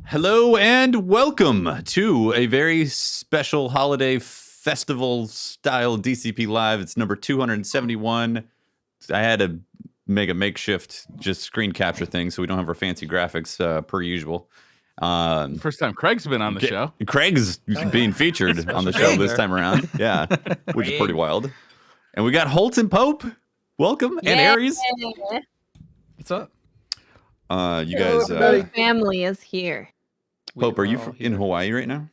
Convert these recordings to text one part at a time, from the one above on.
Hello and welcome to a very special holiday festival style DCP Live. It's number 271. I had to make a makeshift just screen capture thing so we don't have our fancy graphics per usual. First time Craig's been on the show. Craig's being featured on the show this time around. Yeah, which is pretty wild. And we got Holt and Pope. Welcome. And Aries. What's up? You guys... the family is here. Pope, are you in Hawaii right now?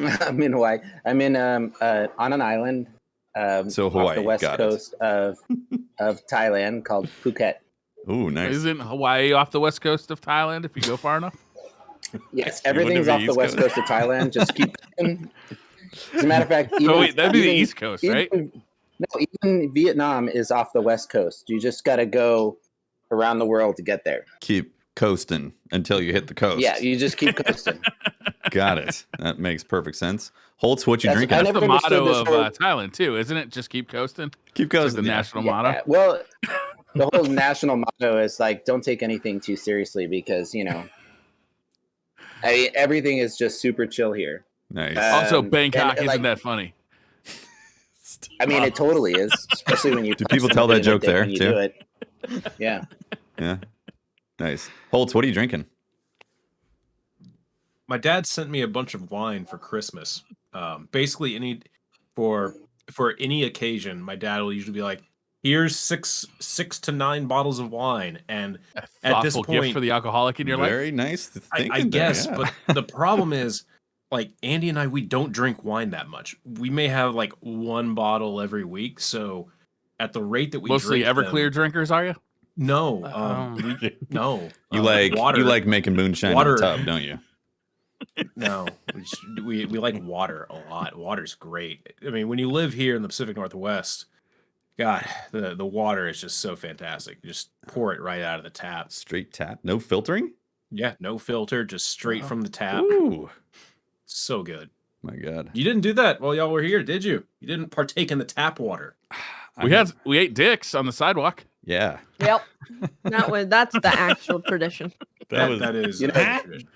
I'm in Hawaii. I'm in on an island so Hawaii, off the west coast of Thailand called Phuket. Ooh, nice. Isn't Hawaii off the west coast of Thailand if you go far enough? Yes, everything's off the west coast of Thailand. Just keep going. As a matter of fact, that'd be the east coast, right? No, even Vietnam is off the west coast. You just got to go around the world to get there. Keep coasting until you hit the coast. Yeah, you just keep coasting. Got it. That makes perfect sense. Holtz, what you drinking? That's the motto of Thailand too, isn't it? Just keep coasting. Keep coasting. Like the national motto. Well, the whole national motto is like, don't take anything too seriously because everything is just super chill here. Nice. Also, Bangkok isn't that funny. I mean, it totally is, especially when you. Do people tell that joke there too? do it. Yeah. Yeah. Nice. Holtz, what are you drinking? My dad sent me a bunch of wine for Christmas. Basically, for any occasion, my dad will usually be like, "Here's six to 9 bottles of wine," and at this point, gift for the alcoholic in your life. Very nice. I guess, but the problem is, like Andy and I, we don't drink wine that much. We may have like 1 bottle every week. So, at the rate that we mostly drink Everclear drinkers, are you? No, no. You like water. You like making moonshine in the tub, don't you? No, we like water a lot. Water's great. I mean, when you live here in the Pacific Northwest, God, the water is just so fantastic. You just pour it right out of the tap. Straight tap, no filtering. Yeah, no filter, just straight from the tap. Ooh, so good. My God, you didn't do that while y'all were here, did you? You didn't partake in the tap water. We ate dicks on the sidewalk. Yeah. Yep. That's the actual tradition. That is tradition.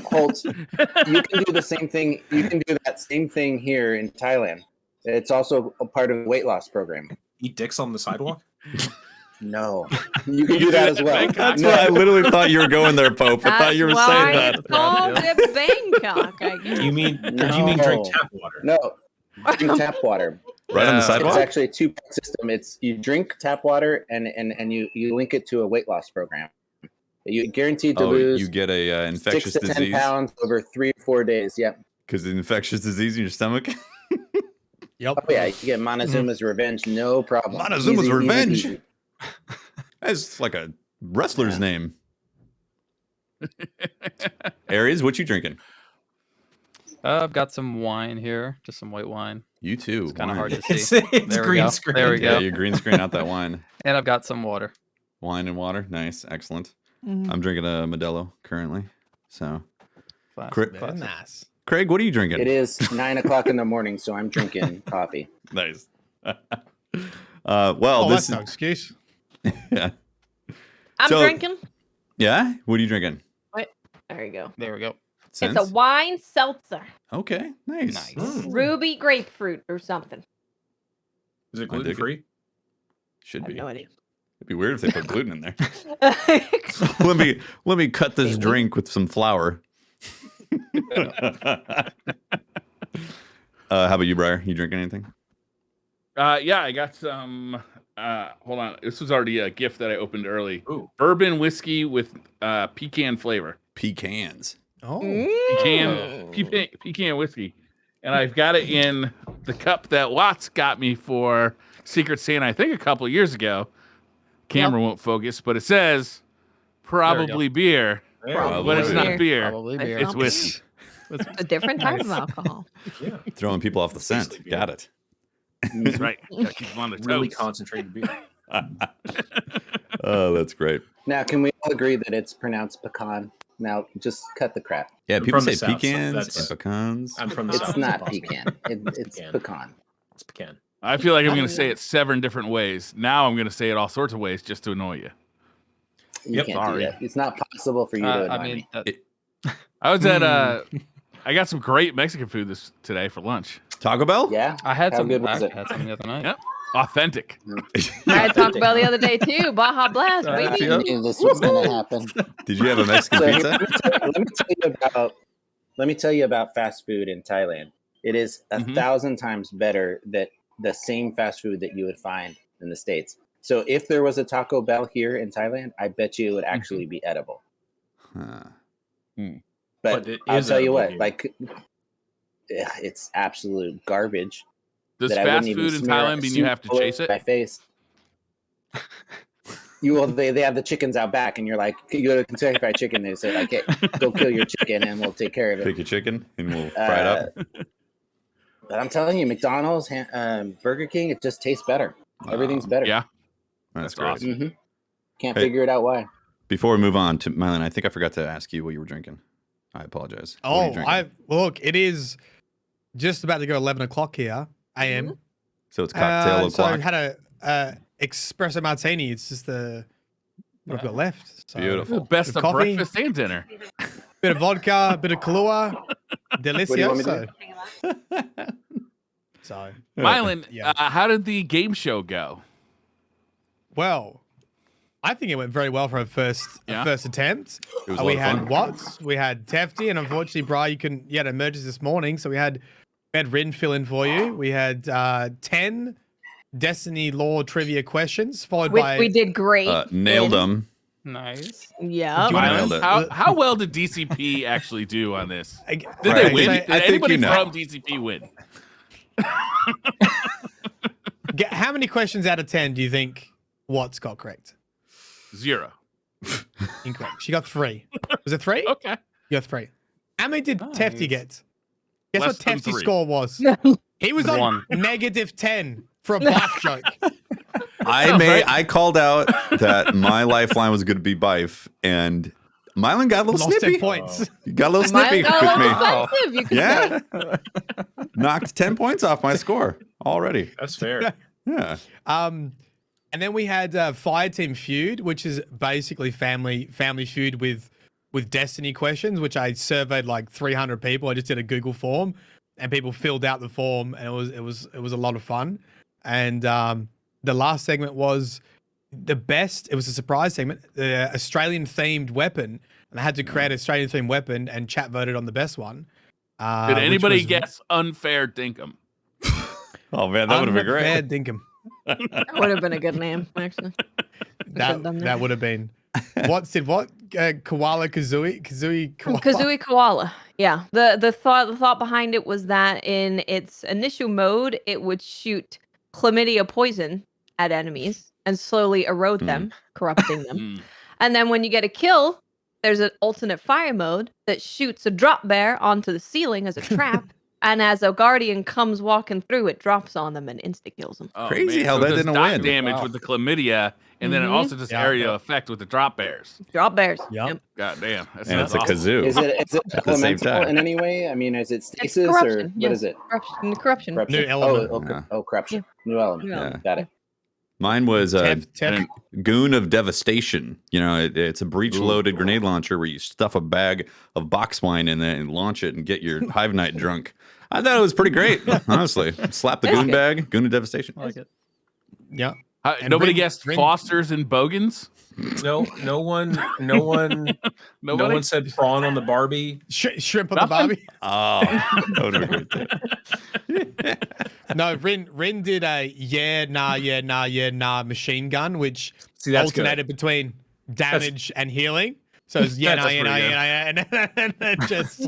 Holtz, you can do the same thing. You can do that same thing here in Thailand. It's also a part of the weight loss program. Eat dicks on the sidewalk? No, you can do that as well. That's what I literally thought you were going there, Pope. I thought you were saying that. It's called Bangkok, I guess. Do you mean drink tap water? No, drink tap water. Right on the sidewalk? It's actually a 2-part system. It's you drink tap water and you link it to a weight loss program. You guaranteed to lose. You get a infectious 6 to 10 disease pounds over 3 or 4 days. Yep. because the infectious disease in your stomach. Yep. Oh yeah, you get Montezuma's revenge, no problem. Montezuma's revenge. Easy. That's like a wrestler's name. Aries, what you drinking? I've got some wine here, just some white wine. You too. It's kind of hard to see. It's green screen. There we go. Yeah, you green screen out that wine. And I've got some water. Wine and water. Nice. Excellent. I'm drinking a Modelo currently. So, Nice. Craig, what are you drinking? It is 9 o'clock in the morning, so I'm drinking coffee. Nice. This that's no excuse. Yeah. I'm drinking. Yeah? What are you drinking? There you go. There we go. Sense? It's a wine seltzer. Okay. Nice. Ruby grapefruit or something. Is it gluten free? Should I be. have no idea. It'd be weird if they put gluten in there. let me cut this drink with some flour. How about you, Briar? You drinking anything? Yeah, I got some. Hold on. This was already a gift that I opened early. Ooh. Bourbon whiskey with pecan flavor. Pecans. Oh, Pecan whiskey. And I've got it in the cup that Watts got me for Secret Santa, I think a couple of years ago. Camera won't focus, but it says probably beer. But it's not beer. Probably beer. It's whiskey. It's a different type of alcohol. Yeah. Throwing people off the scent. Got it. That's right. Gotta keep them on their Really toes. concentrated beer. Oh, that's great. Now, can we all agree that it's pronounced pecan? Now, just cut the crap. Yeah, I'm people from the say South, so pecans that's- and pecans. I'm from the south. It's not so pecan. It's Pecan. pecan. It's pecan. I feel like I'm going to say it 7 different ways. Now I'm going to say it all sorts of ways just to annoy you. You can't do that. It's not possible for you to I annoy mean, me. I was at I got some great Mexican food today for lunch. Taco Bell? Yeah. I had How some. good was I it? had some the other night. Yep. Authentic. I had Taco Bell the other day too. Baja Blast, baby. I knew this was going to happen. Did you have a Mexican So pizza? let me tell you about fast food in Thailand. It is 1,000 times better than the same fast food that you would find in the States. So if there was a Taco Bell here in Thailand, I bet you it would actually be edible. Huh. But it I'll is tell you edible what, here. it's absolute garbage. Does that I fast wouldn't even food in smear Thailand mean you soup have to all chase over it? My face. They have the chickens out back, and you're like, you go to Kentucky Fried Chicken. They say like, hey, go kill your chicken, and we'll take care of it. Pick your chicken and we'll fry it up. But I'm telling you, McDonald's, Burger King, it just tastes better. Everything's better. Yeah. That's That's great. awesome. Can't Hey. figure it out why. Before we move on to Mylan, I think I forgot to ask you what you were drinking. I apologize. What are you drinking? Look, it is just about to go 11 o'clock here, AM. So it's cocktail So I o'clock. had a espresso martini. It's just what I've got left. So, Beautiful. The best Bit of of coffee. breakfast and dinner. Bit of vodka, bit of Kahlua. What do you want me Delicioso. to So, Mylan, Yeah. how did the game show go? well, I think it went very well for a first attempt. It was a We lot of had fun. Watts, we had Tefty, and unfortunately, Bri, you had emergency this morning, so we had Rin fill in for you. We had 10 Destiny lore trivia questions, followed by We did great. Nailed them. Nice. Yeah. Do you wanna Nailed know? it. How well did DCP actually do on this? Did Right. they win? I Did think anybody you know. from DCP win? How many questions out of 10 do you think Watts got correct? 0. Incorrect. She got 3. Was it 3? Okay. You got 3. How many did Nice. Tefty get? Guess Less what than Tefty's 3. score was? He was on 1. -10 for a Bife joke. I called out that my lifeline was going to be Bife, and Mylan got a little Lost 10 snippy. points. You got a little Mine snippy got a with me. little defensive, you could say. Yeah. Knocked 10 points off my score already. That's fair. Yeah. And then we had Fire Team Feud, which is basically family feud with Destiny questions, which I surveyed like 300 people. I just did a Google form, and people filled out the form, and it was a lot of fun. And the last segment was the best. It was a surprise segment, the Australian themed weapon, and I had to create an Australian themed weapon, and chat voted on the best one. Did anybody guess unfair dinkum? Oh, man, that would have been great. Fair dinkum. That would have been a good name, actually. Should've done That would have been. What? Koala Kazooie Koala. Kazooie Koala. Yeah. The thought behind it was that in its initial mode, it would shoot chlamydia poison at enemies and slowly erode them, corrupting them. And then when you get a kill, there's an alternate fire mode that shoots a drop bear onto the ceiling as a trap. And as a guardian comes walking through, it drops on them and insta kills them. Oh, Crazy man. how So that it does didn't dot win. damage with the chlamydia, and then it also does area effect with the drop bears. Drop bears. Yep. God damn. That And sounds it's a awesome. kazoo. Is it At the same elemental time. in any way? I mean, is it It's stasis or corruption. what yes. is it? Corruption. New element. Corruption. New element. New element. Got it. Mine was Tef. Goon of Devastation. You know, it's a breech-loaded grenade launcher where you stuff a bag of box wine in there and launch it and get your Hive Knight drunk. I thought it was pretty great, honestly. Slap the That's goon good. bag, Goon of Devastation. I like it. Yeah. And Nobody Rin- guessed Rin- Fosters and Bogans? No one said prawn on the Barbie. Shrimp on the Nothing? Barbie. Oh, that would have been great. Too. No, Rin did a nah machine gun, which See, that's good. alternated between damage and healing. So it's That's pretty good. and then just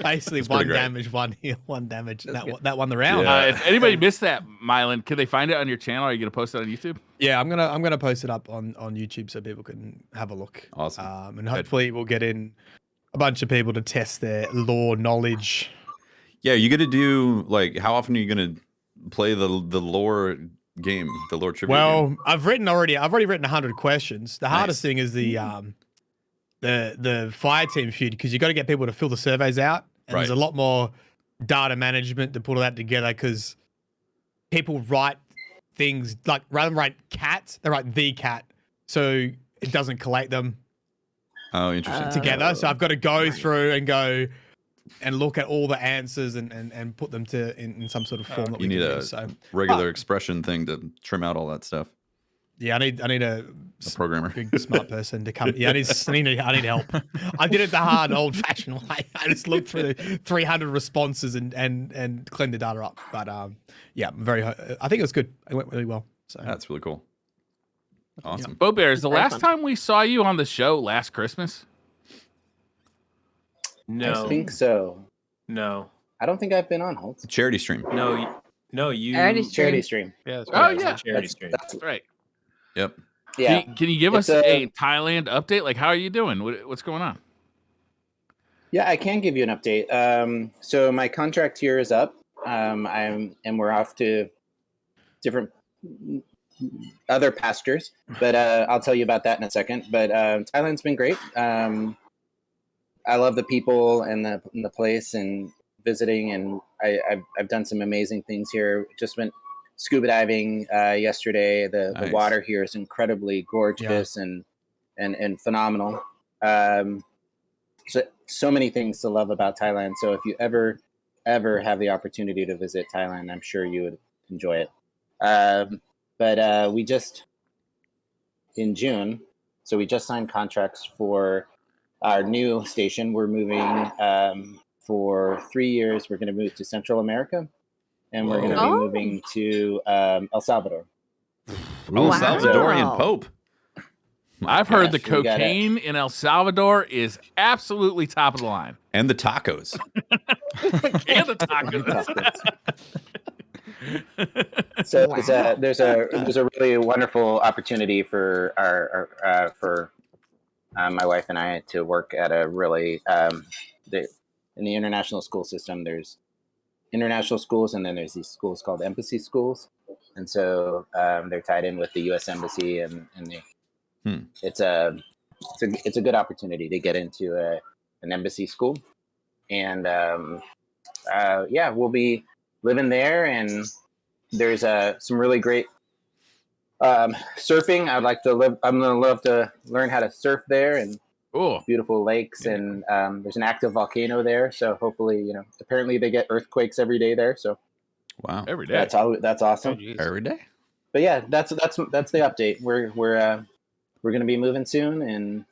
basically That's one pretty great. damage, one heal, one damage. That won the round. Yeah. If anybody missed that, Mylan, can they find it on your channel? Are you going to post it on YouTube? Yeah, I'm gonna post it up on YouTube so people can have a look. Awesome. And hopefully we'll get in a bunch of people to test their lore knowledge. Yeah, you got to do, like, how often are you going to play the lore game, the lore trivia game? Well, I've already written 100 questions. The hardest thing is the fire team feud, because you got to get people to fill the surveys out, and there's a lot more data management to put all that together, because people write things like, rather than write cat, they write the cat. So it doesn't collate them Oh, interesting. together. So I've got to go right. through and go and look at all the answers and put them in some sort of form that You we need can a use. So regular expression thing to trim out all that stuff. yeah, I need a programmer. big smart person to come. Yeah, I need help. I did it the hard old fashioned way. I just looked through the 300 responses and cleaned the data up. But yeah, I think it was good. It went really well. So That's really cool. Awesome. PopeBear, is the Very last fun. time we saw you on the show last Christmas? No, I think so. no, I don't think I've been on Holtz. Charity stream. no. You I already Charity stream. Yeah. That's Oh, right. it's a yeah. charity stream. That's, That's right. Yep. yeah. Can you give us It's a Thailand update? Like, how are you doing? What's going on? Yeah, I can give you an update. So my contract here is up. And we're off to different other pastures, but I'll tell you about that in a second. But Thailand's been great. I love the people and the place and visiting, and I've done some amazing things here. Just went scuba diving yesterday. The Nice. water here is incredibly gorgeous and phenomenal. So many things to love about Thailand. So if you ever have the opportunity to visit Thailand, I'm sure you would enjoy it. But we just in June, so we just signed contracts for our new station. We're moving for 3 years. We're going to move to Central America, and we're going to be Oh. moving to El Salvador. Oh, Wow. Salvadorian Pope. I've heard the Yes, we got it. cocaine in El Salvador is absolutely top of the line. And the tacos. And the tacos. So Wow. there's a really wonderful opportunity for my wife and I to work at a really in the international school system. There's international schools, and then there's these schools called embassy schools, and so they're tied in with the U.S. Embassy, and it's a good opportunity to get into an embassy school, and yeah, we'll be living there, and there's some really great surfing. I'm gonna love to learn how to surf there, and Cool. beautiful lakes, and there's an active volcano there. So hopefully, apparently they get earthquakes every day there. So Wow. Every day. that's Oh, awesome. geez. Every day? But yeah, that's the update. We're gonna be moving soon, and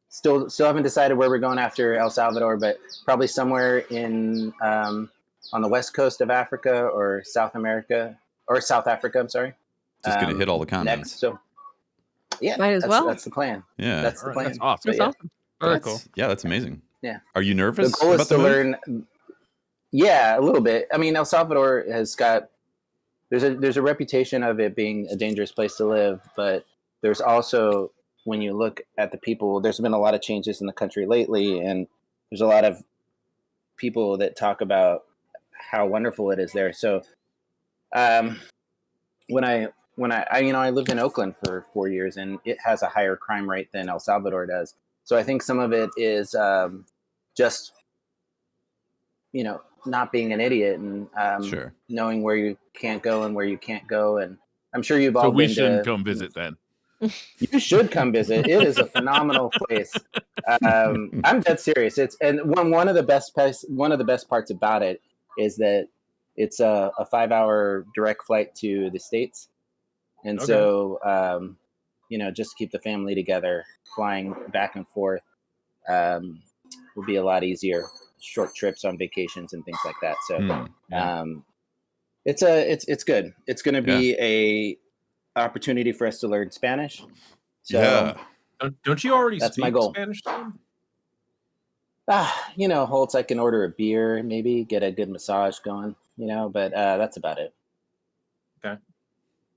still haven't decided where we're going after El Salvador, but probably somewhere in on the west coast of Africa or South Africa. I'm sorry. Just going to hit all the continents. Next. So yeah, Might as well. That's the plan. Yeah. That's the All right, plan. that's awesome. That's yeah. awesome. Very cool. Yeah, that's amazing. Yeah. Are you The nervous? goal is about the to move? learn. Yeah, a little bit. I mean, El Salvador has got there's a reputation of it being a dangerous place to live, but there's also, when you look at the people, there's been a lot of changes in the country lately, and there's a lot of people that talk about how wonderful it is there. So, when I lived in Oakland for 4 years, and it has a higher crime rate than El Salvador does. So I think some of it is just not being an idiot and Sure. knowing where you can't go and where you can't go. And I'm sure you've So all we been shouldn't to. come visit then. You should come visit. It is a phenomenal place. I'm dead serious. And one of the best parts about it is that it's a 5-hour direct flight to the States, and Okay. so just to keep the family together, flying back and forth will be a lot easier. Short trips on vacations and things like that. So Yeah. it's good. It's going to be a opportunity for us to learn Spanish. So, Yeah. Don't you already That's speak my goal. Spanish, Tom? Holtz, I can order a beer, maybe get a good massage going, but that's about it. How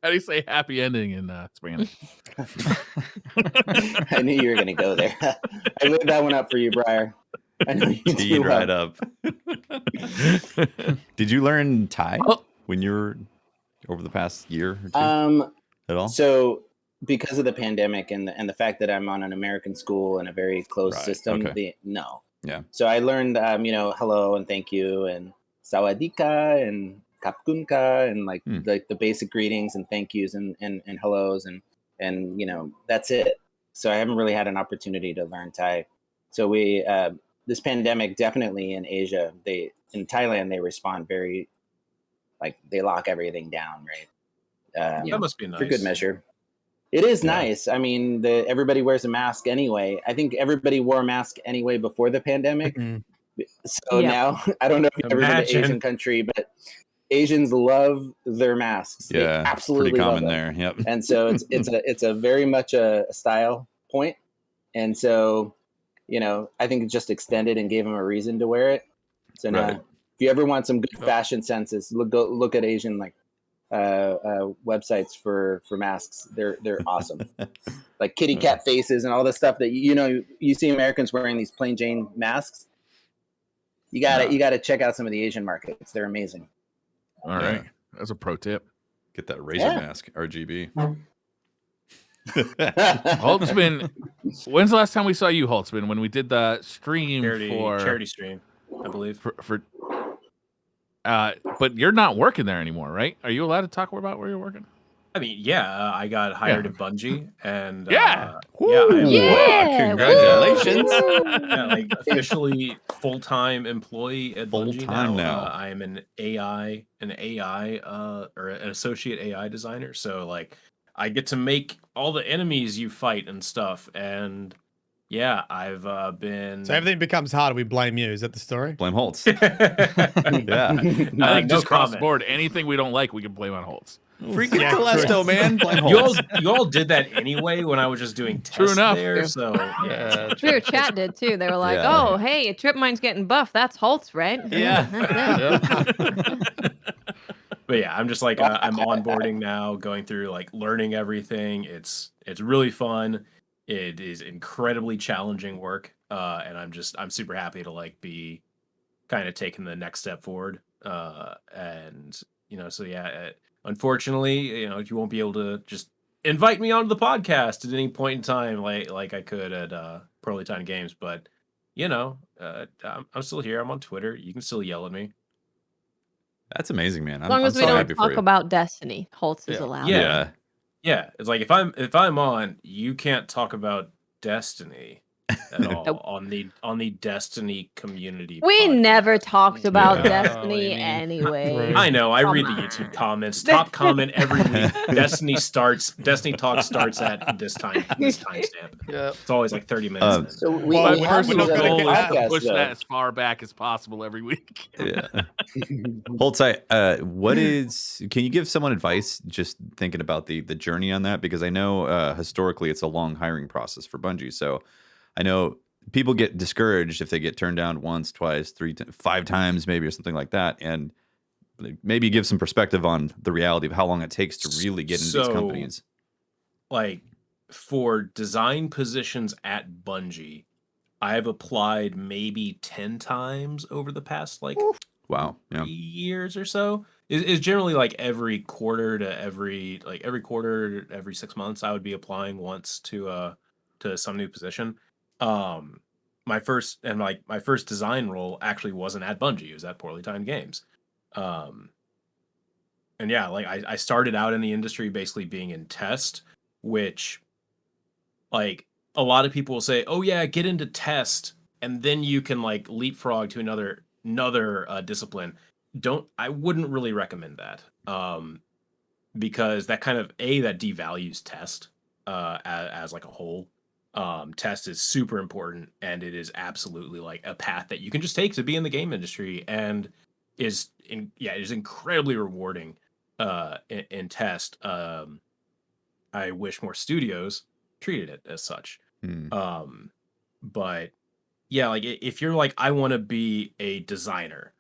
do you say happy ending in Spanish? I knew you were going to go there. I laid that one up for you, Briar. I know you Teed do. right up. Did you learn Thai Oh. when you were over the past year or two at all? So because of the pandemic and the fact that I'm on an American school and a very closed Right, system, okay. no. Yeah. So I learned, hello and thank you and sawadika and kapkunka and like the basic greetings and thank yous and hellos and and that's it. So I haven't really had an opportunity to learn Thai. So we this pandemic definitely in Asia, in Thailand they respond very they lock everything down, right? That must be nice. For good measure. It is Yeah. nice. I mean, everybody wears a mask anyway. I think everybody wore a mask anyway before the pandemic. Mhm. So Yeah. now, I don't know if you've ever been to Imagine. Asian country, but Asians love their masks. They Yeah, absolutely pretty love common them. there. Yep. And so it's a very much a style point. And so, I think it just extended and gave them a reason to wear it. So now, Right. if you ever want some good fashion senses, look at Asian websites for masks. They're awesome. Like kitty cat faces and all this stuff that you see Americans wearing these plain Jane masks. You gotta check out some of the Asian markets. They're amazing. All right. That's a pro tip. Get that razor Yeah. mask, RGB. Holtzmann, when's the last time we saw you, Holtzmann? When we did the stream Charity stream, I believe. But you're not working there anymore, right? Are you allowed to talk about where you're working? I mean, yeah, I got hired at Bungie, and Yeah. Congratulations. Like officially full-time employee at Bungie Full-time now. I am an AI or an associate AI designer. So like, I get to make all the enemies you fight and stuff, and yeah, I've been. So everything becomes harder. We blame you. Is that the story? Blame Holtz. yeah, I think no just cross comment. board, anything we don't like, we can blame on Holtz. Freaking Yeah, Telesto, man. Blame You Holtz. all did that anyway when I was just doing tests True enough. there. So Yeah, True, chat did too. They were like, Yeah. "Oh, hey, Trip Mine's getting buff. That's Holtz, right?" Yeah. That's it. But yeah, I'm just like I'm onboarding now, going through like learning everything. It's really fun. It is incredibly challenging work, and I'm super happy to like be kind of taking the next step forward. And so yeah, unfortunately, you won't be able to just invite me onto the podcast at any point in time, like I could at Pearly Tiny Games. But I'm still here. I'm on Twitter. You can still yell at me. That's amazing, man. As long I'm as we so don't happy for talk you. about Destiny, Holtz is Yeah. allowed. Yeah. Yeah, it's like if I'm on, you can't talk about Destiny at all Nope. on the Destiny community. We podcast. never talked about Yeah. Destiny Amy. anyway. I know. I Come read the on. YouTube comments. Top comment every week. Destiny talk starts at this timestamp. Yeah. It's always like 30 minutes. in. So My we have personal these other goal is to podcasts, push though. that as far back as possible every week. Yeah. Holtz, can you give someone advice just thinking about the journey on that? Because I know historically it's a long hiring process for Bungie. So I know people get discouraged if they get turned down once, twice, 5 times maybe, or something like that. And maybe give some perspective on the reality of how long it takes to really get into these So, companies. Like for design positions at Bungie, I've applied maybe 10 times over the past like Wow. 3 Yeah. years or so. Is generally like every quarter, every 6 months I would be applying once to some new position. My first design role actually wasn't at Bungie, it was at Poorly Timed Games. And yeah, like I started out in the industry basically being in test, which like a lot of people will say, "Oh yeah, get into test and then you can like leapfrog to another discipline." I wouldn't really recommend that. Because that kind of that devalues test as like a whole. Test is super important, and it is absolutely like a path that you can just take to be in the game industry, and it is incredibly rewarding in test. I wish more studios treated it as such. But yeah, like if you're like, I want to be a designer,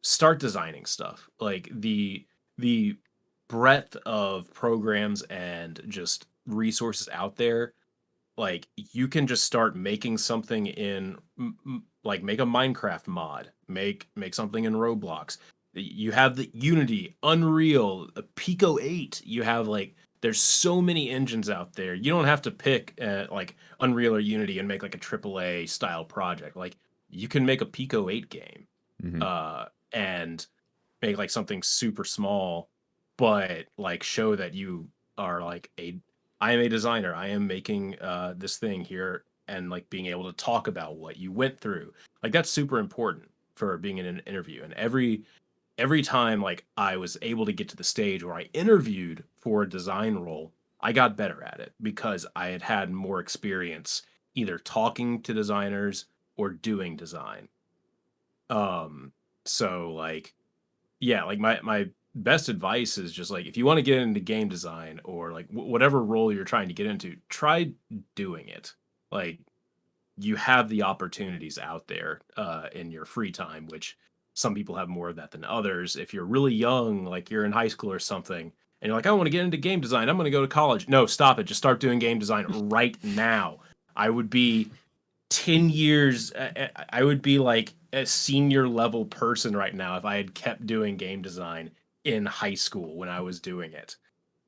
start designing stuff. Like the breadth of programs and just resources out there, like you can just start making something in like make a Minecraft mod, make something in Roblox. You have the Unity, Unreal, Pico 8. You have like there's so many engines out there. You don't have to pick like Unreal or Unity and make like a AAA style project. Like you can make a Pico 8 game and make like something super small, but like show that you are like I am a designer. I am making this thing here, and like being able to talk about what you went through. Like that's super important for being in an interview. And every time like I was able to get to the stage where I interviewed for a design role, I got better at it because I had had more experience either talking to designers or doing design. So like, yeah, like my best advice is just like if you want to get into game design or like whatever role you're trying to get into, try doing it. Like you have the opportunities out there in your free time, which some people have more of that than others. If you're really young, like you're in high school or something, and you're like, I want to get into game design, I'm going to go to college. No, stop it. Just start doing game design right now. I would be 10 years, I would be like a senior level person right now if I had kept doing game design in high school when I was doing it.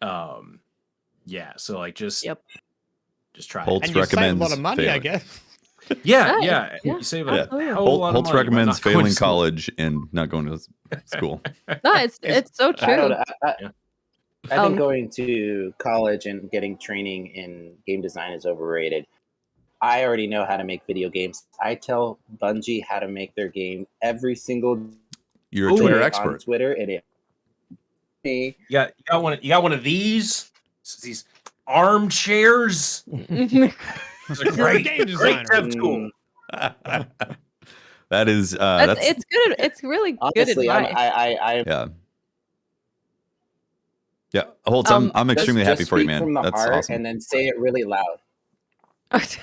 Yeah, so like just try it. Holtz And you save a lot recommends of money, I failing. guess. Yeah, Right. yeah. Yeah, You save Yeah. a hell of a lot of Holtz money by recommends not going to failing school. college and not going to school. No, it's so I don't true. know. Yeah. I think going to college and getting training in game design is overrated. I already know how to make video games. I tell Bungie how to make their game every single You're a Twitter day on expert. Twitter, and it me. You got one of these? These armchairs? It's a You're a great, game great designer. dev tool. That is that's it's good. It's really good Honestly, advice. yeah. Yeah, Holtz, I'm just- extremely just happy for you, speak man. From the That's heart, awesome. and then say it really loud.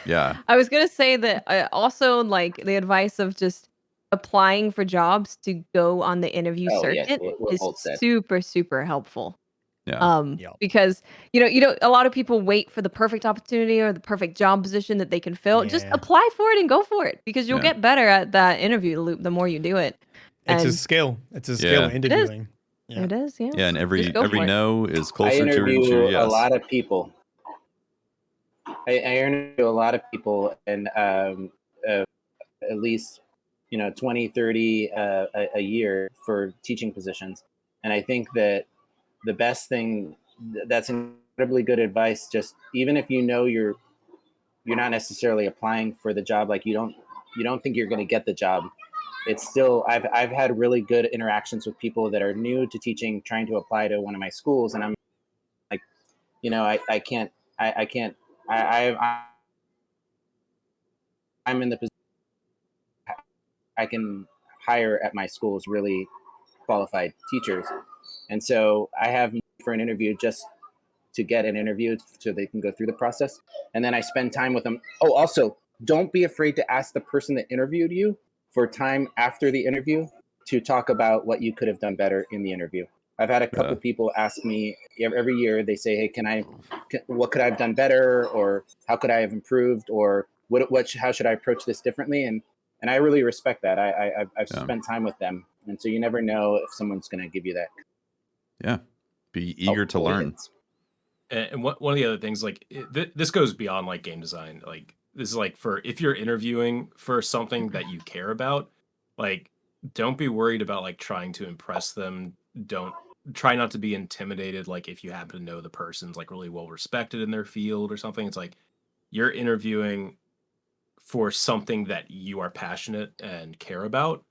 Yeah. I was gonna say that also like the advice of just applying for jobs to go on the interview Oh, yes, circuit what is Holt said. super helpful. Yeah. Yep. Because you know a lot of people wait for the perfect opportunity or the perfect job position that they can fill. Just Yeah. apply for it and go for it because you'll Yeah. get better at that interview loop the more you do it. It's a And skill. It's a skill Yeah. interviewing. Yeah. it is, yeah. Yeah, and every Just go for it. no is I closer to interview yes. a lot of people. I interview a lot of people, and at least 20, 30 a year for teaching positions. And I think that the best thing that's incredibly good advice. Just even if you're not necessarily applying for the job, like you don't think you're going to get the job. It's still I've had really good interactions with people that are new to teaching, trying to apply to one of my schools, and I'm like, I can't. I'm in the position I can hire at my schools really qualified teachers, and so I have for an interview just to get an interview so they can go through the process, and then I spend time with them. Oh, also, don't be afraid to ask the person that interviewed you for time after the interview to talk about what you could have done better in the interview. I've had a couple people ask me every year. They say, "Hey, what could I have done better, or how could I have improved, or how should I approach this differently?" And I really respect that. I've spent time with them, and so you never know if someone's going to give you that. Yeah, be eager to learn. And one of the other things, like this goes beyond like game design. Like this is like for if you're interviewing for something that you care about, like don't be worried about like trying to impress them. Don't try not to be intimidated. Like if you happen to know the person's like really well respected in their field or something, it's like you're interviewing for something that you are passionate and care about,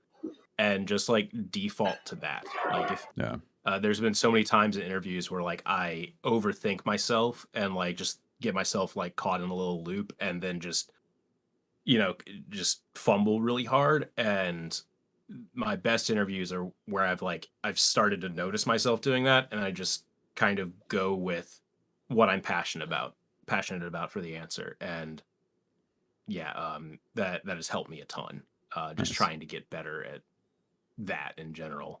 and just like default to that. Like if there's been so many times in interviews where like I overthink myself and like just get myself like caught in a little loop and then just fumble really hard. And my best interviews are where I've started to notice myself doing that, and I just kind of go with what I'm passionate about for the answer. And that has helped me a ton. Just trying to get better at that in general.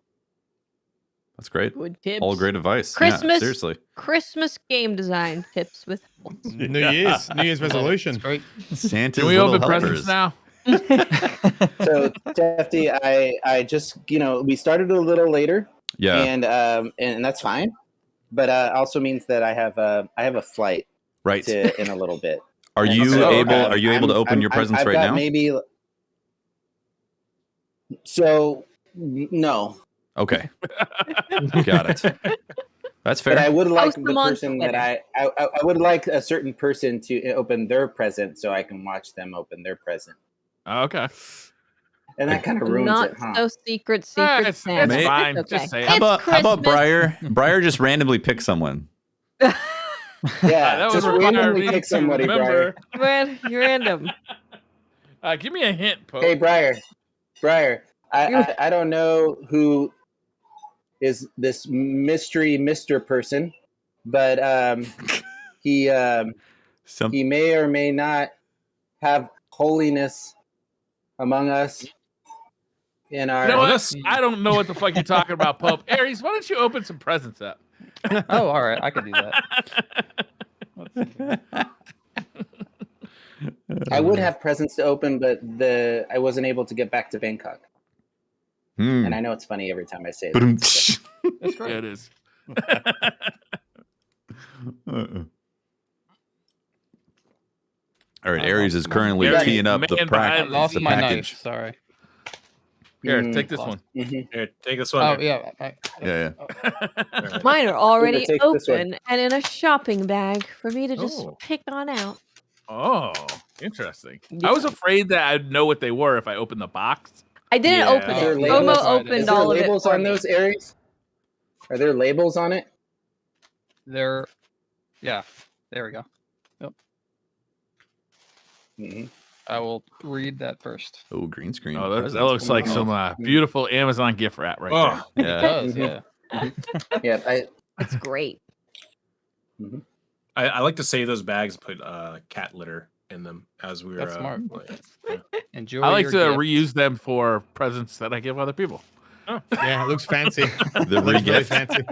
That's great. Good tips. All great advice. Christmas, Yeah, seriously. Christmas game design tips with Holtz. New Year's resolution. That's great. Santa's Can we little open helpers. presents now? So, Tefty, I just we started a little later, Yeah. and that's fine, but also means that I have a flight Right. in a little bit. Are And you so, able to open your presents I've right got now? Maybe. So no. Okay. Got it. That's But I fair. would like Post the them on person that Twitter. I would like a certain person to open their present so I can watch them open their present. Okay. And that kind of ruins Not it, huh? so secret It's Santa. May- fine. It's Just okay. say it. How It's about Christmas. Briar? Briar just randomly pick someone. Yeah, That would just require randomly me pick to somebody, Briar. remember. Random. Give me a hint, Pope. Hey, Briar. You- I don't know who is this mystery Mr. person, but he Some may or may not have holiness among us in our. You know Well, what? that's- I don't know what the fuck you're talking about, Pope. Aries, why don't you open some presents up? Oh, all right. I can do that. Let's see. I would have presents to open, but I wasn't able to get back to Bangkok. Hmm. And I know it's funny every time I say that. Ba-dum. so- That's Yeah, great. it is. Uh-uh. All right, I Aries lost is my currently Aries, teeing up the, man pra- behind- I lost the my package. knife. Sorry. Here, Mm, take this lost. one. mhm. Here, take this one. Oh here. yeah. Yeah, All right. Mine are already take this one. open and in a shopping bag for me to just Oh. pick on out. Oh, interesting. I was afraid that I'd know what they were if I opened the box. I didn't Yeah. open Is there it. labels? Momo Is opened Is there all of it labels for on me. those, Aries? Are there labels on it? There. Yeah. There we go. Mhm. I will read that first. Oh, green screen. Oh, that presents. looks like Oh. some beautiful Amazon gift wrap right Oh, It Yeah. does. Mhm. Yeah. Yeah, It's great. I like to save those bags, put cat litter in them as we were. That's smart. Enjoy. there. I like to your gift. reuse them for presents that I give other people. Yeah, it looks fancy. The It looks really regift. fancy.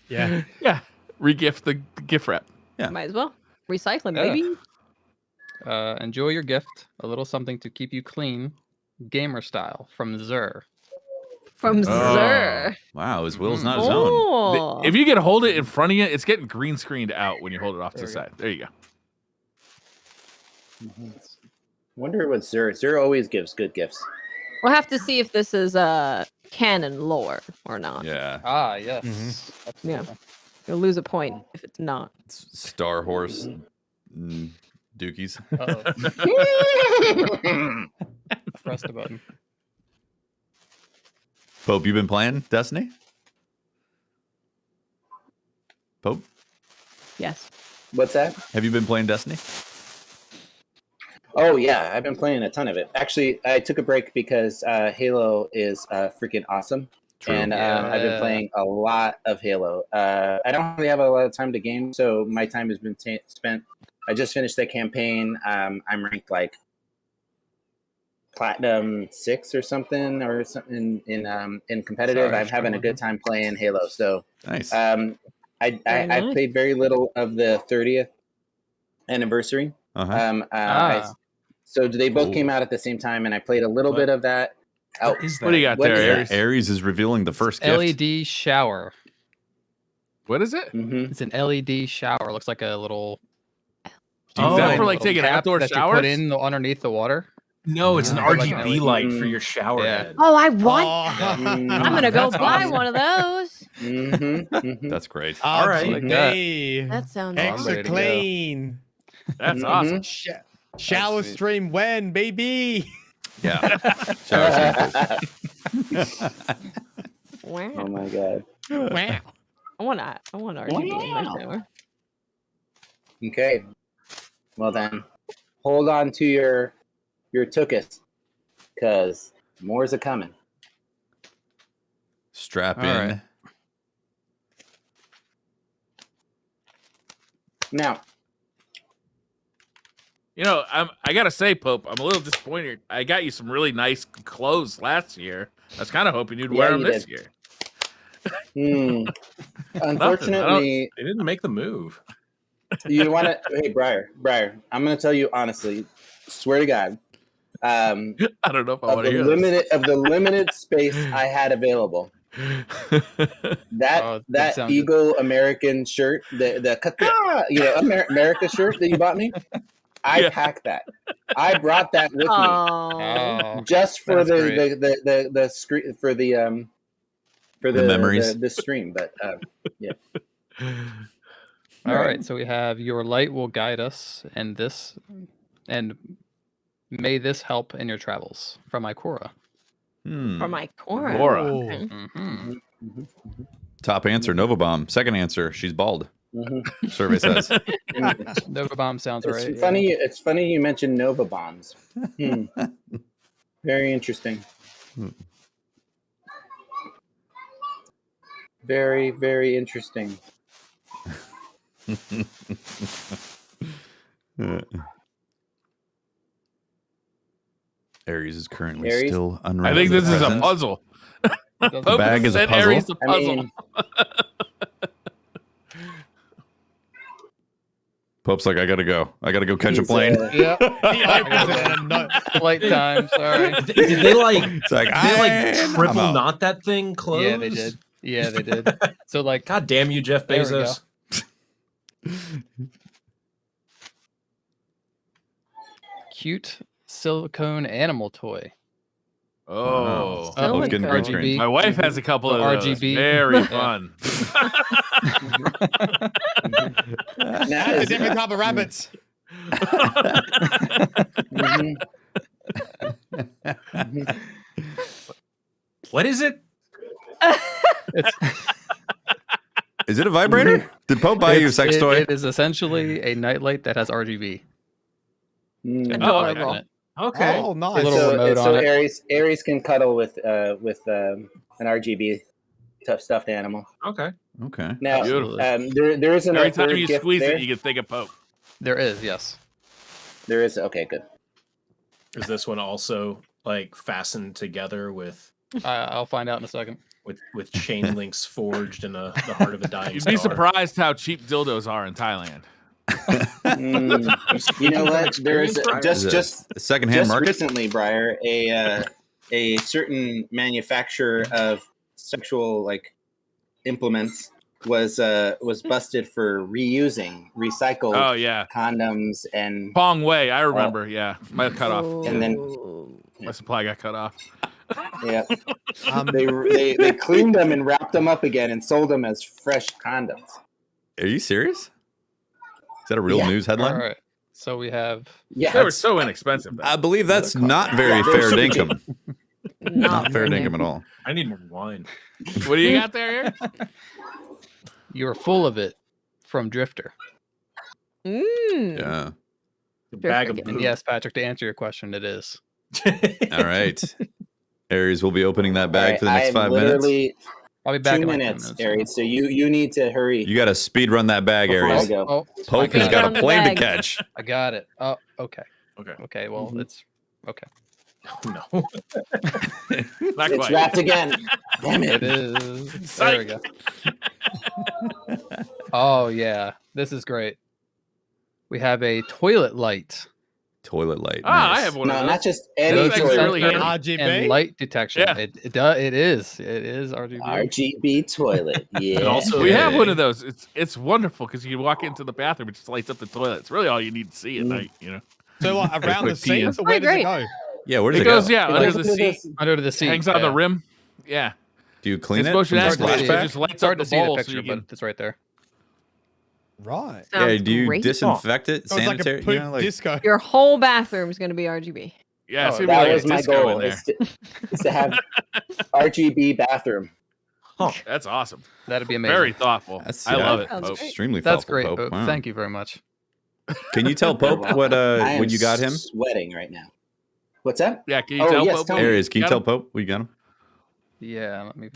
Yeah. Yeah, regift the gift wrap. Yeah. Might as well. Recycling, Yeah. baby. Enjoy your gift. A little something to keep you clean, gamer style from Zer. From Oh. Zer. Wow, his will's not his own. Oh. If you can hold it in front of you, it's getting green screened out when you hold it off to the There we go. side. There you go. wonder what Zer always gives good gifts. We'll have to see if this is canon lore or not. Yeah. Ah, yes. Mhm. Absolutely. You'll lose a point if it's not. It's Star Horse Dookies. Uh-oh. Press the button. Pope, you been playing Destiny? Pope, Yes. What's that? have you been playing Destiny? Oh yeah, I've been playing a ton of it. Actually, I took a break because Halo is freaking awesome, True. and I've been Yeah. playing a lot of Halo. I don't really have a lot of time to game, so my time has been spent. I just finished the campaign. I'm ranked like platinum 6 or something in competitive. Sorry, I'm having a good time playing Halo. So Nice. I Very nice. played very little of the 30th anniversary. Uh-huh. So they both Cool. came out at the same time, and I played a little What? bit of that. Oh, What is that? What do you got What there, is that? Aries? Aries is revealing the first gift. LED shower. What is it? mhm. It's an LED shower. Looks like a little. Is that for little like taking cap outdoor that you showers? put in underneath the water. No, it's an Yeah. Like RGB an light LED. for your shower Yeah. head. Oh, I want. Mm. I'm gonna go That's buy awesome. one of those. Mhm, mhm. That's great. All right. Like that. RGB. That sounds I'm Extra ready to go. clean. That's Mhm. awesome. Shower sweet. stream when, baby? Yeah. Shower Wow. Oh my god. Wow. I want RGB in my shower. Okay. Well then, hold on to your tuchus, cause more's a coming. Strap All in. right. Now, You know, I gotta say, Pope, I'm a little disappointed. I got you some really nice clothes last year. I was kind of hoping you'd Yeah, wear them you this did. year. unfortunately, They didn't make the move. you want to. Hey, Briar, I'm gonna tell you honestly. Swear to God. I don't know if I Of want to the hear limited space I had available, this. that Oh, that that sounded- Eagle American shirt, the caca, America shirt that you bought me, I Yeah. packed that. I brought that with me Oh. Oh. just for That's great. the screen for The memories. this stream. But yeah. All right, so we have your light will guide us, and may this help in your travels from Ikora. For my Cora. Cora. Okay. Mm-hmm. Top answer, Nova Bomb. Second answer, she's bald. Mm-hmm. Survey says. Nova Bomb sounds right. It's funny. It's funny you mentioned Nova bombs. Very interesting. Very, very interesting. Aries is currently Aries? still I unwrapped. think this is a presents. puzzle. The Pope bag is a sent puzzle? Aries a I puzzle. mean, Pope's like, I gotta go. I gotta go catch a he's, plane. Yeah. He opens it and no- Flight time. Sorry. Did they like? It's like, Did they like I'm triple out. knot that thing closed? Yeah, they did. Yeah, they did. So like, God damn you, Jeff There we Bezos. cute silicone animal toy. Oh. Oh, it's getting green RGB. screen. My wife has a couple of those. RGB. Very Yeah. fun. now There's is, different type of rabbits. mhm. What is it? It's, Is it a vibrator? Did Pope buy you a sex toy? It is essentially a nightlight that has RGB. Mm. Adorable. Okay. Oh, nice. A little remote so on it. Aries can cuddle with an RGB tough stuffed animal. Okay. Okay. Now, Beautiful. there isn't Every a time third you gift squeeze there. it, you can think of Pope. There is, yes. There is. Okay, good. Is this one also like fastened together with I'll find out in a second. chain links forged in the heart of a dying You'd star? be surprised how cheap dildos are in Thailand. You know what? There's Is it just a secondhand market? recently, Briar, a certain manufacturer of sexual implements was busted for reusing recycled Oh yeah, condoms and Pong Way. I remember. Yeah, my cut off. And then- My supply got cut off. yeah, they cleaned them and wrapped them up again and sold them as fresh condoms. Are you serious? Is that a real Yeah. news All headline? right. So we have Yeah, They were so inexpensive. I believe that's not very Yeah, they're fair super dinkum. Not fair dinkum at all. I need more wine. What do you got there? You're Full of It from Drifter. Yeah. A bag of Drifter And poop. yes, Patrick, to answer your question, it is. All right. Aries will be opening that bag All right, for the next I'm 5 minutes. literally I'll be back 2 in like 10 minutes, minutes. Aries. So you need to hurry. You got to speed run that bag, Before I Aries. go. Oh, Pope I has got got it. a Run the plane to bag. catch. I got it. Oh, okay. Okay. Okay, well, Mhm. it's okay. No. Not It's quite. wrapped again. Damn It it. is. There we go. Oh, yeah. This is great. We have a toilet light Toilet light. Ah, nice. I have one No, of those. not just any Those things are toilet. really handy. RGB. and light detection. Yeah. It is. It is RGB. RGB toilet. Yeah. And also, We have Okay. one of those. It's wonderful because you can walk into the bathroom, it just lights up the toilet. It's really all you need to see at Mm. night. You know, So like around the quick pee in. seats, or where does it Great. go? Yeah, where does it it goes go? yeah Like, under the look at seat, this. Under the seat. hangs on the yeah. rim. Yeah, Do you clean it's it? motion from the activated. Hard to It see. splashback? just lights It's hard up to the see the bowl, so picture, you can. but it's right there. Right. Yeah, Sounds do you great. disinfect it? So it's like a Sanitary? poop you know, like, disco. Your whole bathroom is going to be RGB. Yeah, it's Oh, gonna be That like was a my disco in goal. there. Is to have RGB bathroom. That's awesome. That'd be amazing. Very thoughtful. That's- I yeah. love it. Sounds Pope. great. extremely That's thoughtful, great, Pope. Pope. Wow. Thank you very much. Can you tell Pope what I when am you got him? sweating right now. What's that? Yeah, can you Oh, tell yes, Pope? tell me. Aries, can you Got tell him? Pope we got him? Yeah, let me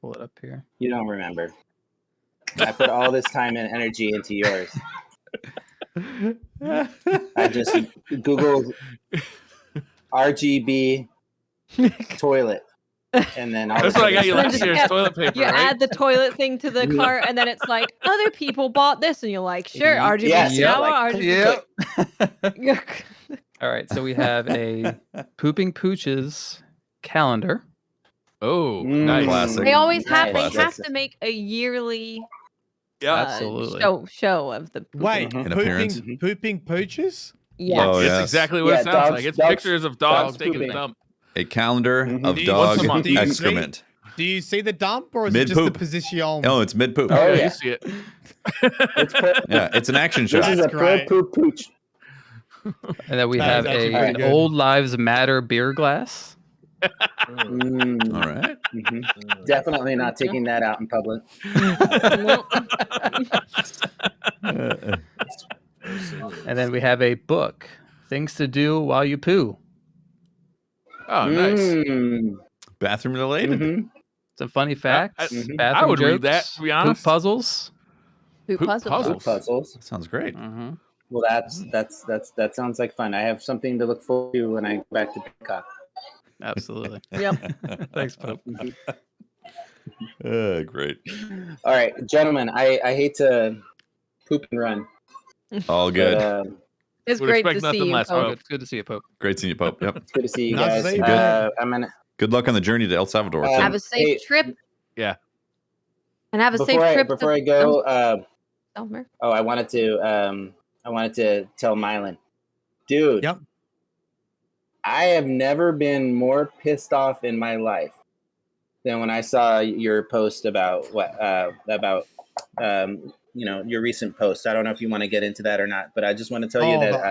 pull it up here. You don't remember. I put all this time and energy into yours. I just Googled RGB toilet, and then all That's of a what I got you sudden- last year's toilet paper, You right? add the toilet thing to the cart, and then it's like other people bought this, and you're like, sure, RGB Yes, shower, like, RGB. All right, so we have a Pooping Pooches calendar. Oh, Mm. nice. Classic. They always have. They Classic. have to make a yearly Yeah, Absolutely. show of the. Wait, Mhm. An appearance. pooping pooches? Yeah. Oh, it's yes. exactly what Yeah, it sounds like. It's dogs- pictures of dogs dogs taking a pooping. dump. A calendar Mhm. of Once dog a month. excrement. Do you see the dump, or is it just the Mid-poop. position? Oh, it's mid poop. Oh, Yeah, yeah. you see it. It's pro- Yeah, it's an action this shot. is a pro great. poop pooch. And then we That have is actually an pretty good. Old Lives Matter beer glass. Mm, All right. mhm. Definitely not taking that out in public. And then we have a book, Things to Do While You Poo. Oh, nice. Mm, Bathroom related. mhm. Some funny facts. mhm. Bathroom I would read jokes, that, to be poop honest. puzzles. Poop Poop puzzle. puzzle. Poop puzzles. That sounds great. Mm-hmm. Well, that sounds like fun. I have something to look forward to when I go back to Peacock. Absolutely. Yep. Thanks, Pope. Great. All right, gentlemen. I hate to poop and run. All good. But, It's Would great expect to nothing see you. less, Pope. Pope. It's good to see you, Pope. Great seeing you, Pope. Yep. it's good to see you Nice to guys. see you, I'm gonna Good luck on the journey to El Salvador. too. Have a safe Hey, trip. Yeah. And have a safe before trip. before I go. Somewhere. Oh, I wanted to tell Mylan, dude. Yep. I have never been more pissed off in my life than when I saw your post about your recent post. I don't know if you want to get into that or not, but I just want to tell you that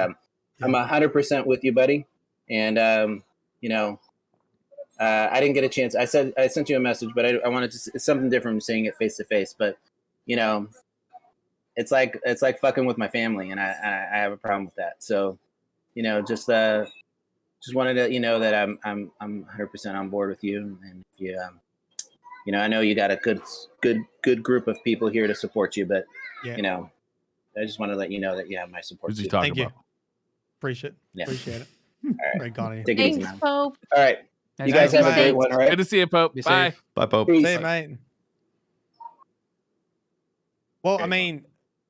I'm 100% with you, buddy. And I didn't get a chance. I sent you a message, but I wanted to. It's something different from saying it face to face. But it's like fucking with my family, and I have a problem with that. So, just wanted to let you know that I'm 100% on board with you, and if you, I know you got a good group of people here to support you, but Yeah. I just want to let you know that you have my support. Who's he too. talking Thank you. about? Appreciate Yeah. it. All right. Great God. Take it easy, Thanks, man. Pope. All right, you guys Thanks, have a mate. great one. All right. Good to see you, Pope. Be Bye. safe. Bye, Pope. Peace. See you, mate. Well, I mean,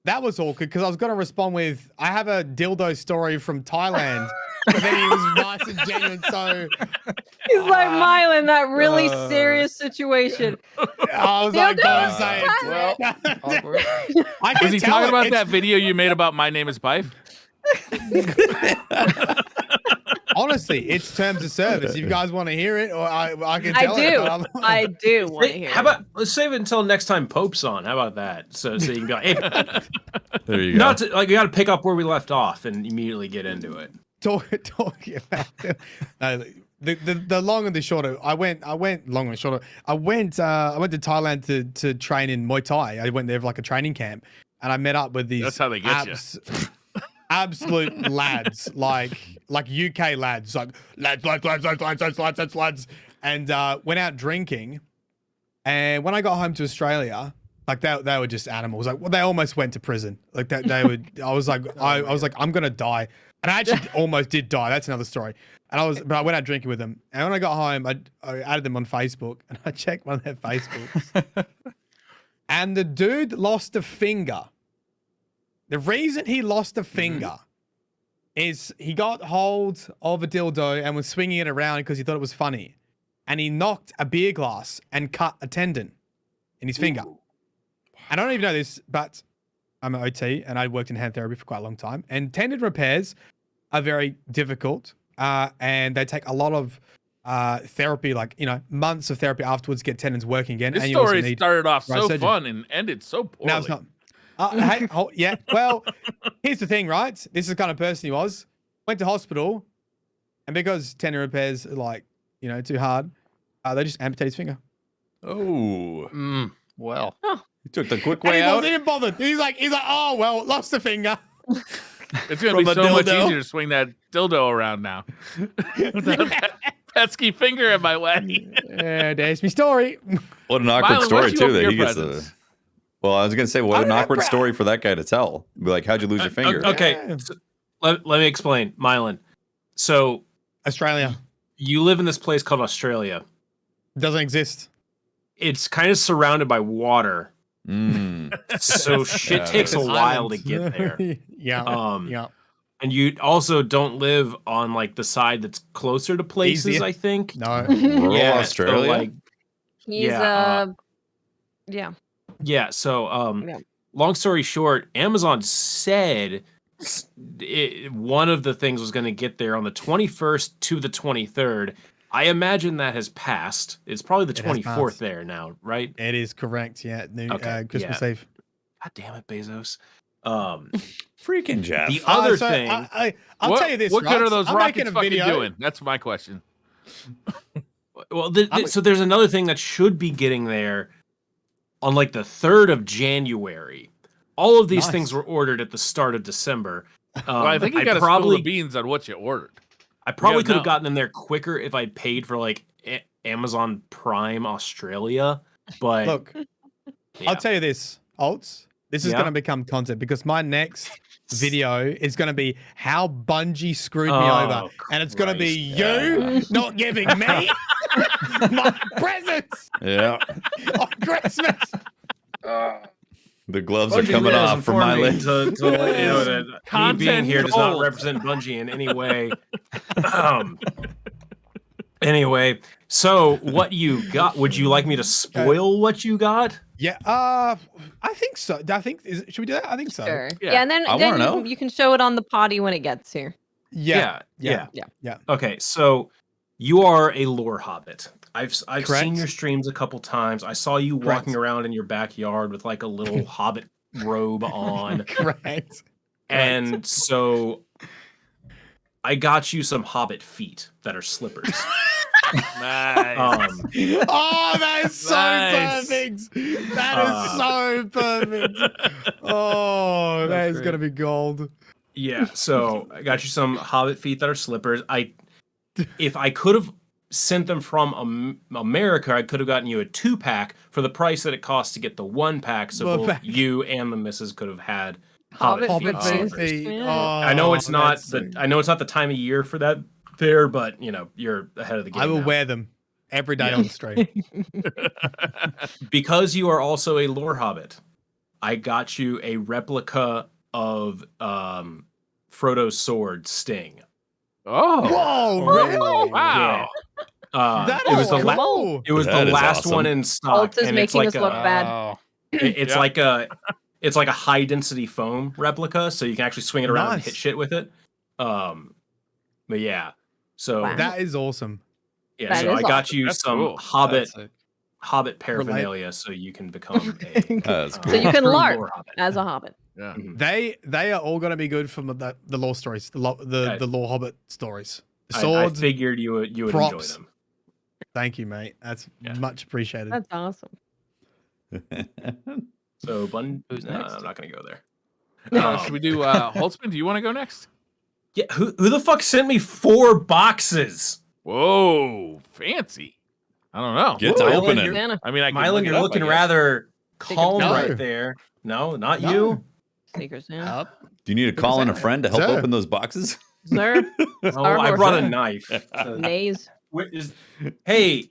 that was awkward because I was going to respond with, I have a dildo story from Thailand. But then he was nice and genuine. So He's like Mylan, that really serious situation. I was like, don't say it. Well, awkward. I can Was he tell talking it. about It's- that video you made about My Name is Bife? Honestly, it's terms of service. If you guys want to hear it, or I can I tell do. it. but I'm- I do want to Hey, hear how it. about let's save it until next time Pope's on? How about that? So you can be like, hey, There you go. not to, like you got to pick up where we left off and immediately get into it. talking about the long and the shorter. I went long and shorter. I went to Thailand to train in Muay Thai. I went there for like a training camp, and I met up with these. That's how they get you. Absolute lads, like UK lads, like lads, and went out drinking. And when I got home to Australia, like they were just animals. Like they almost went to prison. Like that they would. I was like, I'm gonna die. And I actually almost did die. That's another story. But I went out drinking with them. And when I got home, I added them on Facebook, and I checked one of their Facebooks. And the dude lost a finger. The reason he lost a finger is he got hold of a dildo and was swinging it around because he thought it was funny. And he knocked a beer glass and cut a tendon in his finger. And I don't even know this, but I'm an OT and I worked in hand therapy for quite a long time. And tendon repairs are very difficult, and they take a lot of therapy, like months of therapy afterwards to get tendons working again. This and you also story need started off right so surgery. fun and ended so poorly. No, it's not. Hey, yeah. Well, here's the thing, right? This is the kind of person he was. Went to hospital, and because tendon repairs are too hard, they just amputate his finger. Oh, Well, you took the quick And way he out. wasn't even bothered. He's like, oh well, lost the finger. It's gonna From be a so much dildo. easier to swing that dildo around now. Without that pesky finger in my way. There's my story. What an awkward Mylan, story what's too. your That he beer gets presence? the. Well, I was gonna say, what I an don't awkward know, story for that guy to tell. Be like, how'd you lose your finger? Okay, Yeah. so let me explain, Mylan. So Australia you live in this place called Australia. doesn't exist. It's kind of surrounded by water, Mm. so shit Yeah, takes a that's- while to get there. Yeah. Yeah. And you also don't live on like the side that's closer to places. Easier. I think. No. Rural Yeah, Australia. So like, He's Yeah, yeah. yeah. So Yeah. long story short, Amazon said one of the things was going to get there on the 21st to the 23rd. I imagine that has passed. It's probably the It has 24th passed. there now, right? It is correct. Yeah. Christmas yeah. Eve. God damn it, Bezos. Freaking Jeff. The other So thing. I'll tell you this. What good right? are those I'm rockets making a fucking video. doing? That's my question. Well, so there's another thing that should be getting there on like the 3rd of January. All of these things Nice. were ordered at the start of December. Well, I think you got to spill the beans on what you ordered. I probably could have know. gotten them there quicker if I paid for like Amazon Prime Australia. But Look, yeah. I'll tell you this, Alts. This is Yeah? going to become content because my next video is going to be how Bungie screwed me over, and it's going to be you not giving me my presents Yeah. on Christmas. The gloves are Bungie coming has off from my informed me list. to let you know that me Content being here does not gold. represent Bungie in any way. Anyway, so what you got? Would you like me to spoil what you got? Yeah, I think so. Should we do that? I think so. Sure. Yeah. Yeah, and then, I then wanna you, know. you can show it on the potty when it gets here. Yeah. Yeah. Yeah. Okay, so you are a lore hobbit. I've seen Correct. your streams a couple times. I saw you Correct. walking around in your backyard with like a little hobbit robe on. Correct. And so I got you some hobbit feet that are slippers. Nice. Oh, that is so Nice. perfect. That is so perfect. Oh, that That's is great. gonna be gold. Yeah, so I got you some hobbit feet that are slippers. If I could have sent them from America, I could have gotten you a 2-pack for the price that it costs to get the 1-pack, so One both pack. you and the missus could have had Hobbit hobbit, Hobbit feet. feet. Yeah. Oh, I know it's not that's the so- I know it's not the time of year for that there, but you know you're ahead of the game. I will now. wear them every day Yeah. on the stream. Because you are also a lore hobbit. I got you a replica of Frodo's sword, Sting. Oh. Whoa, really? Wow. That it was is the cool. it was That the is last awesome. one in stock, Alt is and it's making like us look bad. Wow. it's Yeah. like a high density foam replica, so you can actually swing it around and Nice. hit shit with it. But yeah, so Wow. That is awesome. yeah, That so is I got awesome. you That's some cool. Hobbit That's Hobbit paraphernalia, so you can become a That's So cool. you can true LARP lore hobbit. as a hobbit. Yeah. Mhm. They are all going to be good from the lore stories, the Yeah. lore hobbit stories. The I swords. figured you would enjoy props. them. Thank you, mate. That's Yeah. much appreciated. That's awesome. So Who's no, next? I'm not gonna go there. Should we do Holtzmann? Do you want to go next? Yeah, who the fuck sent me 4 boxes? Whoa, fancy. I don't know. Get to Whoa, opening. you're- Santa. I mean, I can Mylan, look it you're up, I looking guess. rather Think calm no. right there. No, not No. you. Secret Santa. Up. Do you need to call in a friend to help Sir. open those boxes? Sir. Oh, Star I Wars. brought a knife. Nays. Hey,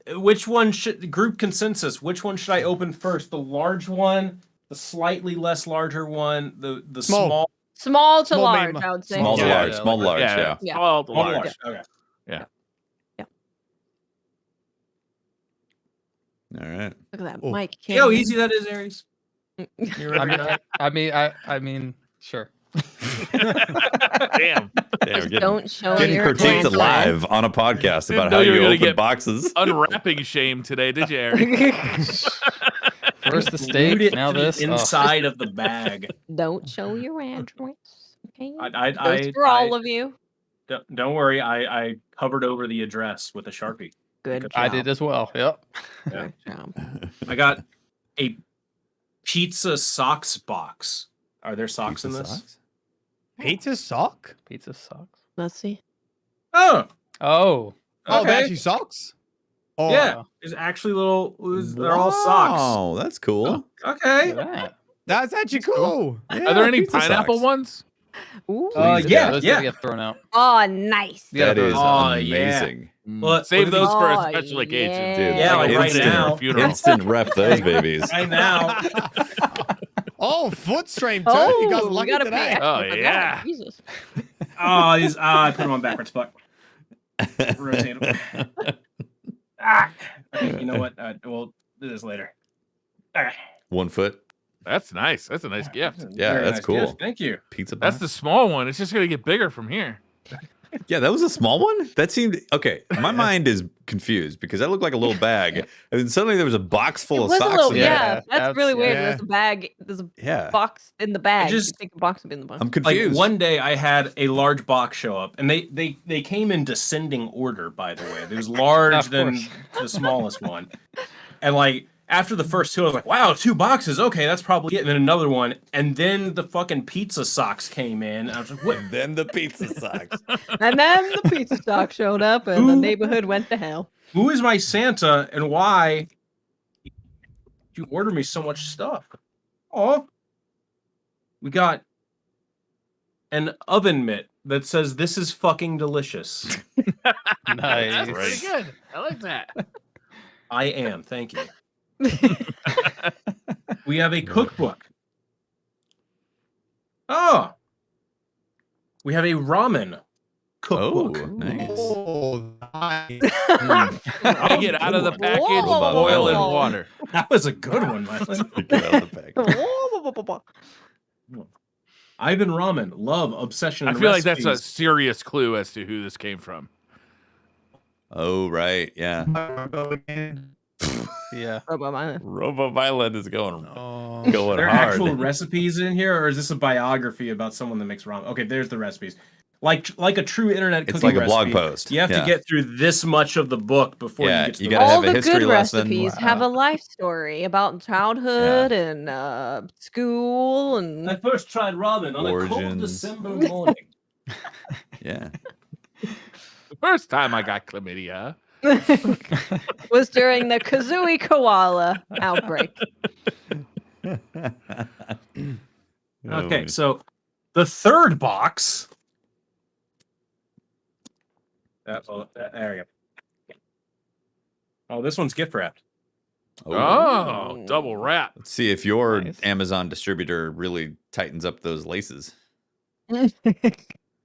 which one should group consensus? Which one should I open first? The large one, the slightly less larger one, the Small. small. Small to Small, large, medium. I would say. Small to Yeah, large, yeah, small to like- large, yeah. Yeah. Small to Small large. large. Okay. All right. Look at that. Oh. Mike. See how easy that is, Aries. I mean, sure. Damn. Yeah, we're Don't show getting your critiqued hand. live on a podcast Didn't about know how you were you gonna open get boxes. Unwrapping shame today, did you, Eric? First the Glued steak, it now to the this. Oh. inside of the bag. Don't show your address. Okay. I Goes for all of you. don't worry. I hovered over the address with a Sharpie. Good job. I did as well. Yep. Good job. I got a pizza socks box. Are there socks in Pizza this? socks? Pizza sock? Pizza sucks. Let's see. Oh, Oh. Oh, they're okay. actually socks? Oh, Yeah, it's actually they're all socks. Oh, that's cool. Okay. Look at that. That's actually cool. Are there any pizza pineapple socks. ones? Ooh. Those yeah, those yeah. gotta get thrown out. Oh, nice. Yeah, That is Oh, yeah. amazing. Well, Save what are those for a Oh, special occasion. yeah. Dude, Yeah, like right instant, now. Funeral. instant rep those babies. Right now. Oh, foot stream too. Oh, you guys are we lucky gotta today. pay extra Oh, for that. yeah. Jesus. I put them on backwards. Fuck. Rotate them. Okay, you know what? We'll do this later. Okay. 1 foot. That's nice. That's a nice gift. Yeah, Very that's nice cool. gift. Thank you. Pizza That's box. the small one. It's just gonna get bigger from here. Yeah, that was a small one? That seemed okay. My mind is confused because that looked like a little bag. And then suddenly there was a box full It of was a socks little, in yeah. there. That's really weird. yeah. There's a bag. There's a Yeah. box in the bag. just- You think a box would be in the box. I'm Like confused. one day I had a large box show up, and they came in descending order, by the way. There was large Of than course. the smallest one. And like after the first two, I was like, wow, 2 boxes, okay, that's probably it. And then another one, and then the fucking pizza socks came in. And I was like, what? And then the pizza socks. And then the pizza stock showed up, and the Who- neighborhood went to hell. Who is my Santa, and why did you order me so much stuff? Oh, we got an oven mitt that says this is fucking delicious. That's Nice. pretty good. I like that. I am, thank you. We have a cookbook. Oh, we have a ramen cookbook. Oh, nice. Oh, nice. I get out of the package, Whoa. boil in water. That was a good one, man. Get out of the pack. Ivan Ramen, love, obsession. I and feel like that's a recipes. serious clue as to who this came from. Oh, right. Yeah. Yeah. RoboViolent is going Oh. going Are there hard. actual recipes in here, or is this a biography about someone that makes ramen? Okay, there's the recipes. Like a true internet It's cooking like a blog recipe, post. You have Yeah. to get through this much of the book before Yeah, you get to you the gotta All have a the history good lesson. recipes have a life story about childhood and school and I first tried ramen on a cold Origins. December morning. Yeah. The first time I got chlamydia. was during the Kazooie Koala outbreak. Okay, so the third box. There we go. Oh, this one's gift wrapped. Oh, double wrap. Let's see if your Nice. Amazon distributor really tightens up those laces.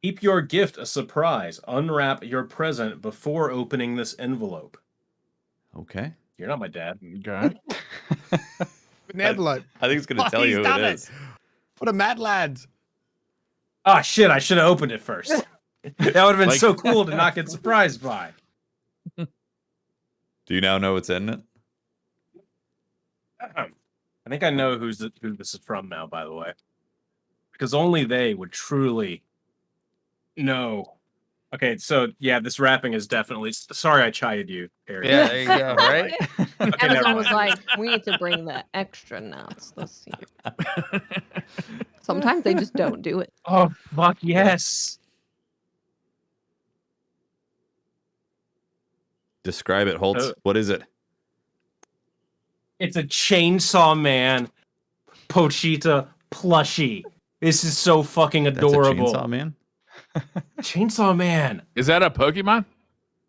Keep your gift a surprise. Unwrap your present before opening this envelope. Okay. You're not my dad. Okay. An envelope. I think it's going to Oh, tell he's you who done it it. is. What a mad lads. Ah, shit, I should have opened it first. That would have been Like- so cool to not get surprised by. Do you now know what's in it? I think I know who this is from now, by the way. Because only they would truly know. Okay, so yeah, this wrapping is definitely. Sorry, I chided you, Harry. Yeah, there you go, right? Okay, never Amazon was mind. like, we need to bring the extra nuts. Let's see. Sometimes they just don't do it. Oh fuck yes! Describe it, Holtz. What is it? It's a Chainsaw Man Pochita plushie. This is so fucking That's adorable. a chainsaw man? Chainsaw Man. Is that a Pokemon?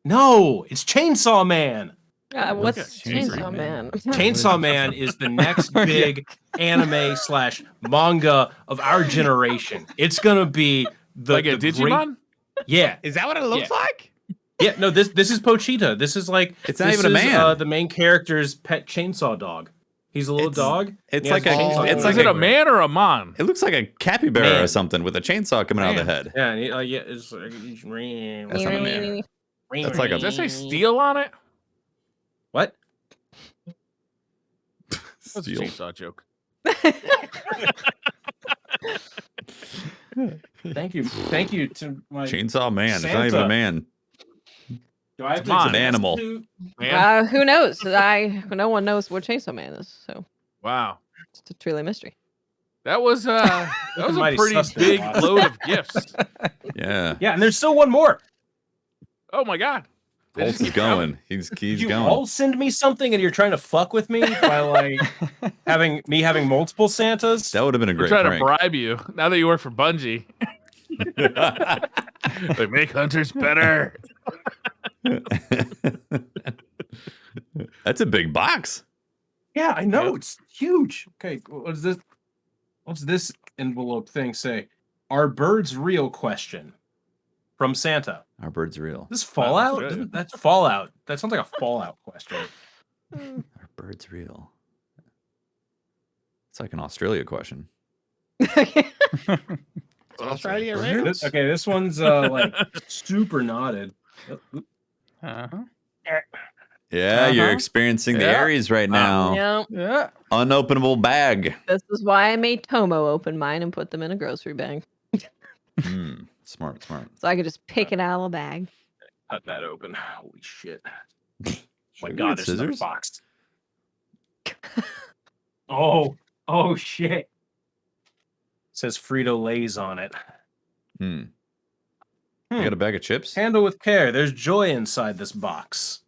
No, it's Chainsaw Man. What's Okay. Chainsaw Man? Chainsaw Man is the next big anime/manga of our generation. It's gonna be Like a the Digimon? Yeah, Is that what it looks like? yeah. No, this is Pochita. This is like It's not this even a is, man. the main character's pet chainsaw dog. He's a little It's- dog. it's He has like a- chainsaw it's dog Is it a everywhere. man or a mon? It looks like a capybara or Man. something with a chainsaw coming out of the head. Yeah, and yeah. It's That's not a man. That's like a- Does that say steel on it? What? That's a Steel. chainsaw joke. Thank you to my. Chainsaw man. It's not even Santa. a man. Do I have to Come on. It's an animal. to- Man. Who knows? No one knows what Chainsaw Man is, so Wow. it's truly a mystery. That was that was a Mighty pretty sus there, big boss. load of gifts. Yeah. Yeah, and there's still one more. Oh my god. They Holtz just is keep coming. going. He's You going. all send me something, and you're trying to fuck with me by like having multiple Santas. That would have been a We're great trying prank. to bribe you now that you work for Bungie. They make hunters better. That's a big box. Yeah, I know Yep. it's huge. Okay, what's this? What's this envelope thing say? Are birds real? Question from Santa. Our bird's real. This Fallout? good. That's Fallout. That sounds like a Fallout question. Our bird's real. It's like an Australia question. Australia, Bird? right? This one's like super knotted. Uh-huh. Yeah, you're Uh-huh. experiencing the Yeah. Aries right now. Yeah. Yeah. Unopenable bag. This is why I made Tomo open mine and put them in a grocery bag. Smart. So I could just pick it out of the bag. Cut that open. Holy shit. Should My we God, get there's another scissors? box. Oh shit. It says Frito Lay's on it. You got a bag of chips? Handle with care. There's joy inside this box.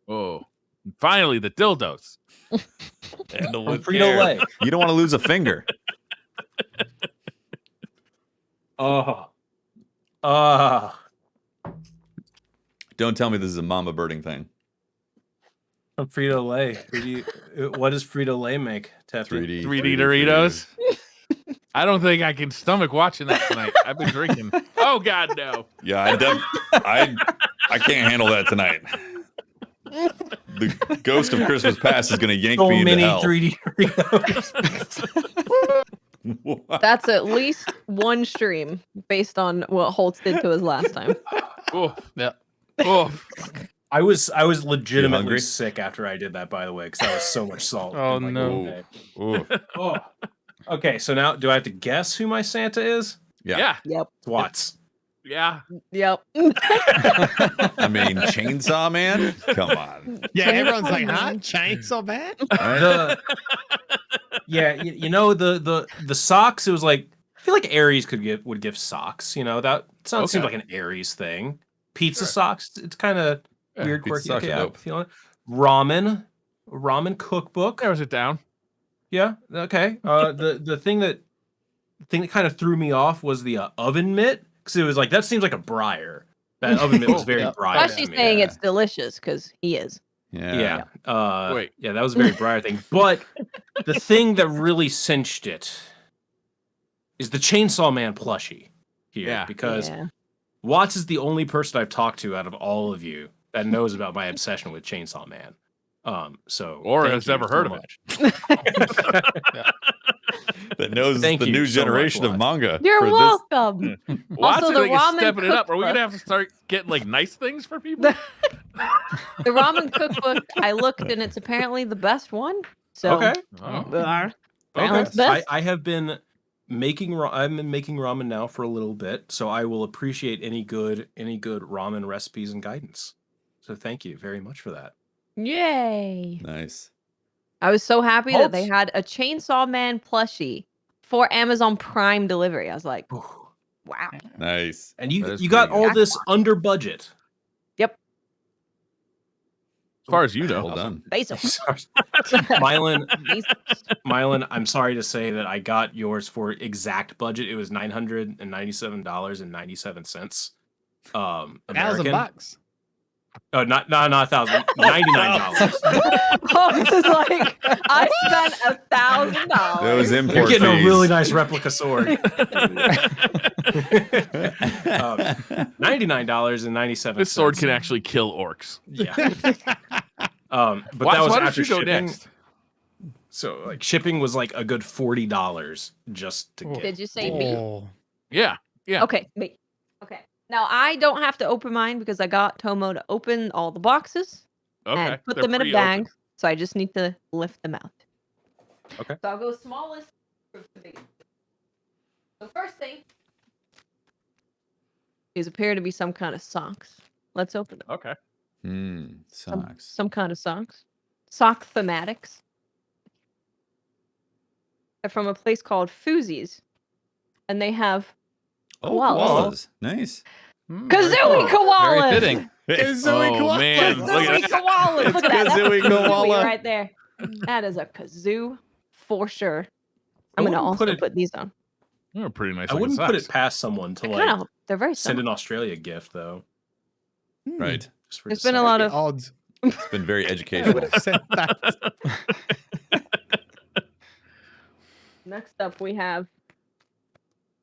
Oh, finally the dildos. Handle From with Frito care. Lay. You don't want to lose a finger. Oh. Don't tell me this is a mama birding thing. From Frito Lay. What does Frito Lay make, Tefty? 3D Doritos. I don't think I can stomach watching that tonight. I've been drinking. Oh God, no. Yeah, I can't handle that tonight. The ghost of Christmas past is going to yank So me into many hell. 3D Doritos. What? That's at least one stream based on what Holtz did to us last time. Oh, Yeah. oh. I was legitimately hungry? sick after I did that, by the way, because that was so much salt. Oh, in, like, no. one day. Ooh. Oh. Okay, so now do I have to guess who my Santa is? Yeah. Yep. It's Watts. Yeah. Yep. I mean, Chainsaw Man? Come on. Yeah, Can you everyone's like, find huh? mine? Chainsaw Man? The, yeah, you know the socks. It was like I feel like Aries would give socks. You know that seems Okay. like an Aries thing. Pizza Sure. socks. It's kind of Yeah, weird, pizza quirky. socks Okay, are I dope. feel it. Ramen cookbook. Narrows it down. Yeah. Okay. The thing that kind of threw me off was the oven mitt, because it was like that seems like a briar. That oven mitt was very Yeah. briar. Plus, to she's me. saying Yeah. it's delicious because he is. Yeah. Yeah. Wait. Yeah, that was a very briar thing. But the thing that really cinched it is the Chainsaw Man plushie here. Yeah. Because Yeah. Watts is the only person I've talked to out of all of you that knows about my obsession with Chainsaw Man. So Or thank has you ever so heard of it. much. That knows Thank the you new so much, generation of Watts. manga. You're for this. welcome. Watts Also, is the like is ramen stepping it up. Are we gonna cookbook. have to start getting like nice things for people? The ramen cookbook, I looked and it's apparently the best one. So, Okay. Oh. apparently Okay. it's best. I have been I've been making ramen now for a little bit, so I will appreciate any good ramen recipes and guidance. So thank you very much for that. Yay. Nice. I was so happy that they Holtz. had a Chainsaw Man plushie for Amazon Prime delivery. I was like, wow. Nice. And That you is got pretty all good. this under budget. Yep. As far as you know. Well done. Basic. Mylan, I'm sorry to say that I got yours for exact budget. It was $997.97. American. $1,000. Oh, not $1,000. $99. Oh, this is like, I spent $1,000. Those import You're getting fees. a really nice replica sword. $99.97. This sword can actually kill orcs. Yeah. But Why, that was why don't after you go shipping. next? So like shipping was like a good $40 just to get. Did you say me? Oh. Yeah. Yeah. Okay, me. Okay. Now I don't have to open mine because I got Tomo to open all the boxes Okay. and put They're them in a pretty bag. open. So I just need to lift them out. Okay. So I'll go smallest to biggest. The first thing these appear to be some kind of socks. Let's open them. Okay. Socks. Some kind of socks. Sock thematics. They're from a place called Foozies. And they have Oh, koalas. koalas. Nice. Kazooie koalas! Very fitting. Kazooie Oh, koala. man. Look Kazooie at koalas! It's Look at that. That's a Kazooie koala. right there. That is a kazoo for sure. I I'm going to wouldn't also put it- put these on. They're pretty nice. I looking wouldn't put socks. it past someone to like Kind of, they're very send similar. an Australia gift though. Right. Just for There's been a lot of Odds. It's been very I educational. would have said that. Next up, we have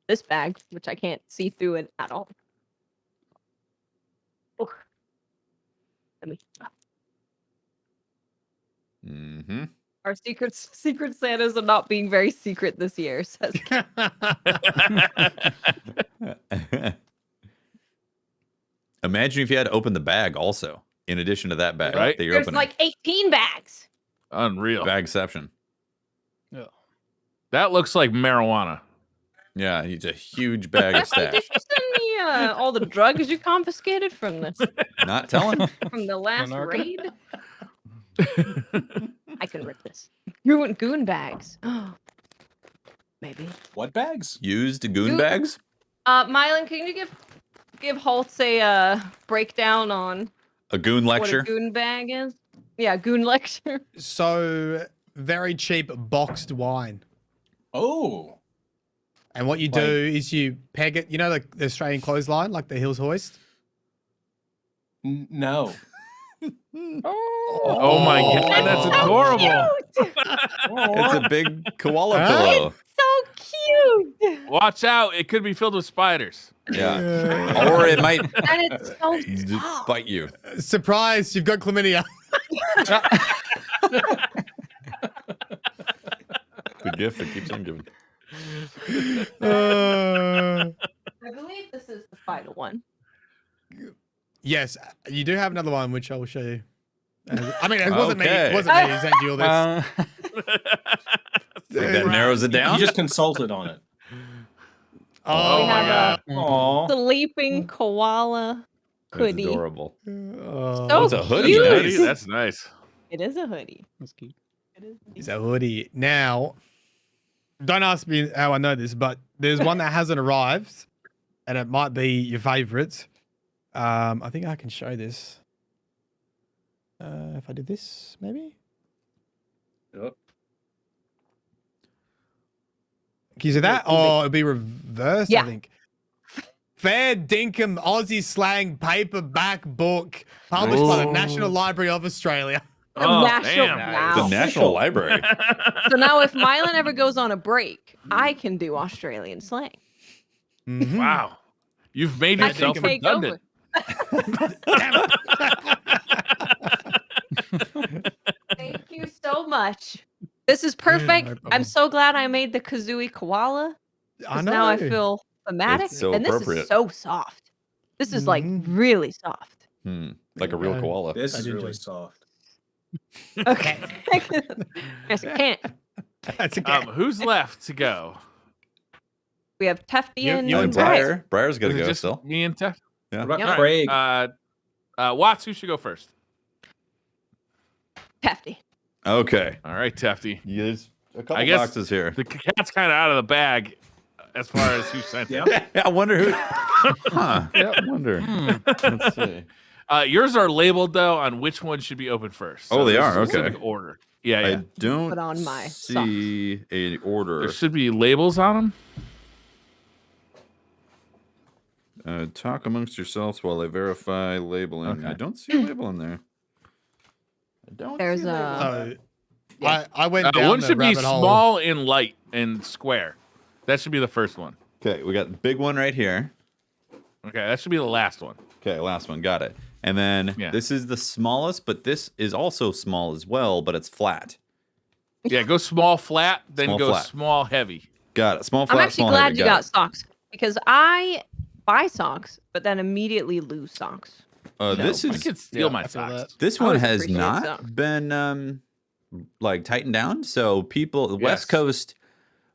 this bag, which I can't see through it at all. Oh. Let me. Mm-hmm. Our secret Santas are not being very secret this year, says Imagine if you had to open the bag also, in addition to that bag Right. that you're there's opening. like 18 bags. Unreal. Bagception. That looks like marijuana. Yeah, it's a huge bag of Did stash. you send me all the drugs you confiscated from Not telling. from the last Monarch. raid? I can rip this. Goon bags. Maybe. What bags? Used goon Goon- bags? Mylan, can you give Holtz a breakdown on A goon lecture? what a goon bag is? Yeah, goon lecture. So very cheap boxed wine. Oh, And what you do is you peg it, you know, like the Australian clothesline, like the Hills Hoist. no. Oh my god, that's adorable. It's a big koala Huh? pillow. So cute. Watch out, it could be filled with spiders. Yeah. Or it might And it's so just soft. bite you. Surprise, you've got chlamydia. The gift that keeps on giving. I believe this is the final one. Yes, you do have another one, which I will show you. I mean, it wasn't me. Okay. It wasn't me who sent you all this. Think that narrows it down? You just consulted on it. Oh We my have god. Aw. Sleeping koala That's hoodie. adorable. Oh, So It's a hoodie, cute. nice. Hoodie, that's nice. It is a hoodie. That's cute. It is. it's a hoodie. Now, don't ask me how I know this, but there's one that hasn't arrived, and it might be your favorite. I think I can show this. If I did this, maybe. Yep. Can you see that? Oh, it'll be reversed, Yeah. I think. Fair Dinkum Aussie Slang paperback book published by the Ooh. National Library of Australia. The Oh, National damn. Wow. The National Library. So now if Mylan ever goes on a break, I can do Australian slang. Mhm. Wow. You've made I yourself can take redundant. over. Thank you so much. This is perfect. no I'm problem. so glad I made the Kazooie koala. I 'Cause know. now I feel thematic. It's so and this appropriate. is so soft. This is like Mhm. really soft. Like a real Okay. koala. This I is did really enjoy- soft. Okay. Yes, I can't. That's okay. Who's left to go? We have Tefty You- and you And Brian. Briar. Briar's got to Is it go just still. me and Tef? Yeah. What about Yep. Craig? Watts, who should go first? Tefty. Okay. All right, Tefty. There's a couple I guess boxes here. The cat's kind of out of the bag as far as who sent it. Yeah. I wonder who. Huh. I wonder. Let's see. Yours are labeled though on which one should be opened first. Oh, they there's are? a specific Okay. order. Yeah, yeah. I don't Put on my see a order. There should be labels on them. Talk amongst yourselves while I verify labeling. I Okay. don't see a label in there. I don't There's see a label. So, Yeah. I went down One the should be rabbit hole. small and light and square. That should be the first one. Okay, we got the big one right here. Okay, that should be the last one. Okay, last one. Got it. And then Yeah. this is the smallest, but this is also small as well, but it's flat. Yeah, go small flat, then Small go flat. small heavy. Got it. Small, flat, I'm actually small, glad heavy. you got socks because I buy socks, but then immediately lose socks. This I is could steal yeah, my I feel socks. this I one always has appreciate not socks. been like tightened down. So people, Yes.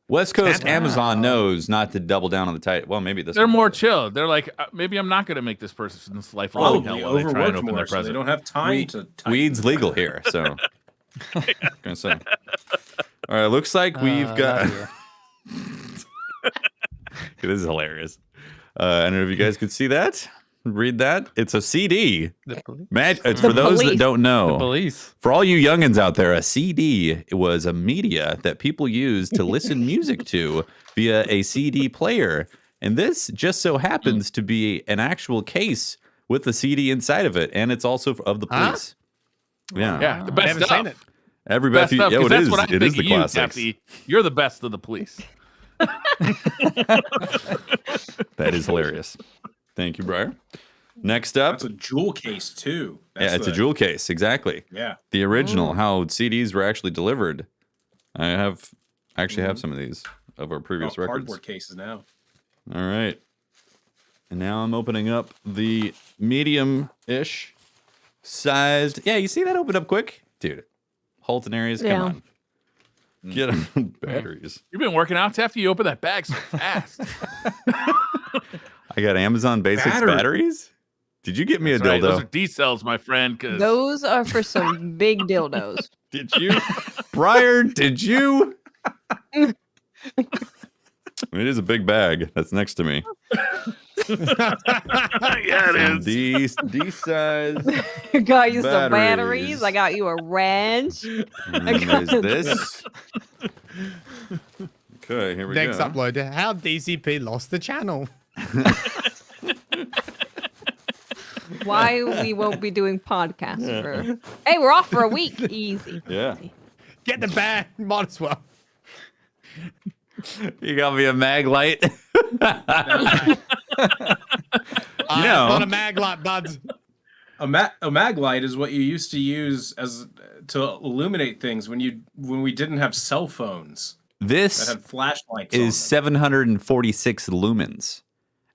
West Coast Wow. Amazon knows not to double down on the tight. Well, maybe this. They're one more will. chill. They're like, maybe I'm not going to make this person's life living hell Probably while they try and overworked open more, their so they present. don't have time We- to. tighten. Weed's legal here, so. Gonna say. All right, looks like we've got. not here. This is hilarious. I don't know if you guys could see that. Read that. It's a CD. The police. It's The for those that police. don't know. Police. For all you youngins out there, a CD was a media that people used to listen music to via a CD player. And this just so happens to be an actual case with the CD inside of it. And it's also of the Huh? police. Yeah. Yeah, the I best haven't stuff. seen it. Every Best Beth, stuff, yeah, 'cause it that's is. what I It think is the of you, classics. Tefty. You're the best of the police. That is hilarious. Thank you, Briar. Next up, That's a jewel case too. yeah, it's a jewel case. Exactly. Yeah. The original, how CDs were actually delivered. I actually have some of these of our previous records. Cardboard cases now. All right. And now I'm opening up the medium-ish sized. Yeah, you see that open up quick? Dude, Holton areas, come on. Get them batteries. You've been working out after you open that bag so fast. I got Amazon Basics batteries. Did you get me a dildo? Right. Those are D-cells, my friend. Those are for some big dildos. Did you? Briar, did you? It is a big bag that's next to me. Yeah, it is. D size. Got you some batteries. I got you a wrench. And there's this. Okay, here we Next go. upload. How DCP lost the channel. Why we won't be doing podcasts for... Hey, we're off for a week. Easy. Yeah. Easy. Get the bag. Might as well. You got me a mag light. It's not a mag light, buds. A mag light is what you used to use as to illuminate things when we didn't have cell phones that This had flashlights. is 746 lumens.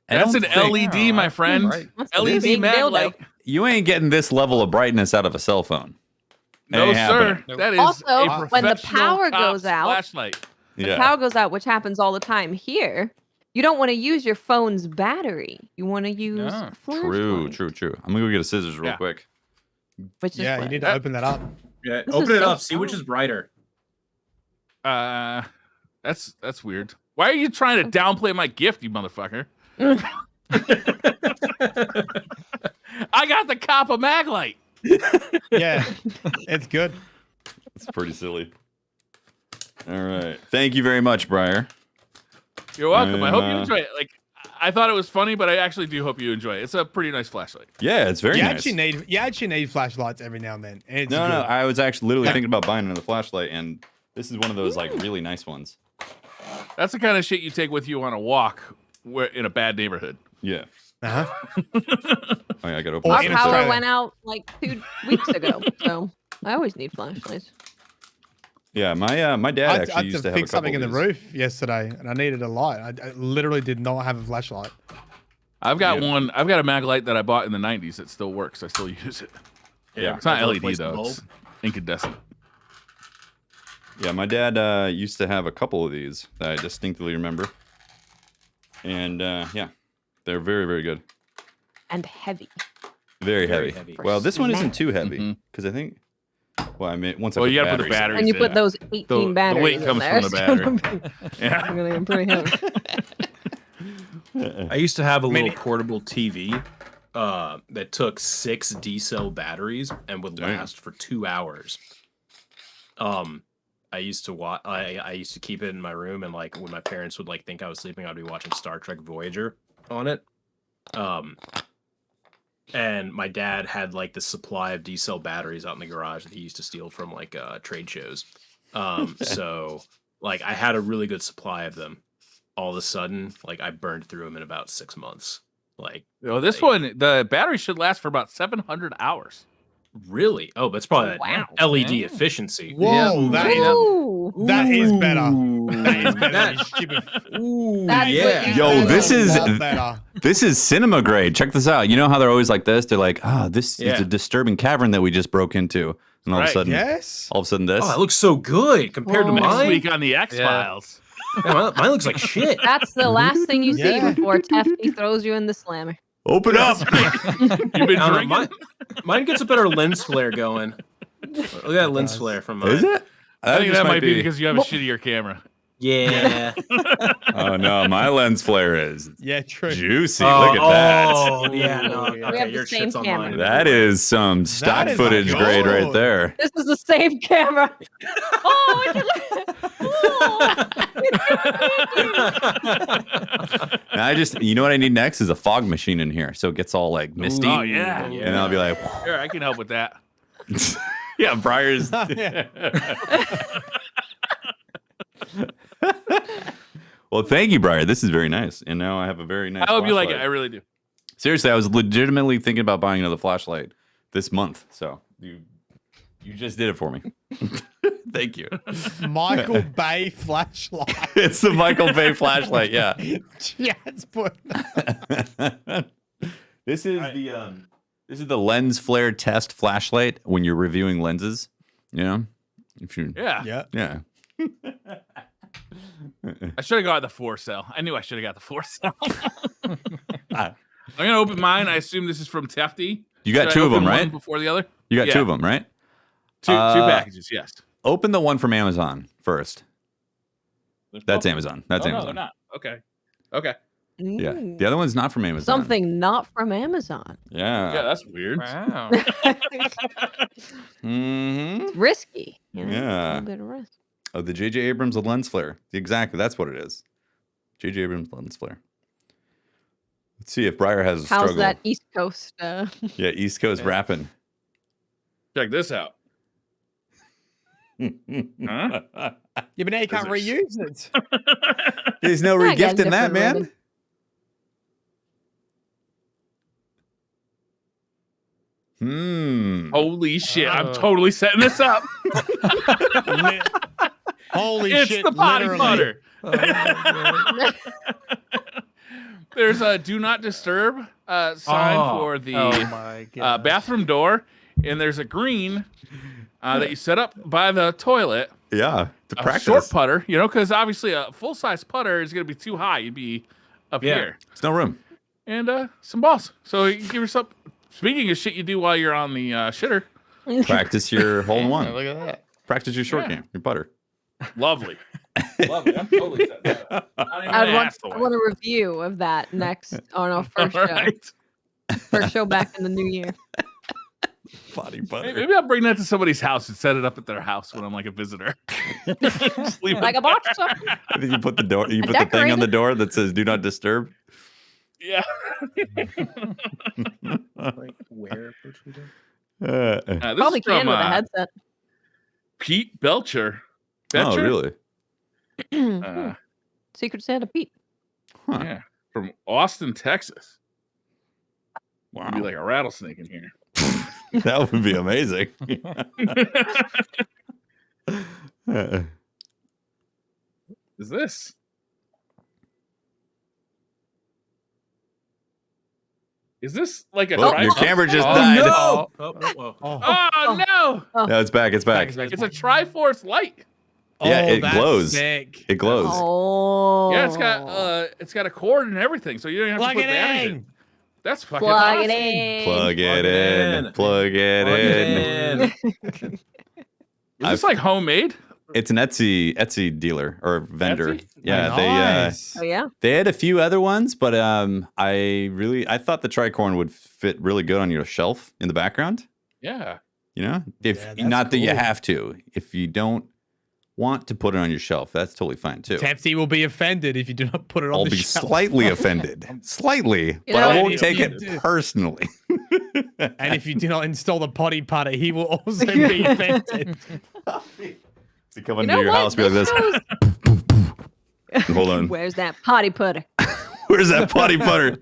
I That's don't an think- LED, my friend. Right. That's a LED big mag dildo. light. You ain't getting this level of brightness out of a cell phone. It No, ain't sir. happening. That is Also, a when the professional power cop's goes out- flashlight. The Yeah. power goes out, which happens all the time here. You don't want to use your phone's battery. You want to use No. a flashlight. True. I'm gonna go get a scissors real Yeah. quick. Which is Yeah, you what- need to open that up. Yeah, This open is it so up. See which small. is brighter. That's weird. Why are you trying to downplay my gift, you motherfucker? I got the copper mag light. Yeah, it's good. It's pretty silly. All right. Thank you very much, Briar. You're welcome. I hope you And, enjoy it. Like, I thought it was funny, but I actually do hope you enjoy it. It's a pretty nice flashlight. Yeah, it's very You nice. actually need flashlights every now and then. It's No, good. I was actually literally thinking about buying another flashlight, and this is one of those like really nice ones. That's the kind of shit you take with you on a walk in a bad neighborhood. Yeah. Uh-huh. Oh yeah, I got to open Our in this power Australia. went out like 2 weeks ago, so I always need flashlights. Yeah, my dad I actually had used to to have a fix couple something in the of these. roof yesterday, and I needed a light. I literally did not have a flashlight. I've got Yeah. one. I've got a mag light that I bought in the 90s that still works. I still use it. Yeah. It's not Never LED replaced the though. bulb. It's incandescent. Yeah, my dad used to have a couple of these that I distinctly remember. And yeah, they're very, very good. And heavy. Very, Very heavy. heavy. Well, this one isn't too heavy Mhm. because I think. Well, I mean, once I Well, put you gotta put the batteries in. batteries And you in. put those 18 The batteries weight in comes there. from the so battery. Yeah. I'm gonna be pretty heavy. I used to have a Mini- little portable TV that took 6 D-cell batteries and would Dang. last for 2 hours. I used to watch. I used to keep it in my room, and like when my parents would like think I was sleeping, I'd be watching Star Trek Voyager on it. And my dad had like the supply of D-cell batteries out in the garage that he used to steal from like trade shows. So like I had a really good supply of them. All of a sudden, like I burned through them in about 6 months. Like Well, this one, the battery should last for about 700 hours. really? Oh, that's probably that Wow. LED efficiency. Whoa, that is Ooh. that is better. Ooh, That is better. that- you stupid. ooh, That's what yeah. you Yo, said. this is- Lot better. This is cinema grade. Check this out. You know how they're always like this? They're like, this is Yeah. a disturbing cavern that we just broke into. And all of a Right. sudden, Yes. all of a sudden this. Oh, that looks so good compared to Oh. Next mine. week on the X Files. Yeah, mine looks like shit. That's the last thing you see Yeah. before Tefty throws you in the slammer. Open up. You've been I don't know, drinking? mine gets a better lens flare going. Look at that lens does. flare from mine. Is it? I think just that might be because you have a shittier camera. Yeah. Oh no, my lens flare is Yeah, true. juicy. Look at that. Oh, yeah. No, We okay, have the your same shit's on camera. mine. That is some stock That is footage good. grade right there. This is the same camera. Oh, I can And I just, you know what I need next is a fog machine in here, so it gets all like misty. Oh, yeah. And I'll be like, Here, I can help with that. yeah, Briar's. Yeah. Well, thank you, Briar. This is very nice, and now I have a very nice. I hope you like it. I flashlight. really do. Seriously, I was legitimately thinking about buying another flashlight this month. So you just did it for me. Thank you. Michael Bay flashlight. It's the Michael Bay flashlight. Yeah. Chad's put. This is the lens flare test flashlight when you're reviewing lenses. Yeah. If you Yeah. yeah. I should have got the 4-cell. I knew I should have got the 4-cell. I'm gonna open mine. I assume this is from Tefty. You got Should I two of them, open one right? before the other. You got Yeah. two of them, right? Two packages. Yes. Open the one from Amazon first. That's Oh. Amazon. That's Oh, no, Amazon. they're not. Okay. Okay. Yeah. Ooh. The other one's not from Amazon. Something not from Amazon. Yeah. Yeah, that's weird. Wow. Mm-hmm. Risky. You know, Yeah. A little bit of risk. Oh, the J.J. Abrams lens flare. Exactly. That's what it is. J.J. Abrams lens flare. Let's see if Breyer has a How's struggle. that East Coast? Yeah, East Coast rapping. Check this out. Huh? Yeah, but now you can't reuse it. There's no Yeah, I got a regifting that, different man. ribbon. Holy shit! I'm Oh. totally setting this up. Holy It's shit! the potty literally. putter. Oh, my God. There's a do not disturb sign Oh. for the Oh my God. bathroom door, and there's a green that you set up by the toilet. Yeah, to A practice. short putter, you know, because obviously a full size putter is going to be too high. You'd be up Yeah. here. There's no room. And some balls. So you give yourself. Speaking of shit you do while you're on the shitter, Practice your hole in Yeah, one. look at that. Practice your short Yeah. game, your putter. lovely. Lovely. I'm totally set that up. I don't even I ask the want a review of that next on our first show. Alright. First show back in the new year. Potty putter. Maybe I'll bring that to somebody's house and set it up at their house when I'm like a visitor. Just leave it Like a there. box truck. I think you put the door. You I put the thing on the decorated. door that says "Do not disturb." Yeah. Like where? This Probably is from can with a headset. Pete Belcher. oh, really? Uh, Secret Santa Pete. Huh. yeah. From Austin, Texas. Wow. Be like a rattlesnake in here. That would be amazing. Is this? Is this like a Well, your tripod? camera just Oh, died. no. Oh no! No, it's back. It's back. It's a Triforce light. Yeah, it that's glows. Sick. It glows. Oh. Yeah, it's got a cord and everything, so you don't have Plug to put it batteries in. That's fucking Plug awesome. it in. Plug it Plug it in. in. Plug it in. Is this like homemade? It's an Etsy dealer or vendor. Etsy? Yeah, Nice. Oh yeah. they had a few other ones, but I thought the tricorn would fit really good on your shelf in the background. Yeah. You know, if Yeah, that's not that you cool. have to. If you don't want to put it on your shelf, that's totally fine too. Tefty will be offended if you do not put it on I'll the be shelf. slightly offended, slightly, but know I what? won't If take you it do- personally. And if you do not install the potty putter, he will also be offended. To come You into know your what? house, be like this. Hold on. Where's that potty putter? Where's that potty putter?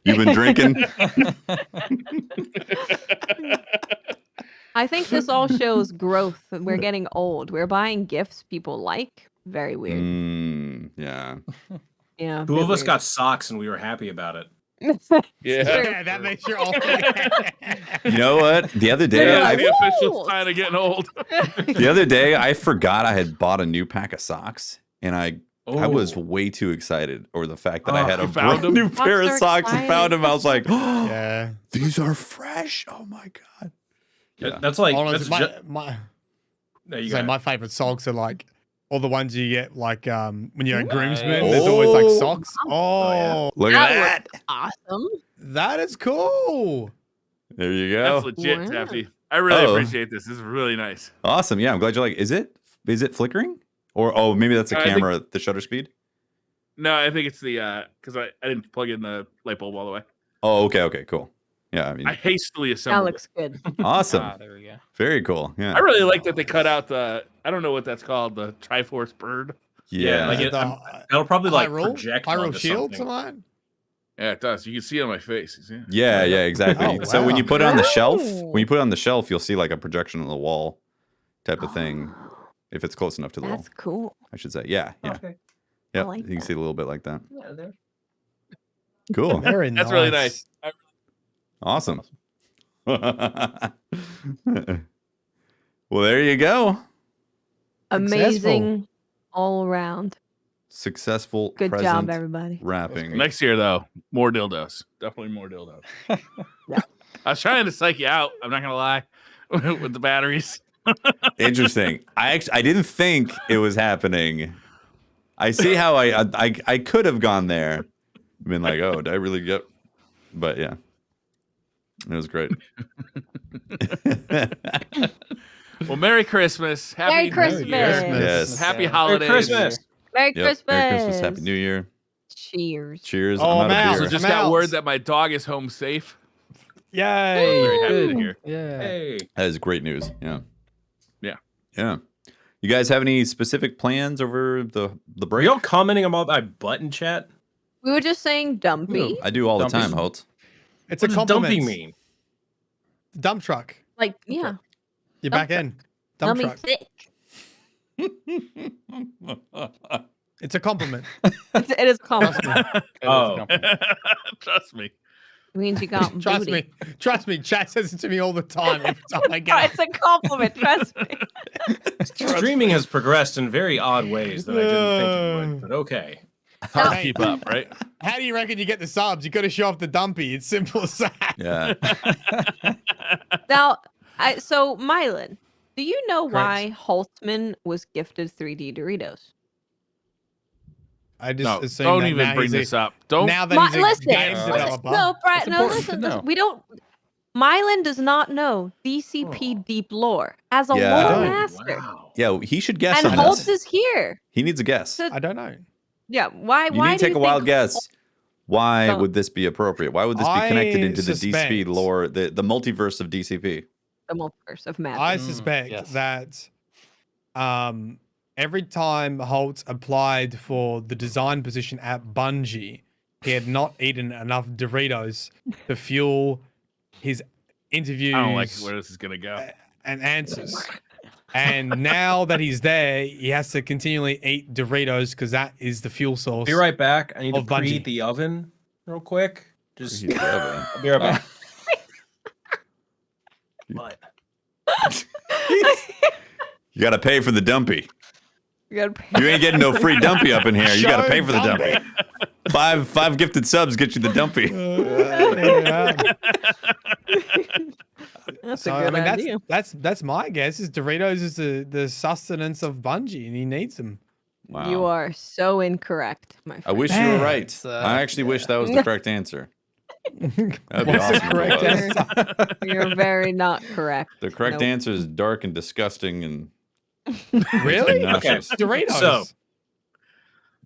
You've been drinking. I think this all shows growth. We're getting old. We're buying gifts people like. Very weird. Yeah. Yeah. Two bit of us weird. got socks and we were happy about it. Yeah. Yeah, that makes you old. You know what? The other day, They're Yeah, I, the official sign of getting old. the other day, I forgot I had bought a new pack of socks, and I was Oh. way too excited over the fact that I Oh, had a you found brand them? new pair of Socks are socks and found them. I was like, oh, Yeah. these are fresh. Oh my god. Yeah. That's like Honestly, that's my, you so got it. my favorite socks are like all the ones you get like when you're a groomsman. Nice. There's always like Oh. socks. yeah. Oh, Look That at that. Awesome. that is cool. There you That's go. legit, Wow. Tefty. I really Oh. appreciate this. This is really nice. Awesome. Yeah, I'm glad you like. Is it flickering? Or maybe that's a I think- camera. The shutter speed. No, I think it's the because I didn't plug in the light bulb all the way. Oh, okay, cool. Yeah, I mean, I hastily That assembled looks good. awesome. Ah, there we go. Very cool. it. Yeah. I really like that they cut out the I don't know what that's called, the Triforce bird. Yeah. like Is it- the That'll probably like Hyrule? project Hyrule onto Shield, something. something like that? Yeah, it does. You can see it on my face. See it? Yeah, exactly. Oh, So when you wow. put it on the shelf, Oh. when you put it on the shelf, you'll see like a projection on the wall type of thing. If it's close enough to the wall, That's cool. I should say. Yeah. Okay. Yep. like you can that. see a little bit like that. Yeah, there. Cool. Very That's really nice. Awesome. Well, there you go. Amazing all around. Successful Good present job, everybody. wrapping. Next year, though, more dildos. Definitely more dildos. Yeah. I was trying to psych you out. I'm not gonna lie, with the batteries. Interesting. I didn't think it was happening. I see how I could have gone there. Been like, oh, did I really get? But yeah, it was great. Well, Merry Christmas. Merry Happy Christmas. New Year. Yes. Happy Yeah. holidays. Merry Christmas. Merry Yep. Christmas. Merry Christmas. Happy New Year. Cheers. Cheers. Oh, I'm out man. of So beer. just I'm got out. word that my dog is home safe. Yay. Very happy to Woo. hear. Yeah. Hey. That is great news. Yeah. Yeah. Yeah. You guys have any specific plans over the Are break? y'all commenting about my button chat? We were just saying dumpy. I do all the Dumpy. time, Holt. It's What a does compliment. dumping mean? Dump truck. Like, yeah. You're Dump back in. Dump Dummy truck. thick. It's a compliment. It is common. Oh. Trust me. It means you got Trust booty. me. Trust me. Chat says it to me all the time. Every time I get It's a compliment. Trust me. Streaming has progressed in very odd ways that I didn't think it would, but okay. Hard to Hey. keep up, right? How do you reckon you get the subs? You got to show off the dumpy. It's simple as that. Yeah. Now, so Mylan, do you know why Holtzmann was gifted 3D Doritos? I just No, assume don't that even now bring he's a- this up. Don't. Now that he's a Listen, game listen, developer. No, Brad, It's no, important to listen. know. We don't. Mylan does not know DCP deep lore as a Yeah. lore Don't. master, Wow. Yeah, he should guess and on Holtz this. is here. He needs a guess. So, I don't know. yeah, why? You why need do to take you a wild think guess. Why Don't. would this be appropriate? Why would this be connected I into the DCP suspect- lore, the multiverse of DCP? the multiverse of I madness? suspect yes. that every time Holt applied for the design position at Bungie, he had not eaten enough Doritos to fuel his interviews I don't like where this is gonna go. and answers. And now that he's there, he has to continually eat Doritos because that is the fuel source. Be right back. I need to Of Bungie. preheat the oven real quick. Just Preheat the oven. I'll be right back. What? You got to pay for the dumpy. You gotta pay- You ain't getting no free dumpy up in here. You got to Show pay for the dumpy. dumpy. Five gifted subs get you the dumpy. Yeah. That's So a I good mean, idea. that's my guess. Is Doritos is the sustenance of Bungie, and he needs them. Wow. You are so incorrect, my I friend. wish you were Man, right. it's, I actually wish that was the correct answer. That'd be What's the awesome if it correct was. answer? You're very not correct. The correct Nope. answer is dark and disgusting and Really? nauseous. Doritos. So-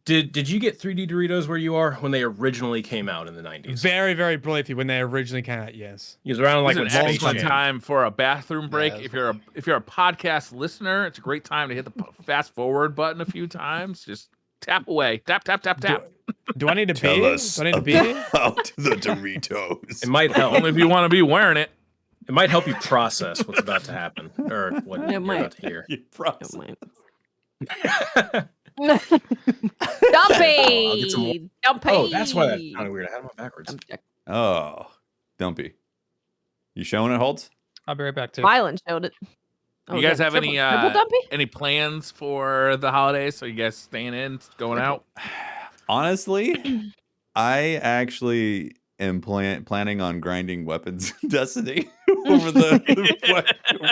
Did you get 3D Doritos where you are when they originally came out in the 90s? Very, very briefly when they originally came out. Yes. It was around like It's when an Space excellent Jam. time for a bathroom break. Yeah, If you're a podcast listener, it's a great time to hit the fast forward button a few times. Just tap away, tap. Do I need a Tell beer? us Do I need a beer? about the Doritos. It might help. Only if you want to be wearing it. It might help you process what's about to happen or what It you're might. about to hear. You process. I'll get some more. Dumpy! Dumpy! Oh, that's why that sounded weird. I had them backwards. Oh, dumpy. You showing it, Holtz? I'll be right back too. Mylan showed it. You guys have triple, any, triple dumpy? Any plans for the holidays? So you guys staying in, going out? Honestly, I actually am planning on grinding weapons in Destiny over the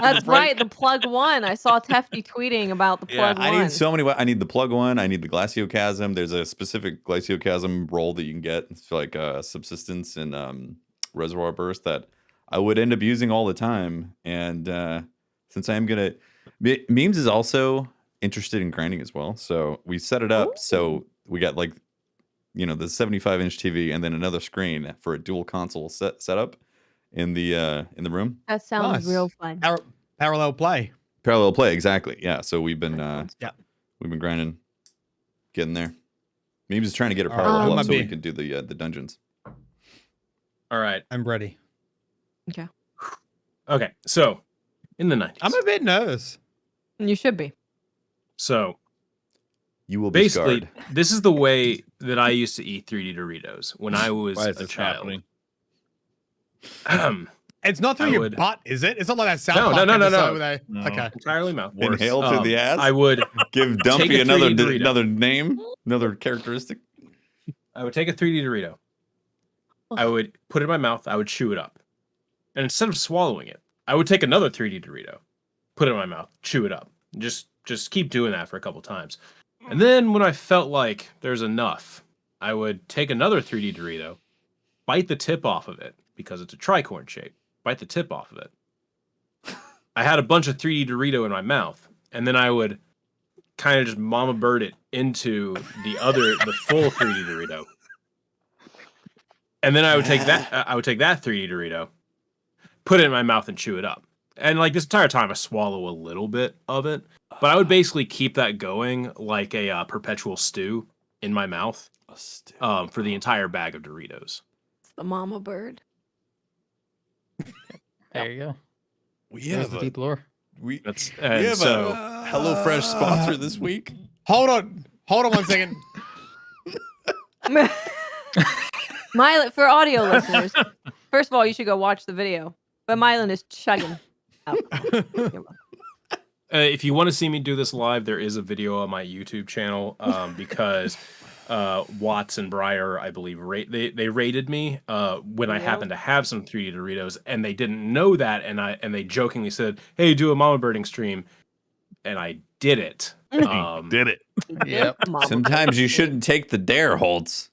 That's break. right, the plug one. I saw Tefty tweeting about the Yeah, plug I one. need so many. I need the plug one. I need the glaciocasm. There's a specific glaciocasm roll that you can get. It's like subsistence and reservoir burst that I would end up using all the time. And since I am gonna, Memes is also interested in grinding as well. So we set it up. So we got like, the 75-inch TV and then another screen for a dual console setup in the room. That sounds Nice. real fun. Parallel play. Parallel play, exactly. Yeah. So we've been Yeah. we've been grinding, getting there. Memes is trying to get a All right, parallel I'm up a so we bit- can do the dungeons. All right. I'm ready. Okay. So, in the 90s. I'm a bit nervous. You should be. So, You will be basically, scarred. this is the way that I used to eat 3D Doritos when I was Why is a this child. happening? It's not through I your would- butt, is it? It's not like that South No, Park no, no, episode no. where they- No. Okay. Entirely mouth. Inhale through the ass? I would Give Take Dumpy a another 3D Dorito. another name, another characteristic. take a 3D Dorito. I would put it in my mouth. I would chew it up. And instead of swallowing it, I would take another 3D Dorito, put it in my mouth, chew it up. Just keep doing that for a couple times. And then when I felt like there's enough, I would take another 3D Dorito, bite the tip off of it because it's a tricorn shape. Bite the tip off of it. I had a bunch of 3D Dorito in my mouth, and then I would kind of just mama bird it into the full 3D Dorito. And then I would take that 3D Dorito, put it in my mouth and chew it up. And like this entire time I swallow a little bit of it, but I would basically keep that going like a perpetual stew in my mouth for the entire bag of Doritos. It's the mama bird. There you go. We There's have the a deep lore. we That's we and have so a HelloFresh sponsor this week. Hold on 1 second. Mylan, for audio listeners, first of all, you should go watch the video. But Mylan is chugging. Oh. if you want to see me do this live, there is a video on my YouTube channel because Watts and Breyer, I believe, they rated me when I happened to have some 3D Doritos, and they didn't know that, and they jokingly said, "Hey, do a mama birding stream," and I did it. Did it. Yep. Mama Sometimes you shouldn't take the dare, Holtz.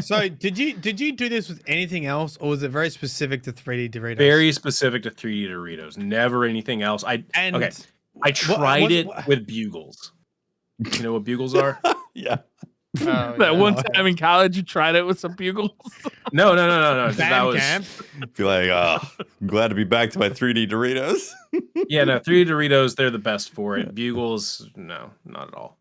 So did you do this with anything else, or was it very specific to 3D Doritos? Very specific to 3D Doritos. Never anything else. I tried it with Bugles. You know what Bugles are? Yeah. Oh, That yeah. one time in college, you tried it with some bugles. No. That Band was camp. Be like, I'm glad to be back to my 3D Doritos. yeah. No, 3D Doritos. They're the best for it. Bugles, no, not at all.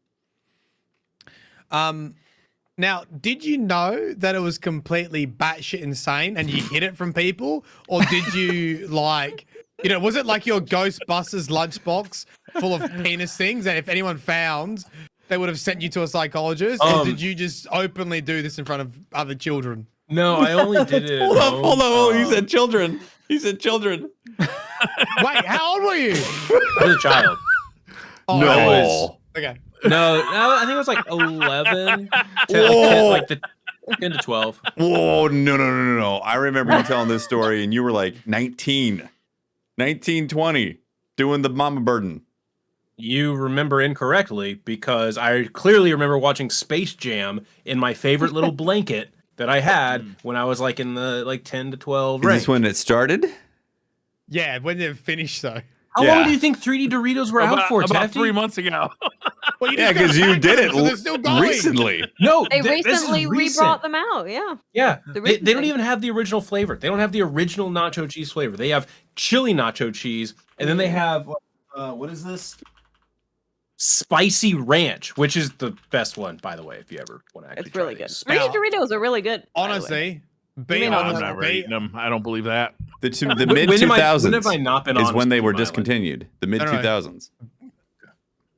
Now, did you know that it was completely batshit insane and you hid it from people? Or did you was it like your Ghostbusters lunchbox full of penis things that if anyone found, they would have sent you to a psychologist? Or did you just openly do this in front of other children? No, I only did it. Hold on. He said children. Wait, how old were you? I was a child. Oh, No. I was- Okay. No, I think it was like 11, 10, Whoa. like the 10 to 12. Whoa, no. I remember you telling this story and you were like 19, 20, doing the mama burden. You remember incorrectly because I clearly remember watching Space Jam in my favorite little blanket that I had when I was like in the 10 to 12 Is range. this when it started? Yeah, when did it finish though? How Yeah. long do you think 3D Doritos were out for? About Tefty? 3 months ago. Well, Yeah, just got because you back did them, it so they're still going. recently. No, They this is recently recent. re-brought them out. Yeah. Yeah, The they recent don't thing. even have the original flavor. They don't have the original nacho cheese flavor. They have chili nacho cheese, and then they have what is this? Spicy ranch, which is the best one, by the way. If you ever want to actually, It's really try good. these. 3D Now- Doritos are really good. by the way. Honestly, be may not I'm honest. know never Be, eating them. I don't believe that. The When mid have I 2000s not been is honest when they with were you, Mylan? discontinued. The mid No, no. 2000s.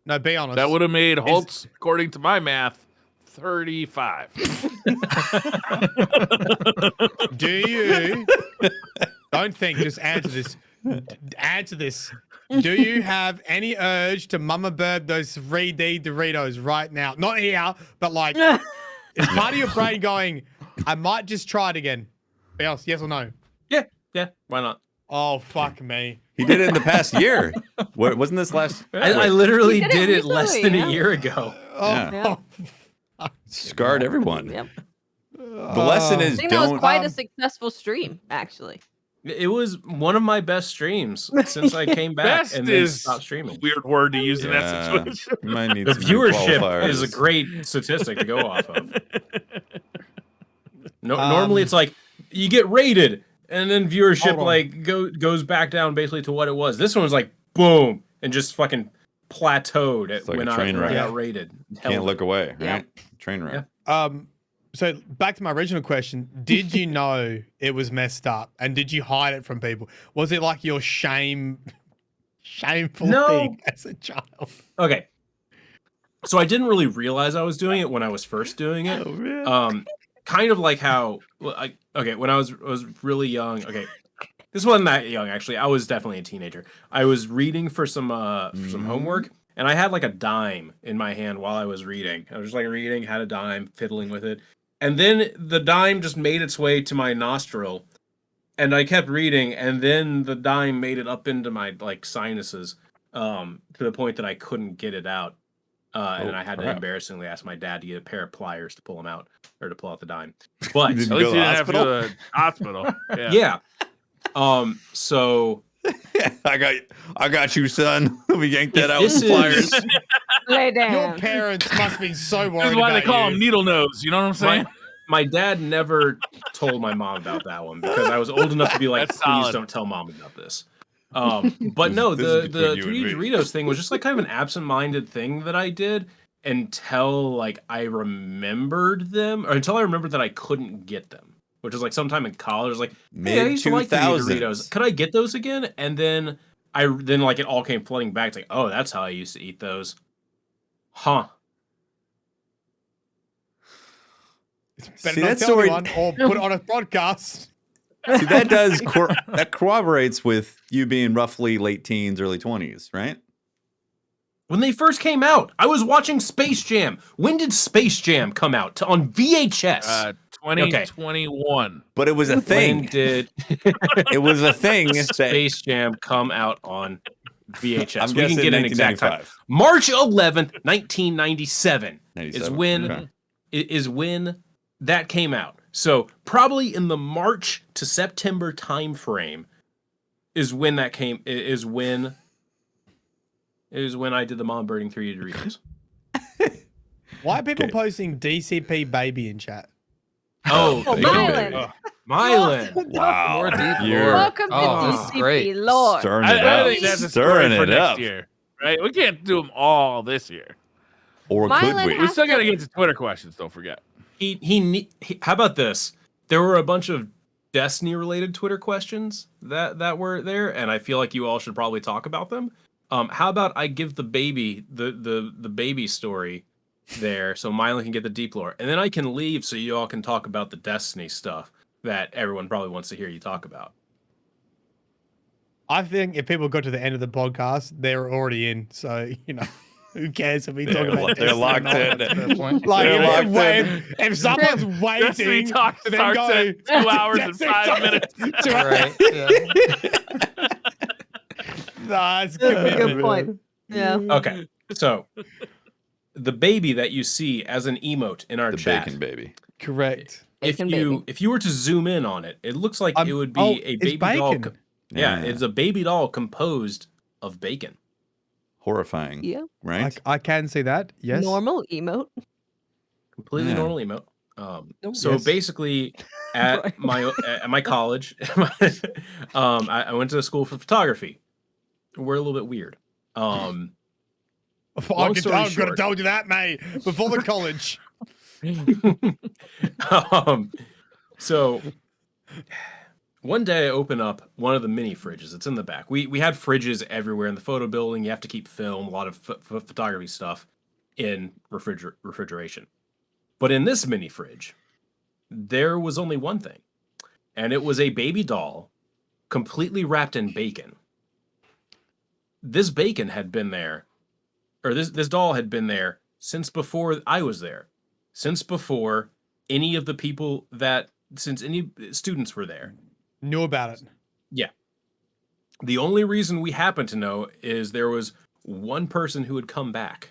no, be honest. That would have made Holtz, according to my math, 35. Do you? Don't think. Just add to this. Add to this. Do you have any urge to mama bird those 3D Doritos right now? Not here, but like, is part of your brain going, I might just try it again? Be honest, yes or no? Yeah, why not? Oh, fuck me. He did it in the past year. Wasn't this last? I literally He did it did it less recently, than yeah. a year ago. Oh, Yeah. Scarred everyone. Yep. The lesson I is think that was don't. quite a successful stream, actually. It was one of my best streams since I came back Best and then is stopped a streaming. weird word to use in that Yeah. situation. You might need The some new viewership qualifiers. is a great statistic to go off of. No, Um, normally it's like you get rated and then viewership Hold on. like goes back down basically to what it was. This one was like boom and just fucking plateaued It's at like when a I train wreck. got rated. Can't look away, Yeah. right? Train wreck. Yeah. So back to my original question: did you know it was messed up, and did you hide it from people? Was it like your shameful No. thing as a child? Okay. So I didn't really realize I was doing it when I was first doing it. Oh, man. Kind of like how, when I was really young. Okay, this wasn't that young actually. I was definitely a teenager. I was reading for some homework, and I had like a dime in my hand while I was reading. I was just like reading, had a dime, fiddling with it, and then the dime just made its way to my nostril, and I kept reading, and then the dime made it up into my like sinuses, to the point that I couldn't get it out. And I had to embarrassingly ask my dad to get a pair of pliers to pull him out, or to pull out the dime. But You At didn't least go you to the didn't have to go to the hospital. Yeah. yeah. So I got you, son. We yanked that if out with this pliers. is Lay Your down. parents must be so worried This is why they about call you. him needle nose. You know what I'm saying? my dad never told my mom about that one because I was old enough to be like, That's please solid. don't tell mom about this. But no, This is the between you 3D and me. Doritos thing was just like kind of an absent-minded thing that I did until like I remembered them, or until I remembered that I couldn't get them, which was like sometime in college. I was like, hey, I used to like 3D Doritos. Could I get those again? And then like it all came flooding back. It's like, oh, that's how I used to eat those. Huh. Better See, not that tell story- anyone or put it on a podcast. See, that does that corroborates with you being roughly late teens, early 20s, right? When they first came out, I was watching Space Jam. When did Space Jam come out? On VHS. 2021. But it was a When thing. did It was a thing. that Space Jam come out on VHS? I'm We can guessing get an exact time. 1995. March 11th, 1997 is 97, when okay. is when that came out. So probably in the March to September time frame is when that came. Is when I did the mom birding 3D Doritos. Why are people Okay. posting DCP baby in chat? Oh, Oh, Mylan. Mylan. Wow. More deep You're lore. Welcome to Oh, this is DCP great. lore. stirring it I up. think that's a Stirring story for it next up. year, right? We can't do them all this year. Or could Mylan we? We has still got to to- get to Twitter questions. Don't forget. He how about this? There were a bunch of Destiny related Twitter questions that were there, and I feel like you all should probably talk about them. How about I give the baby the baby story there, so Mylan can get the deep lore, and then I can leave so you all can talk about the Destiny stuff that everyone probably wants to hear you talk about. I think if people got to the end of the podcast, they're already in. So, who cares if we talk about They're Destiny or locked not? in. Fair point. Like, They're if, locked in. if someone's Destiny waiting talk to then starts go at 2 hours and Destiny 5 talk- minutes. Right. Yeah. Nah, it's Good commitment. point. Yeah. Okay, so the baby that you see as an emote in our The chat. bacon baby. Correct. Bacon baby. If you were to zoom in on it, it looks like it would be a it's baby doll. bacon. Yeah, Yeah. it's a baby doll composed of bacon. Horrifying. Yeah. Right? I can see that. Yes. Normal emote. Completely Yeah. normal emote. So Yes. basically, at my college, I went to a school for photography. We're a little bit weird. I long could story have short. told you that, mate, before the college. So one day I open up one of the mini fridges. It's in the back. We had fridges everywhere in the photo building. You have to keep film, a lot of photography stuff in refrigeration. But in this mini fridge, there was only one thing. And it was a baby doll completely wrapped in bacon. This bacon had been there, or this doll had been there since before I was there. Since before any of the people since any students were there. Knew about it. Yeah. The only reason we happen to know is there was one person who had come back.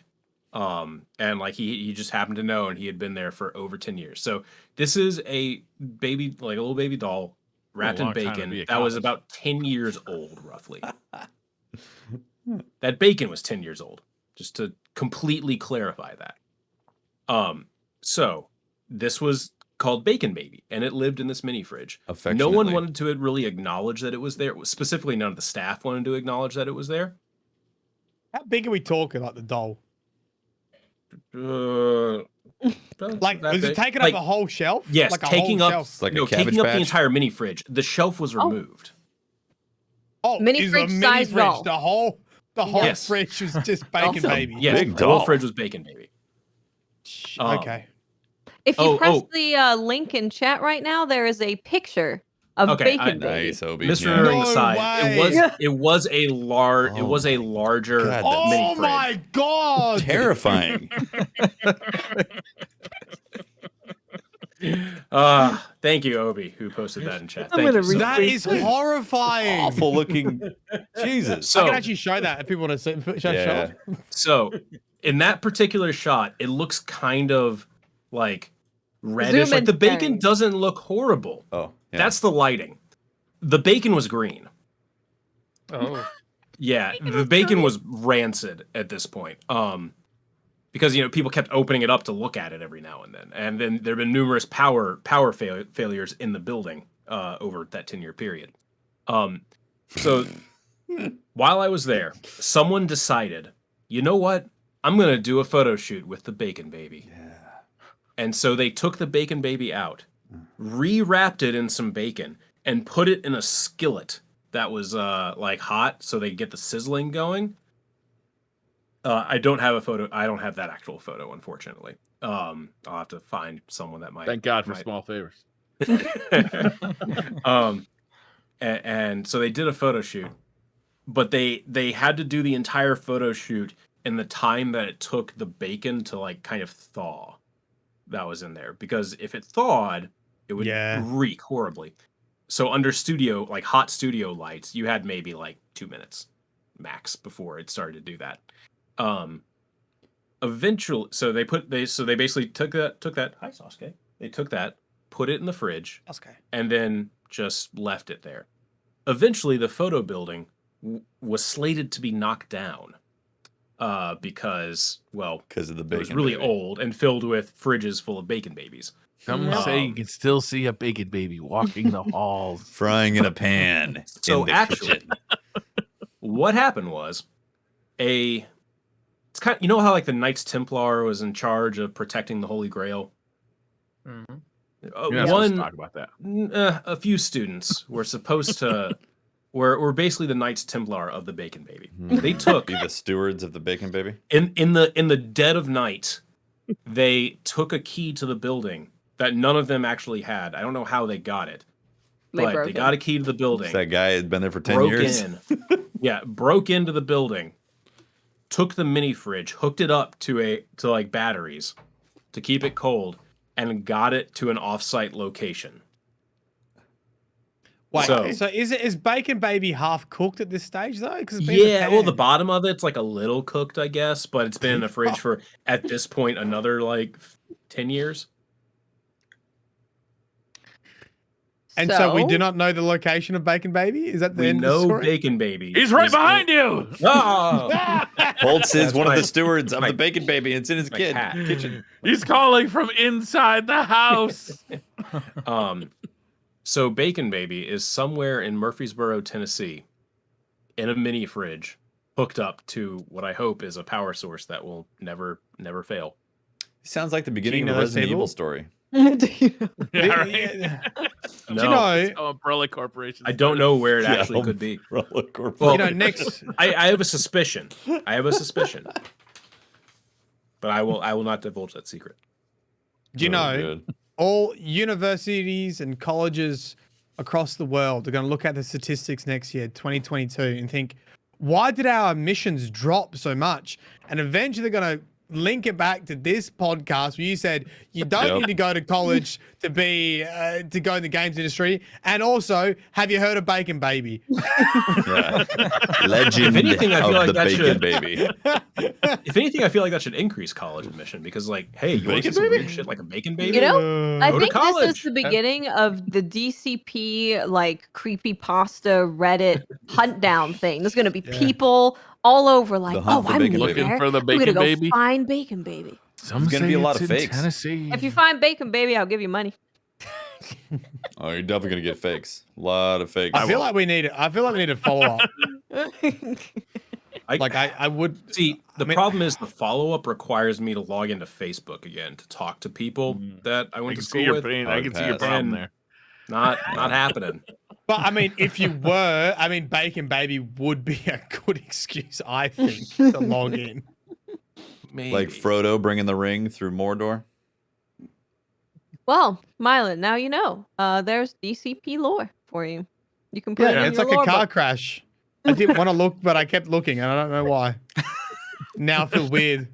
And like he just happened to know, and he had been there for over 10 years. So this is a baby, like a little baby doll wrapped in long time to bacon be at that was college. about 10 years old, roughly. That bacon was 10 years old, just to completely clarify that. So this was called Bacon Baby, and it lived in this mini fridge. No Affectionately. one wanted to really acknowledge that it was there. Specifically, none of the staff wanted to acknowledge that it was there. How big are we talking, like the doll? Like, was it taking up a whole shelf? Yes, like a taking whole up shelf. Like a no, Cabbage taking up the Patch? entire mini fridge. The shelf was Oh. removed. Oh, Mini is fridge a mini sized fridge. doll. The whole Yes. fridge was just bacon baby. Yes, Big the whole doll. fridge was bacon baby. Okay. If you Oh, press oh. the link in chat right now, there is a picture of Okay, Bacon Baby. Nice, Obi. Misremembering No aside, way. it was a large. It Oh was a my larger God, mini Oh fridge. my god! Terrifying. Thank you, Obi, who posted that in chat. I'm Thank gonna you. So That is horrifying. Awful looking. Jesus. I can So, actually show that if people want to see. Yeah. so in that particular shot, it looks kind of like reddish. Zoom Like the in, bacon Terry. doesn't look horrible. Oh, yeah. That's the lighting. The bacon was green. Oh, Yeah, the bacon was rancid at this point. Because people kept opening it up to look at it every now and then there've been numerous power failures in the building over that 10-year period. So while I was there, someone decided, you know what? I'm gonna do a photo shoot with the bacon baby. Yeah. And so they took the bacon baby out, rewrapped it in some bacon, and put it in a skillet that was like hot, so they get the sizzling going. I don't have a photo. I don't have that actual photo, unfortunately. I'll have to find someone that might. Thank God for might- small favors. And so they did a photo shoot, but they had to do the entire photo shoot in the time that it took the bacon to like kind of thaw. That was in there because if it thawed, it would reek horribly. So under hot studio lights, you had maybe like 2 minutes max before it started to do that. Eventually, so they basically took that. Hi, Sasuke. They took that, put it in the fridge, and then just left it there. Eventually, the photo building was slated to be knocked down because of the bacon. it was really baby. old and filled with fridges full of bacon babies. Some say you can still see a bacon baby walking the halls. Frying in a pan. So in the actually, kitchen. what happened was it's kind of, how like the Knights Templar was in charge of protecting the Holy Grail. mhm. You're not supposed to talk about that. A few students were supposed to were basically the Knights Templar of the bacon baby. They took Be the stewards of the bacon baby. in the dead of night, they took a key to the building that none of them actually had. I don't know how they got it, but they got a key to the building. That guy had been there for 10 broke years. in. Yeah, broke into the building, took the mini fridge, hooked it up to like batteries to keep it cold, and got it to an off-site location. Wait, So- is Bacon Baby half cooked at this stage though? Because Yeah, the bottom of it's like a little cooked, I guess, but it's been in the fridge for at this point another like 10 years. And so we do not know the location of Bacon Baby. Is that the We end of the know story? Bacon Baby. He's right is behind in- you. Oh! Holtz is That's one of my- the stewards of my- the bacon baby. It's in his my kid cat. kitchen. He's calling from inside the house. So Bacon Baby is somewhere in Murfreesboro, Tennessee, in a mini fridge, hooked up to what I hope is a power source that will never fail. Sounds like the beginning know of a those Resident people? Evil story. Yeah, right. Yeah. No, Do you know? Oh, Umbrella Corporation. I don't know where it Yeah, actually could be. Umbrella Corporation. Well, You know, next. I have a suspicion. But I will not divulge that secret. Do you Oh, know good. all universities and colleges across the world are going to look at the statistics next year, 2022, and think, why did our emissions drop so much? And eventually they're going to link it back to this podcast where you said you don't Yep. need to go to college to be to go in the games industry. And also, have you heard of Bacon Baby? Yeah. Legend If anything, I feel of like the that bacon should- baby. If anything, I feel like that should increase college admission because, like, hey, you want to Bacon see some baby? weird shit like a bacon baby? You know, I Go to think this is college. the beginning of the DCP like creepypasta Reddit hunt down thing. There's gonna be Yeah. people all over like, The hunt oh, for I'm Bacon new Baby. Looking there. for the I'm gonna bacon go baby. find Bacon Baby. Some There's gonna say be a lot it's of in fakes. Tennessee. If you find Bacon Baby, I'll give you money. Oh, you're definitely gonna get fakes. A lot of fakes. I feel like we need to follow up. I would see. The I mean- problem is the follow up requires me to log into Facebook again to talk to people that I I went can to see school your with. pain. I can see your pass. problem And- there. Not happening. But I mean, if you were, I mean, Bacon Baby would be a good excuse, I think, to log in. Maybe. Like Frodo bringing the ring through Mordor. Well, Mylan, now you know. There's DCP lore for you. You can put it Yeah, in it's your like a lore car book. crash. I didn't want to look, but I kept looking, and I don't know why. Now I feel weird.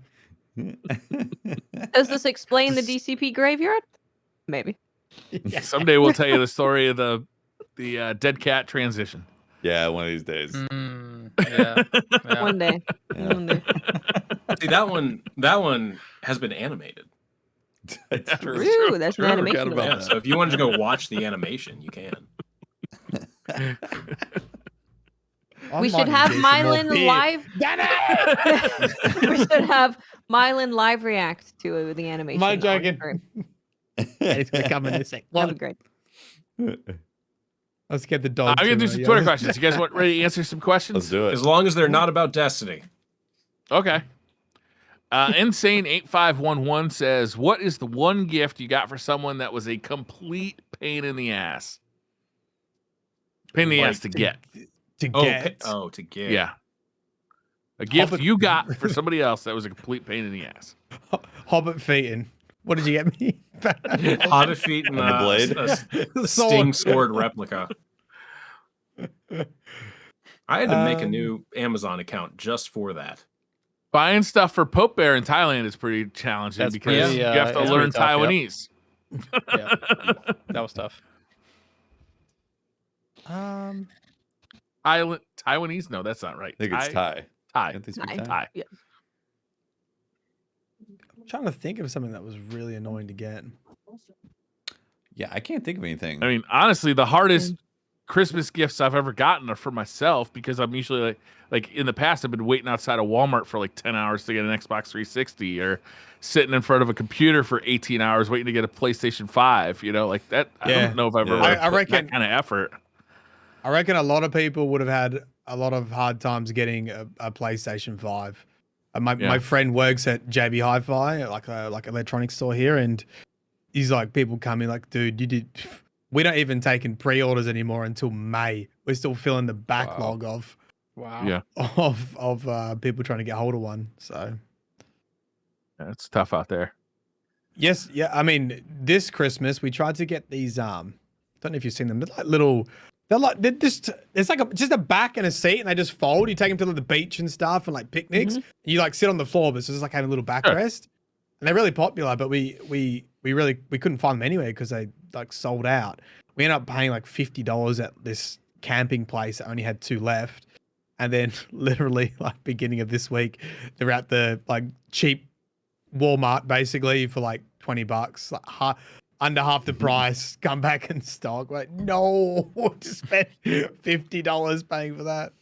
Does this explain the DCP graveyard? Maybe. Yeah. Someday we'll tell you the story of the dead cat transition. Yeah, one of these days. Yeah. Yeah. One day. Yeah. One day. See, that one has been animated. That's true. True, there's an Sure, animation forgot of about Yeah, that. that. so if you wanted to go watch the animation, you can. I We should might have do some more Mylan beer. live. Danny! We should have Mylan live react to the animation. Am I on joking? stream. It's gonna come in a sec. That'd be great. Let's get the dog. I'm gonna to, do some yeah, Twitter let's- questions. You guys want ready to answer some questions? Let's do it. As long as they're not about Destiny. Okay. Insane8511 says, "What is the one gift you got for someone that was a complete pain in the ass? Pain in the Like ass to get. To Oh, get. to get. Yeah. A gift Hobbit- you got for somebody else that was a complete pain in the ass. Hobbit feet. What did you get me? Hobbit feet and And the blade? a Sword. Sting sword replica. I had to make a Um, new Amazon account just for that. Buying stuff for PopeBear in Thailand is pretty challenging That's because pretty, you have to it's learn pretty tough, yep. Taiwanese. Yeah. That was tough. Taiwanese? No, that's not right. I think it's Thai. Thai. Don't they speak Thai. Thai? Thai. Yeah. I'm trying to think of something that was really annoying to get. Yeah, I can't think of anything. I mean, honestly, the hardest Christmas gifts I've ever gotten are for myself because I'm usually like in the past I've been waiting outside of Walmart for like 10 hours to get an Xbox 360 or sitting in front of a computer for 18 hours waiting to get a PlayStation 5, you know, like that. I Yeah. don't know if I've Yeah. ever I put reckon- that kind of effort. I reckon a lot of people would have had a lot of hard times getting a PlayStation 5. My friend works at JB Hi-Fi, like electronics store here, and he's like, people come in like, dude, we don't even take in pre-orders anymore until May. We're still filling the backlog of Wow. Yeah. of people trying to get hold of one. So Yeah, it's tough out there. yes, yeah. I mean, this Christmas we tried to get these. Don't know if you've seen them. They're like little. They're just. It's like just a back and a seat, and they just fold. You take them to the beach and stuff, and like picnics. And you like sit on the floor, but it's just like having a little backrest. And they're really popular, but we couldn't find them anywhere because they like sold out. We ended up paying like $50 at this camping place that only had 2 left. And then literally like beginning of this week, they're at the like cheap Walmart basically for like $20, like under half the price. Come back in stock. Like, no, to spend $50 paying for that.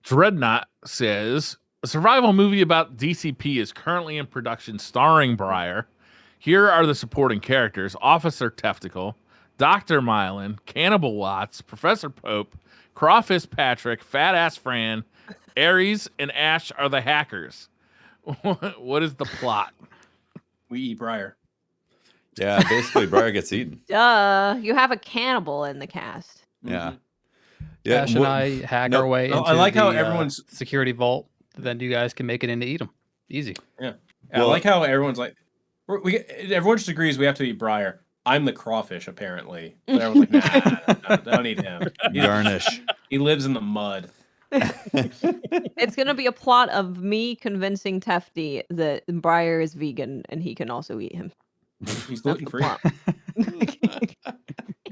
Dreadnought says a survival movie about DCP is currently in production starring Briar. Here are the supporting characters: Officer Teftical, Dr. Mylan, Cannibal Watts, Professor Pope, Crawfish Patrick, Fat Ass Fran, Ares, and Ash are the hackers. What is the plot? We eat Briar. Yeah, basically, Briar gets eaten. Duh. You have a cannibal in the cast. Yeah. Yeah. Ash and I hack no, our way no, into I like how the, everyone's- security vault. Then you guys can make it in to eat them. Easy. Yeah, Well- I like how everyone's like, everyone just agrees we have to eat Briar. I'm the crawfish, apparently. But everyone's like, nah, don't eat him. Garnish. He lives in the mud. It's gonna be a plot of me convincing Tefty that Briar is vegan and he can also eat him. He's That's gluten the free. plot.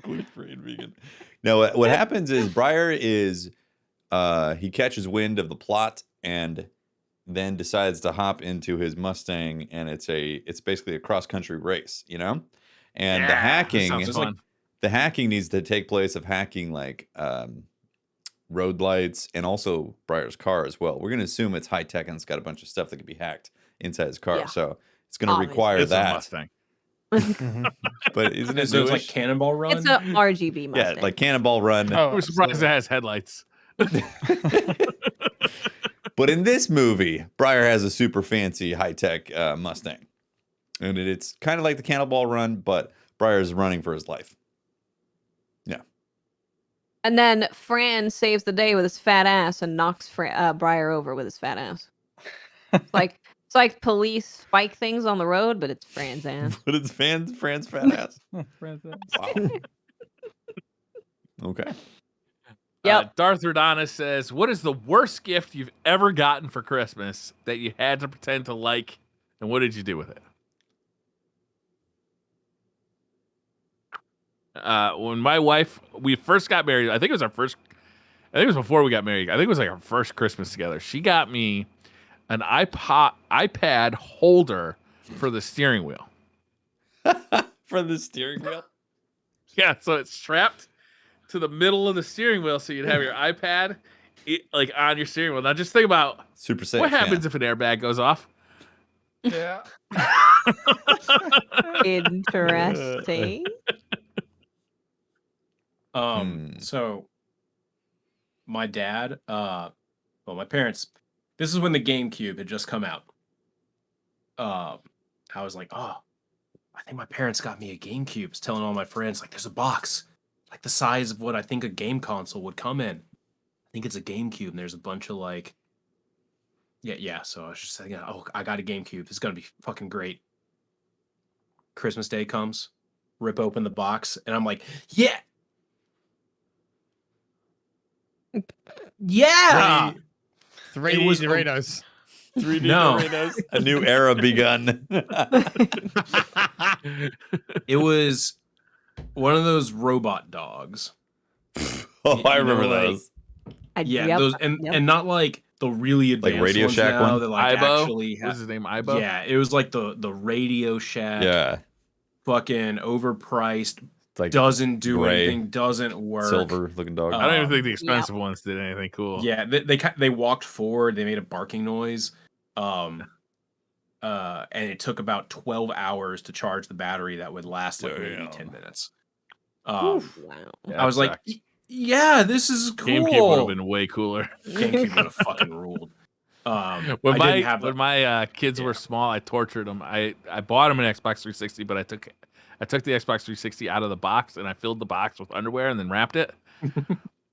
Gluten-free and vegan. No, what happens is Briar is he catches wind of the plot and then decides to hop into his Mustang, and it's basically a cross-country race, you know? And Yeah, the that hacking sounds fun. the hacking needs to take place of hacking like road lights and also Briar's car as well. We're gonna assume it's high tech and it's got a bunch of stuff that can be hacked inside his car. Yeah. So it's gonna Obviously. require It's a that. Mustang. But isn't it So it's like newish? Cannonball Run. It's a RGB Yeah, Mustang. like Cannonball Run. Oh, I'm surprised absolutely. it has headlights. But in this movie, Briar has a super fancy high-tech Mustang. And it's kind of like the Cannonball Run, but Briar's running for his life. Yeah. And then Fran saves the day with his fat ass and knocks Briar over with his fat ass. It's like police spike things on the road, but it's Fran's ass. But it's Fran's fat ass. Fran's ass. Wow. Okay. Yep. Darth Radonis says, "What is the worst gift you've ever gotten for Christmas that you had to pretend to like, and what did you do with it?" When my wife, we first got married, I think it was before we got married. I think it was like our first Christmas together. She got me an iPad holder for the steering wheel. For the steering wheel? Yeah, so it's strapped to the middle of the steering wheel, so you'd have your iPad like on your steering wheel. Now, just think about Super safe. what happens if an airbag goes off. Yeah. Interesting. So my dad, my parents, this is when the GameCube had just come out. I was like, oh, I think my parents got me a GameCube. I was telling all my friends, like, there's a box, like the size of what I think a game console would come in. I think it's a GameCube, and there's a bunch of like, yeah. So I was just saying, oh, I got a GameCube. This is gonna be fucking great. Christmas Day comes, rip open the box, and I'm like, yeah. Yeah. 3D It was Doritos. 3D No. Doritos. A new era begun. It was one of those robot dogs. Oh, I You know, remember like- those. Yep, Those and not like the really advanced Radio ones Shack now one? that like Ibo? actually What's his name? Ibo? Yeah, it was like the Radio Shack. Yeah. Fucking overpriced, It's like doesn't do gray, anything, doesn't work. silver looking dog. I don't even think the Yep. expensive ones did anything cool. Yeah, they walked forward, they made a barking noise. And it took about 12 hours to charge the battery that would last like maybe Damn. 10 minutes. Wow. Yeah, I was it like, sucked. yeah, this is cool. GameCube would have been way cooler. GameCube would have fucking ruled. When I didn't have when my kids were small, I tortured them. I bought them an Xbox 360, but I took the Xbox 360 out of the box and I filled the box with underwear and then wrapped it.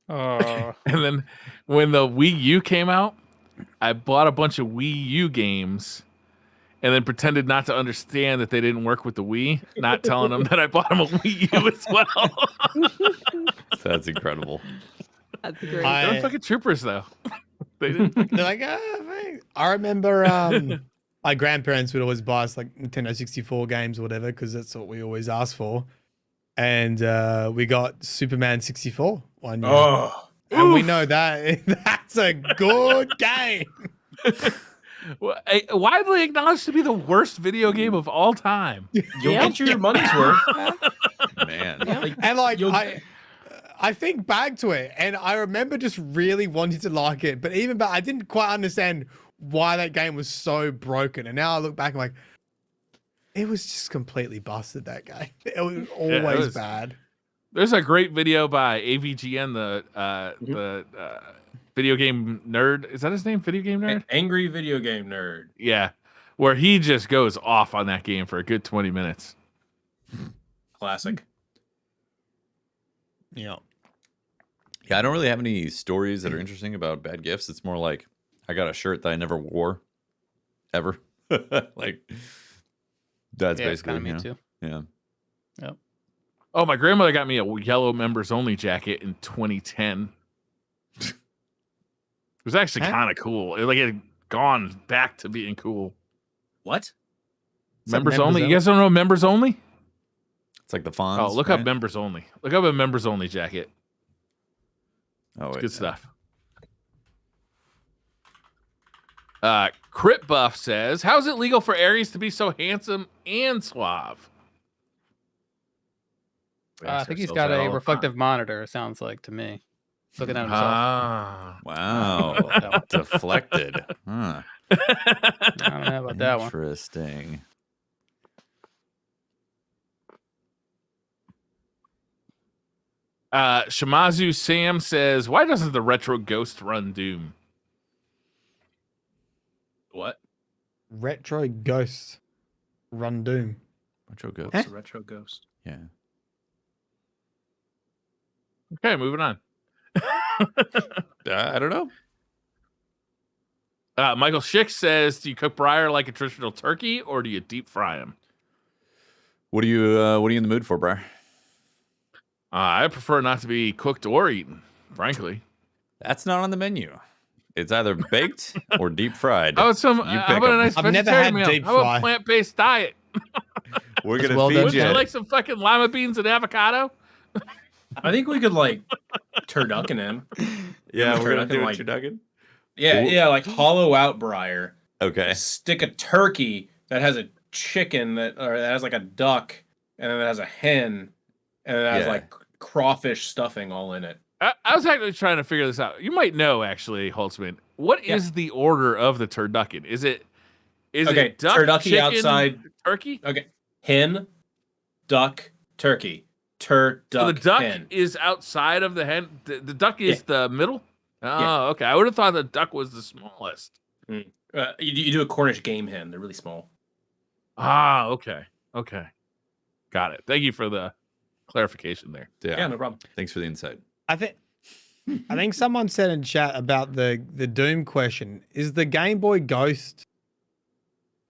Oh. And then when the Wii U came out, I bought a bunch of Wii U games and then pretended not to understand that they didn't work with the Wii, not telling them that I bought them a Wii U as well. That's incredible. That's great. They were fucking troopers, though. They didn't. They're like, thanks. I remember my grandparents would always buy us like Nintendo 64 games or whatever, because that's what we always asked for. And we got Superman 64 one year. Oh, And we know that that's a good game. Widely acknowledged to be the worst video game of all time. you'll get your money's worth. Man. And like You'll- I think back to it, and I remember just really wanting to like it, but even back, I didn't quite understand why that game was so broken. And now I look back, I'm like, it was just completely busted. That game, it was always was. bad. There's a great video by AVGN, the video game nerd. Is that his name? Video game nerd? Angry video game nerd. Yeah. Where he just goes off on that game for a good 20 minutes. Classic. Yeah. Yeah, I don't really have any stories that are interesting about bad gifts. It's more like I got a shirt that I never wore ever. Like that's Yeah, it's basically kinda me too. Yeah. Oh, my grandmother got me a yellow members only jacket in 2010. It was actually Huh? kind of cool. It had gone back to being cool. What? Members only? You guys don't know members only? It's like the Fonz. Oh, look right? up members only. Look up a members only jacket. Oh, It's wait, good no. stuff. Crit Buff says, "How's it legal for Aries to be so handsome and suave?" I think he's got a reflective monitor, it sounds like to me. Looking at himself. Ah. Wow. Deflected. Huh. I don't know about that one. Interesting. Shamazu Sam says, "Why doesn't the Retro Ghost run Doom?" What? Retro Ghost Run Doom. Retro Ghost. What's a retro ghost? Yeah. Okay, moving on. I don't know. Michael Schick says, "Do you cook Briar like a traditional turkey, or do you deep fry him?" What are you in the mood for, Briar? I prefer not to be cooked or eaten, frankly. That's not on the menu. It's either baked or deep fried. How about some? You How pick about a 'em. nice I've never vegetarian had meal? deep How about fry. plant-based diet? We're That's gonna well feed done, Would you you. Chad. like some fucking lima beans and avocado? I think we could like turducken him. Yeah, we're gonna turducken, do a like- turducken. Yeah, Cool. yeah, like hollow out Briar. Okay. Stick a turkey that has a chicken that has like a duck, and then it has a hen, and it has Yeah. like crawfish stuffing all in it. I was actually trying to figure this out. You might know, actually, Holtzmann. What is the order of the turducken? Is it Okay, duck, turducken chicken, outside. turkey? Okay, hen, duck, turkey. Turduck. So the duck hen. is outside of the hen. The duck is the middle. Oh, Yeah. okay. I would have thought the duck was the smallest. You do a Cornish game hen. They're really small. Ah, okay, okay, got it. Thank you for the clarification there. Yeah. Yeah, no problem. Thanks for the insight. I think someone said in chat about the Doom question. Is the Game Boy Ghost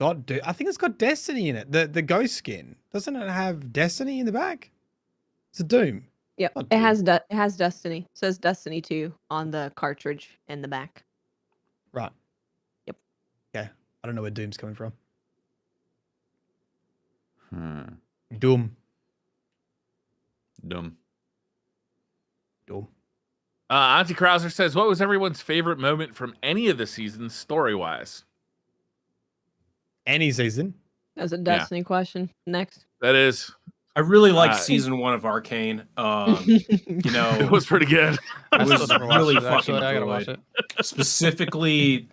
got? I think it's got Destiny in it. The Ghost skin, doesn't it have Destiny in the back? It's a Doom. Yep. Not It has Doom. it has Destiny. It says Destiny 2 on the cartridge in the back. Right. Yep. Okay. I don't know where Doom's coming from. Dumb. Doom. Auntie Krauser says, "What was everyone's favorite moment from any of the seasons, story-wise?" Any season. That's a Destiny question. Next. That is, I really liked Uh, season 1 of Arcane. it Know, was pretty good. I I still was never watched really it, fucking actually. I gotta watch good. it. Specifically,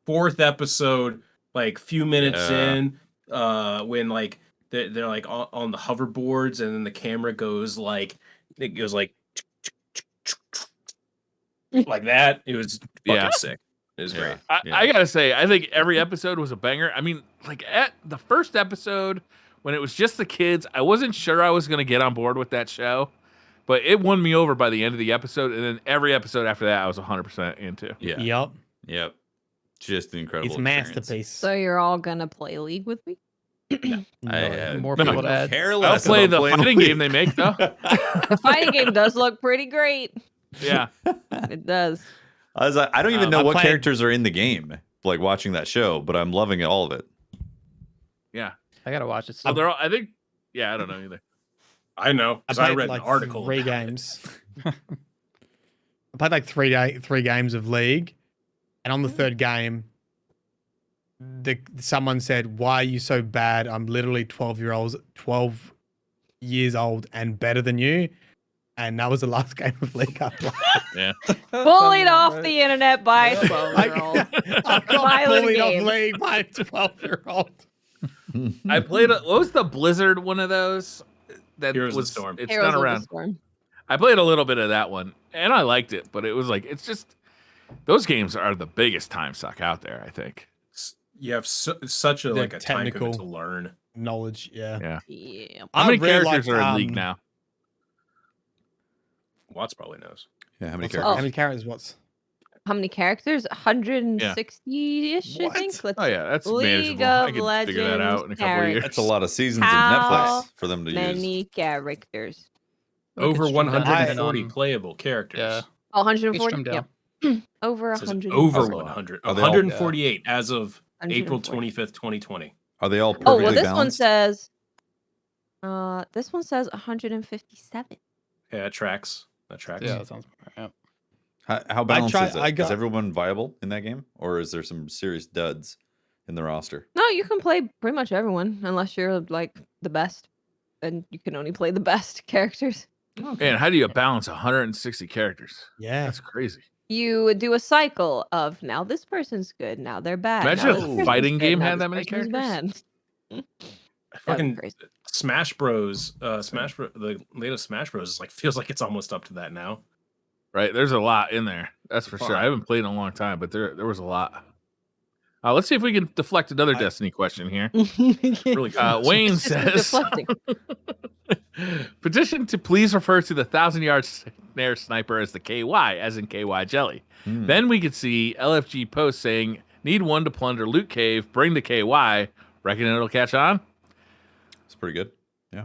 4th episode, like few minutes Yeah. in, when like they're like on the hoverboards, and then the camera goes like like that. It was fucking Yeah. sick. It was great. I gotta say, I think every episode was a banger. I mean, like at the first episode, when it was just the kids, I wasn't sure I was gonna get on board with that show, but it won me over by the end of the episode, and then every episode after that, I was 100% into. Yeah. Yep. Yep. Just an incredible It's a experience. masterpiece. So you're all gonna play League with me? More No, people to add. Care I'll less play about the playing fighting League. game they make, though. The fighting game does look pretty great. Yeah. It does. I was like, I don't even know I what played- characters are in the game, like watching that show, but I'm loving all of it. Yeah. I gotta watch it. So Still. they're all, I think, yeah, I don't know either. I know I because I played read like an article. 3 about it. games. I played like 3 games of League, and on the 3rd game, someone said, "Why are you so bad? I'm literally 12 years old and better than you." And that was the last game of League I played. Yeah. Bullied off the internet by a 12-year-old. I got Violent bullied off game. League by a 12-year-old. I played, what was the Blizzard one of those? That Heroes of the was, Storm. It's Heroes not of the around. Storm. I played a little bit of that one, and I liked it, but it was like, it's just, those games are the biggest time suck out there, I think. You have such a The like a time technical- commitment to learn. Knowledge, yeah. Yeah. Yeah. How I many really characters liked, are in League now? Watts probably knows. Yeah, how many What's characters? How many characters? What's? How many characters? 160-ish, I What? think. Let's Oh, yeah, that's League manageable. I of could figure that out in a couple of Legends years. That's a lot of seasons How of Netflix for them to use. many characters. Over stream down 140 on- playable characters. Yeah. Oh, Hey, 140? stream down. Yep. Over It says 100. over That's a lot. 100. Are they all- 148 as of April 140. 25th, 2020. Are they all Oh, perfectly well, this balanced? one says 157. Yeah, that tracks. That tracks. Yeah, that sounds. Yeah. How balanced tried- is it? I Is got- everyone viable in that game, or is there some serious duds in the roster? No, you can play pretty much everyone unless you're like the best. And you can only play the best characters. Man, how do you balance 160 characters? Yeah. That's crazy. You do a cycle of now this person's good, now they're bad. Imagine now if this a person's fighting good, game now had this that many person's characters. bad. I That'd be fucking crazy. Smash Bros. The latest Smash Bros. Is like feels like it's almost up to that now. Right, there's a lot in there. That's for sure. I haven't played in a long time, but there was a lot. Let's see if we can deflect another Destiny question here. Really good. Wayne It's just says, deflecting. petition to please refer to the 1,000-yard snare sniper as the KY, as in KY jelly. Then we could see LFG post saying, need one to plunder loot cave, bring the KY. Reckon it'll catch on? It's pretty good. Yeah.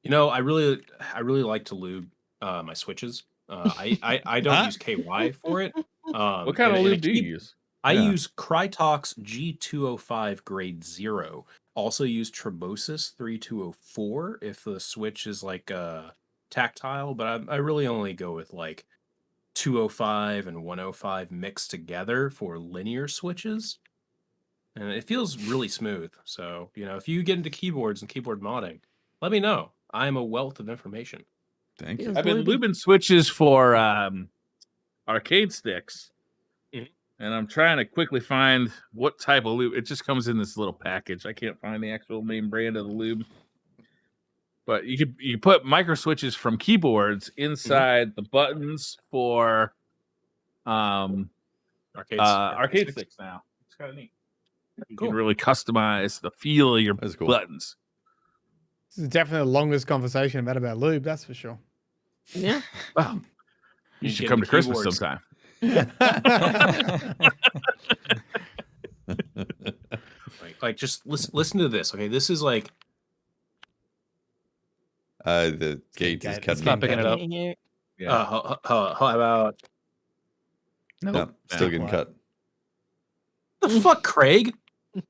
You know, I really like to lube my switches. I don't use KY for it. What kind of lube do you use? I Yeah. use Crytox G205 grade 0. Also use Trebosis 3204 if the switch is like tactile, but I really only go with like 205 and 105 mixed together for linear switches. And it feels really smooth. So, you know, if you get into keyboards and keyboard modding, let me know. I'm a wealth of information. Thank you. Feels I've been lubey. lubing switches for arcade sticks. Mhm. And I'm trying to quickly find what type of lube. It just comes in this little package. I can't find the actual name brand of the lube. But you put micro switches from keyboards inside the buttons for arcade sticks now. It's kind of neat. You Cool. can really customize the feel of your That's cool. buttons. This is definitely the longest conversation I've had about lube, that's for sure. Yeah. Wow. You You should get come to the Christmas keyboards. sometime. Like just listen to this. Okay, this is like The gate is It's cutting. not picking it up. how about No, still getting cut. the fuck, Craig?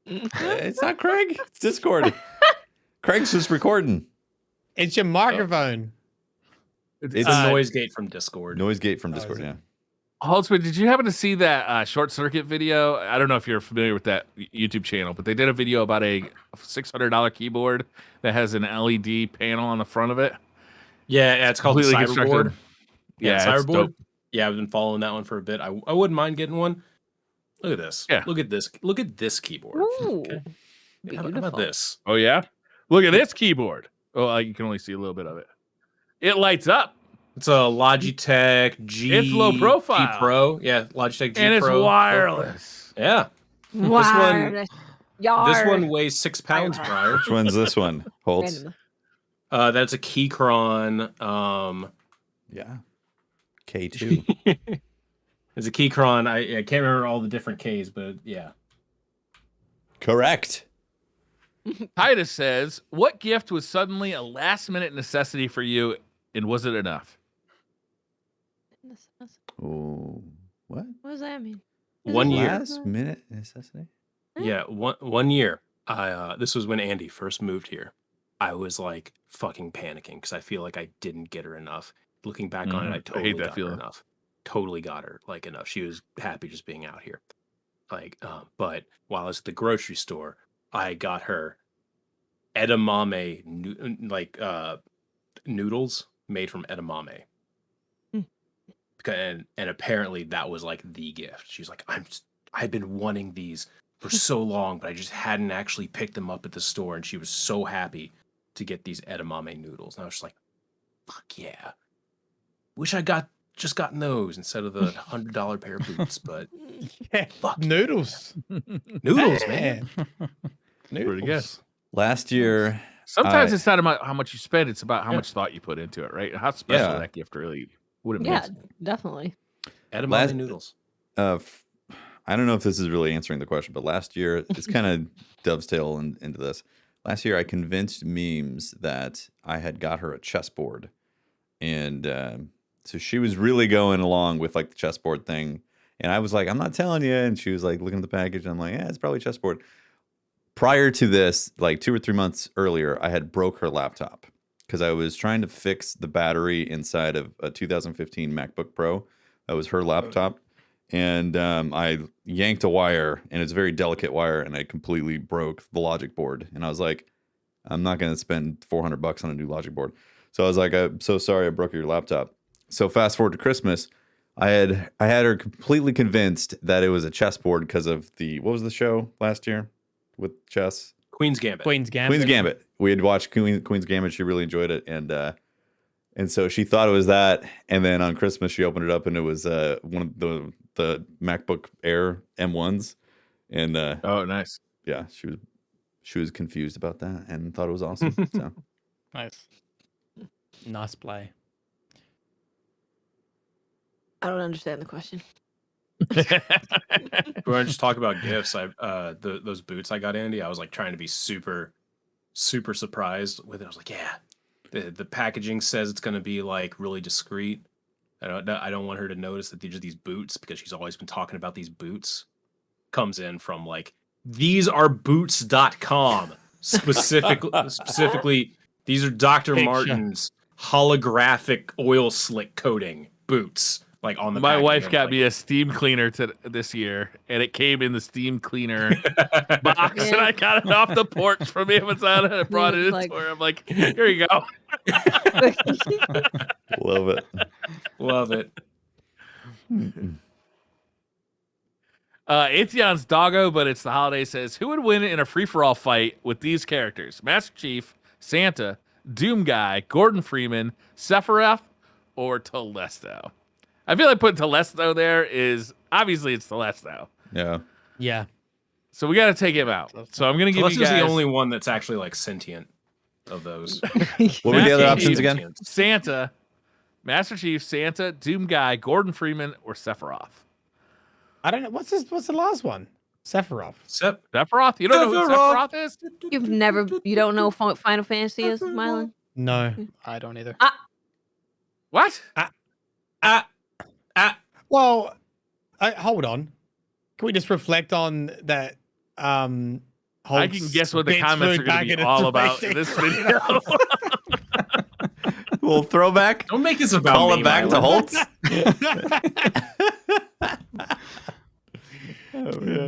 It's not Craig. It's Discord. Craig's just recording. It's your microphone. It's It's a noise gate from Discord. Noise gate from Oh, is Discord. it? Yeah. Holtzmann, did you happen to see that short circuit video? I don't know if you're familiar with that YouTube channel, but they did a video about a $600 keyboard that has an LED panel on the front of it. Yeah, it's called the Completely constructed. Cyberboard. Yeah, it's Cyberboard. dope. Yeah, I've been following that one for a bit. I wouldn't mind getting one. Look at this. Yeah. Look at this. Look at this keyboard. Ooh. Okay. How about Beautiful. this? Oh yeah, look at this keyboard. Oh, you can only see a little bit of it. It lights up, It's a Logitech G. It's low profile. G Pro. Yeah, Logitech G and it's Pro. wireless. Yeah. Wireless. This one weighs 6 pounds, Briar. Which one's this one? Holtz. Randomly. That's a Keychron. Yeah. K2. It's a Keychron. I can't remember all the different Ks, but yeah. Correct. Titus says, "What gift was suddenly a last-minute necessity for you, and was it enough?" Oh, what? What does that mean? 1 year. Last minute necessity? Yeah, one year. This was when Andy first moved here. I was like fucking panicking because I feel like I didn't get her enough. Looking back on it, I totally hate that got feeling. her enough. Totally got her like enough. She was happy just being out here. Like, but while I was at the grocery store, I got her edamame noodles made from edamame. And apparently that was like the gift. She's like, I've been wanting these for so long, but I just hadn't actually picked them up at the store. And she was so happy to get these edamame noodles. And I was just like, fuck yeah. Wish I just gotten those instead of the $100 pair of boots, but Yeah. fuck Noodles. noodles, man. Pretty good. Last year, Sometimes it's not about how much you spend; it's about how much thought you put into it, right? How special Yeah. that gift really would have Yeah, been. definitely. Edamame Last- noodles. I don't know if this is really answering the question, but last year, it's kind of dovetail into this. Last year, I convinced Memes that I had got her a chessboard. And so she was really going along with like the chessboard thing. And I was like, I'm not telling you. And she was like looking at the package. And I'm like, yeah, it's probably chessboard. Prior to this, like 2 or 3 months earlier, I had broke her laptop because I was trying to fix the battery inside of a 2015 MacBook Pro. That was her laptop. And I yanked a wire, and it's a very delicate wire, and I completely broke the logic board. And I was like, I'm not going to spend $400 on a new logic board. So I was like, I'm so sorry I broke your laptop. So fast forward to Christmas, I had her completely convinced that it was a chessboard because of what was the show last year with chess? Queen's Gambit. Queen's Gambit. Queen's Gambit. We had watched Queen's Gambit. She really enjoyed it, and so she thought it was that. And then on Christmas, she opened it up, and it was one of the MacBook Air M1s. And Oh, nice. yeah, she was confused about that and thought it was awesome. So Nice. Nice play. I don't understand the question. We're gonna just talk about gifts. Those boots I got, Andy. I was like trying to be super surprised with it. I was like, yeah, the packaging says it's gonna be like really discreet. I don't want her to notice that these are these boots because she's always been talking about these boots. Comes in from like these are boots.com specifically. These are Dr. Picture. Martin's holographic oil slick coating boots. Like on the My packaging. wife I'm got like, me a steam cleaner this year, and it came in the steam cleaner box, and I got it off the porch from Amazon, and I brought it into her. I'm like, here you go. love it. Love it. Atheon's doggo, but it's the holiday, says, who would win in a free-for-all fight with these characters? Master Chief, Santa, Doom Guy, Gordon Freeman, Sephiroth, or Telesto? I feel like putting Telesto there is obviously it's Telesto. Yeah. Yeah. So we got to take him out. So I'm going to give you Telesto's guys the only one that's actually like sentient of those. What were the other Master options Chief, again? Santa, Master Chief, Santa, Doom Guy, Gordon Freeman, or Sephiroth? I don't know. What's the last one? Sephiroth. Sephiroth? You don't know who Sephiroth is? You don't know what Final Fantasy is, Mylan? No. I don't either. What? Well, hold on. Can we just reflect on that? I can guess what the Bits comments are food going to packet be of all about in 360. this video. Little throwback. Don't make this about Call me, it back to Mylan. Holtz.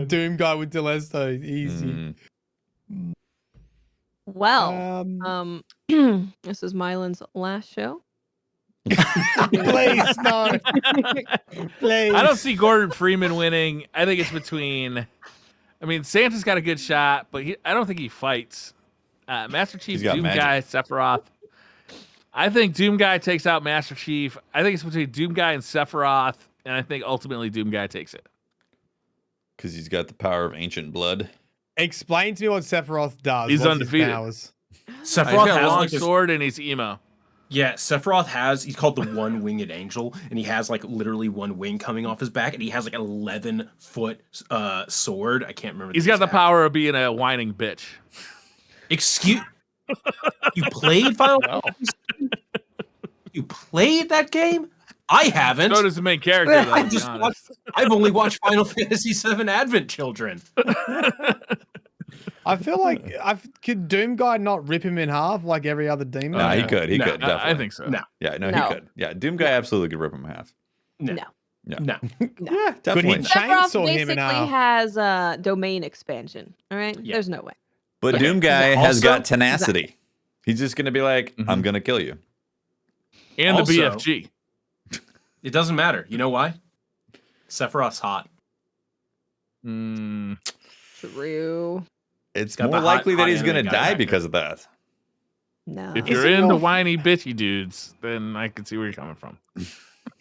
Doom guy with Telesto. Easy. Well, this is Mylan's last show. Please, no. Please. I don't see Gordon Freeman winning. I think it's between. I mean, Santa's got a good shot, but I don't think he fights. Master Chief, He's got Doom magic. Guy, Sephiroth. I think Doom Guy takes out Master Chief. I think it's between Doom Guy and Sephiroth, and I think ultimately Doom Guy takes it. Because he's got the power of ancient blood. Explain to me what Sephiroth does. He's What's undefeated. His powers? He's Sephiroth got a has long like this, sword and he's emo. yeah, Sephiroth he's called the one-winged angel, and he has like literally one wing coming off his back, and he has like an 11-foot sword. I can't remember. He's got the power of being a whining bitch. Excuse. You played Final Fantasy? You played that game? I haven't. So does the main character, though, I to be just honest. I've only watched Final Fantasy VII Advent Children. I feel like could Doom guy not rip him in half like every other demon? Nah, he could. He No, could. Definitely. I think so. No. Yeah, no, No. he could. Yeah, Doom Guy absolutely could rip him in half. No. No. No. Yeah, Could definitely. he Sephiroth chainsaw him in basically half? has domain expansion. All right, Yeah. there's no way. But Okay. Doom Guy has Also- got tenacity. He's just going to be like, I'm going to kill you. And Also- the BFG. It doesn't matter. You know why? Sephiroth's hot. Mm, True. It's Got more the likely hot that he's going to anime guy die back because of that. No. if Isn't you're into your- whiny bitchy dudes, then I can see where you're coming from.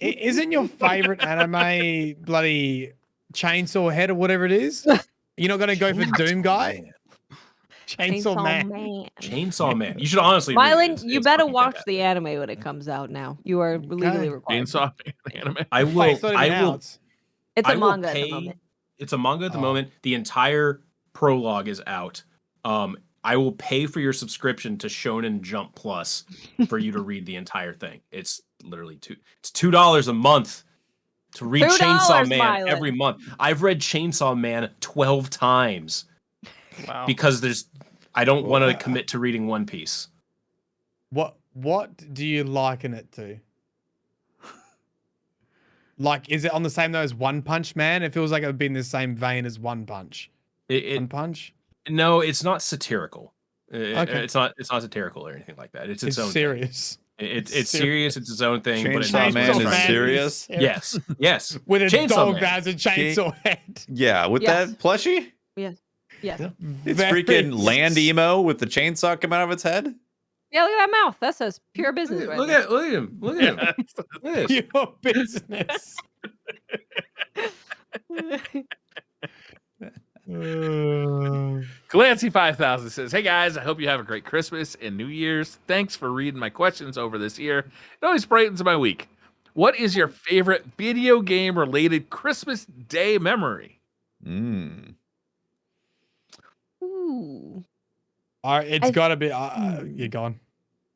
Isn't your favorite anime bloody Chainsaw Head or whatever it is? You're not going to go for Doom Guy? Chainsaw Man. Chainsaw Man. You should honestly. read it. Mylan, It's you better fucking watch fantastic. the anime when it comes out now. You are legally required. Chainsaw Man anime. I Wait, will. it's not even I will. out. It's a I will manga at the pay- moment. It's a manga at the Oh. moment. The entire prologue is out. I will pay for your subscription to Shonen Jump Plus for you to read the entire thing. It's literally It's $2 a month to read $2, Chainsaw Man Mylan. every month. I've read Chainsaw Man 12 times Wow. because I don't want to commit to reading One Piece. What do you liken it to? Like, is it on the same note as One Punch Man? It feels like it would be in the same vein as One Punch. One Punch? No, it's not satirical. Okay. It's not satirical or anything like that. It's its own thing. serious. It's serious. It's its own thing. But Chainsaw it Man knows is what's serious? Yes. With a Chainsaw dog Man. that has a chainsaw head. Yeah, with Yes. that plushie? Yes. Yes. It's Very freaking land emo with the chainsaw coming out of its head. Yeah, look at that mouth. That says pure business right Look there. at him. Look at him. Look at this. Pure business. Clancy 5000 says, "Hey guys, I hope you have a great Christmas and New Year's. Thanks for reading my questions over this year. It always brightens my week. What is your favorite video game related Christmas Day memory?" Mm. Ooh. All right, it's I- got to be. You're gone.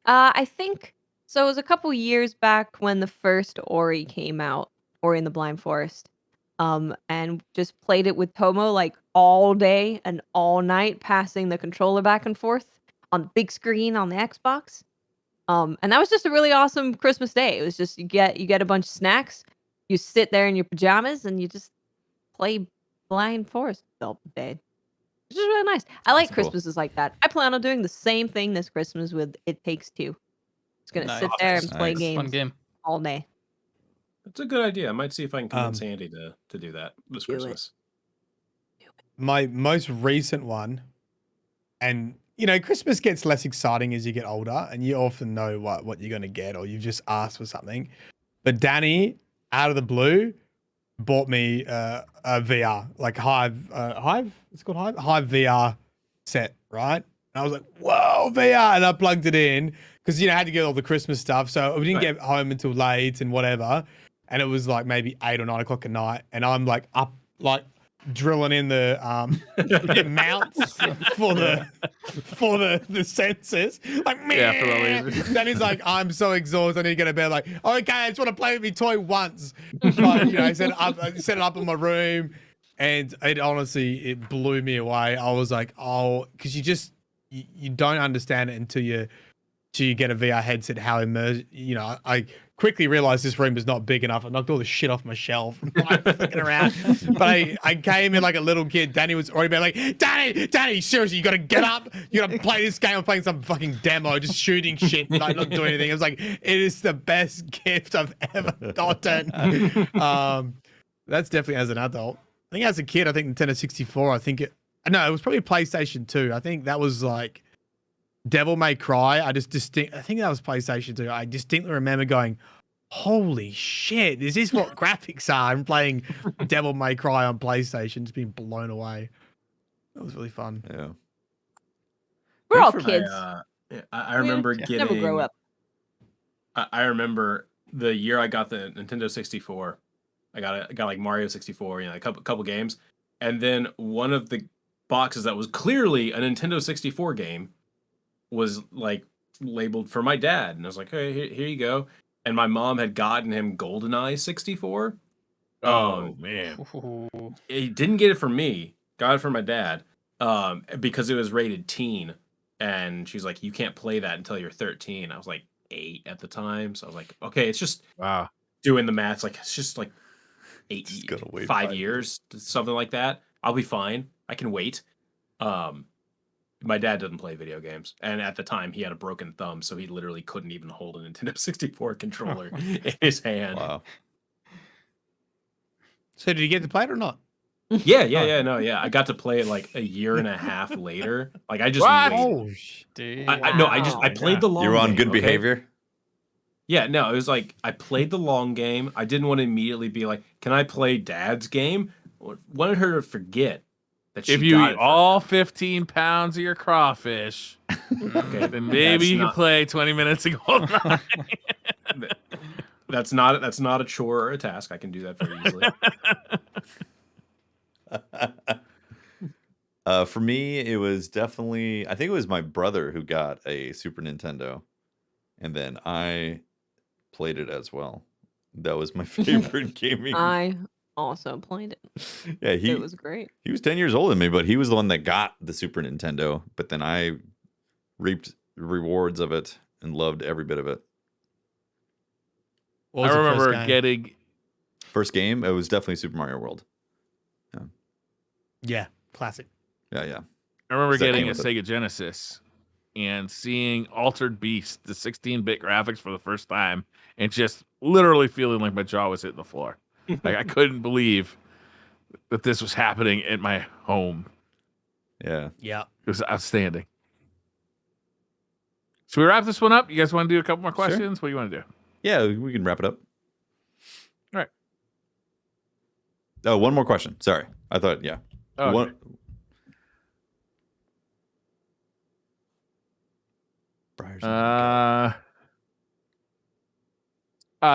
I think so. It was a couple years back when the first Ori came out, Ori and the Blind Forest, and just played it with Tomo like all day and all night, passing the controller back and forth on the big screen on the Xbox. And that was just a really awesome Christmas day. It was just you get a bunch of snacks, you sit there in your pajamas, and you just play Blind Forest all day. Which is really nice. I like That's cool. Christmases like that. I plan on doing the same thing this Christmas with It Takes Two. Just gonna sit Nice. there and play Nice. games Fun game. all day. That's a good idea. I might see if I can convince Andy to do that this Do it. Christmas. My most recent one, and Christmas gets less exciting as you get older, and you often know what you're gonna get, or you've just asked for something. But Danny, out of the blue, bought me a VR, like Hive. It's called Hive VR set, right? And I was like, whoa, VR, and I plugged it in because I had to get all the Christmas stuff, so we didn't get home until late and whatever. And it was like maybe 8 or 9 o'clock at night, and I'm like up, like drilling in the mounts for the sensors. Like, Yeah, for the laser. Then he's like, I'm so exhausted, I need to go to bed. Like, okay, I just want to play with me toy once. But I set it up in my room, and it blew me away. I was like, oh, because you don't understand it until you get a VR headset, how immersed. I quickly realized this room is not big enough. I knocked all the shit off my shelf and flicking around. But I came in like a little kid. Danny was already been like, Danny, seriously, you got to get up. You got to play this game. I'm playing some fucking demo, just shooting shit, like not doing anything. It was like, it is the best gift I've ever gotten. That's definitely as an adult. I think as a kid, I think Nintendo 64, it was probably PlayStation 2. I think that was like Devil May Cry. I think that was PlayStation 2. I distinctly remember going, holy shit, is this what graphics are? I'm playing Devil May Cry on PlayStation, just being blown away. That was really fun. Yeah. We're all For kids. I remember getting. Never grow up. I remember the year I got the Nintendo 64. I got like Mario 64, a couple games, and then one of the boxes that was clearly a Nintendo 64 game was like labeled for my dad, and I was like, "Hey, here you go." And my mom had gotten him GoldenEye 64. Oh man. He didn't get it for me. Got it for my dad, because it was rated teen, and she's like, "You can't play that until you're 13." I was like 8 at the time, so I was like, "Okay, it's just Wow. doing the math. It's just like 5 5 years, something like that. I'll be fine. I can wait." My dad doesn't play video games, and at the time he had a broken thumb, so he literally couldn't even hold a Nintendo 64 controller in his hand. Wow. So did you get to play it or not? Yeah. I got to play it like a year and a half later. Like I just What? waited. Oh, Dude. I played the long You were on game, good okay? behavior. Yeah, no, it was like I played the long game. I didn't want to immediately be like, "Can I play Dad's game?" Wanted her to forget that she If you got eat it all 15 pounds of your crawfish, Okay, then maybe you can not- play 20 minutes of GoldenEye. That's not a chore or a task. I can do that very easily. For me, it was definitely, I think it was my brother who got a Super Nintendo, and then I played it as well. That was my favorite gaming. I also played it. Yeah, It was great. he was 10 years older than me, but he was the one that got the Super Nintendo. But then I reaped the rewards of it and loved every bit of it. what was I the first remember game? getting First game, it was definitely Super Mario World. Yeah, classic. Yeah. I remember That getting came a with it. Sega Genesis and seeing Altered Beast, the 16-bit graphics for the first time, and just literally feeling like my jaw was hitting the floor. Like I couldn't believe that this was happening at my home. Yeah. Yeah. It was outstanding. Should we wrap this one up? You guys want to do a couple more Sure. questions? What do you want to do? Yeah, we can wrap it up. All right. Oh, one more question. Sorry. I thought, yeah. Oh, One- Briar's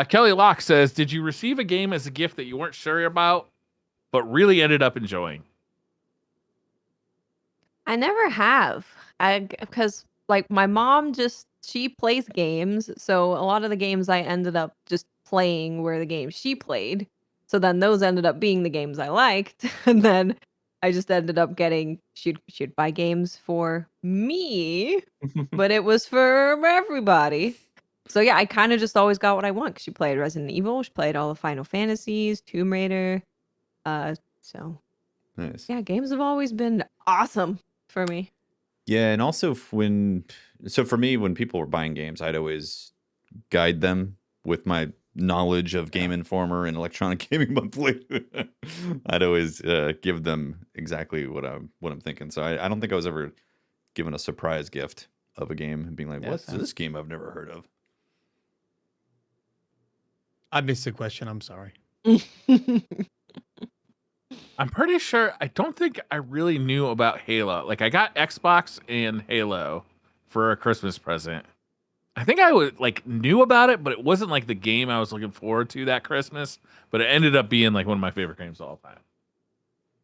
Kelly Locke says, did you receive a game as a gift that you weren't sure about, but really ended up enjoying? I never have. Because like my mom she plays games, so a lot of the games I ended up just playing were the games she played. So then those ended up being the games I liked, and then I just ended up getting she'd buy games for me, but it was for everybody. So yeah, I kind of just always got what I want. 'Cause she played Resident Evil, she played all the Final Fantasies, Tomb Raider. So Nice. yeah, games have always been awesome for me. Yeah, and also so for me, when people were buying games, I'd always guide them with my knowledge of Game Informer and Electronic Gaming Monthly. I'd always give them exactly what I'm thinking. So I don't think I was ever given a surprise gift of a game and being like, Yeah, "What's same. this game I've never heard of?" I missed the question. I'm sorry. I'm pretty sure, I don't think I really knew about Halo. Like, I got Xbox and Halo for a Christmas present. I think I knew about it, but it wasn't like the game I was looking forward to that Christmas. But it ended up being like one of my favorite games of all time.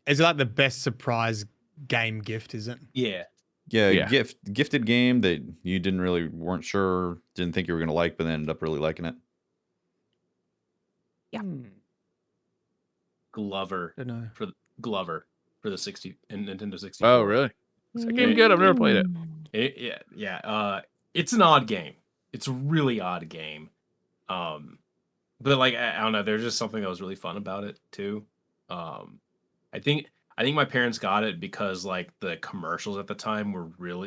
Is it like the best surprise game gift? Is it? Yeah. Yeah, Yeah. gifted game that you weren't sure, didn't think you were gonna like, but then ended up really liking it. Yeah. Glover Don't know. for the 60 and Nintendo 64. Oh, really? Is that game good? I've never played it. Yeah. It's an odd game. It's a really odd game. But like I don't know, there's just something that was really fun about it too. I think my parents got it because like the commercials at the time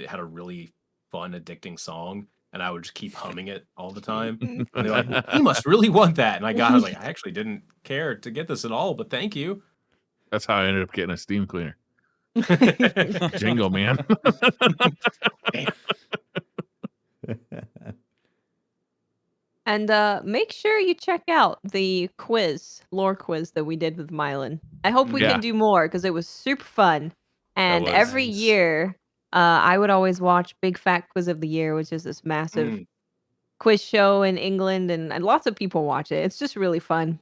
had a really fun, addicting song, and I would just keep humming it all the time. And they're like, well, "You must really want that." And I was like, "I actually didn't care to get this at all, but thank you." That's how I ended up getting a steam cleaner. Jingle, man. And make sure you check out the lore quiz that we did with Mylan. I hope we Yeah. can do more because it was super fun. And was every nice. year, I would always watch Big Fat Quiz of the Year, which is this massive quiz show in England, and lots of people watch it. It's just really fun.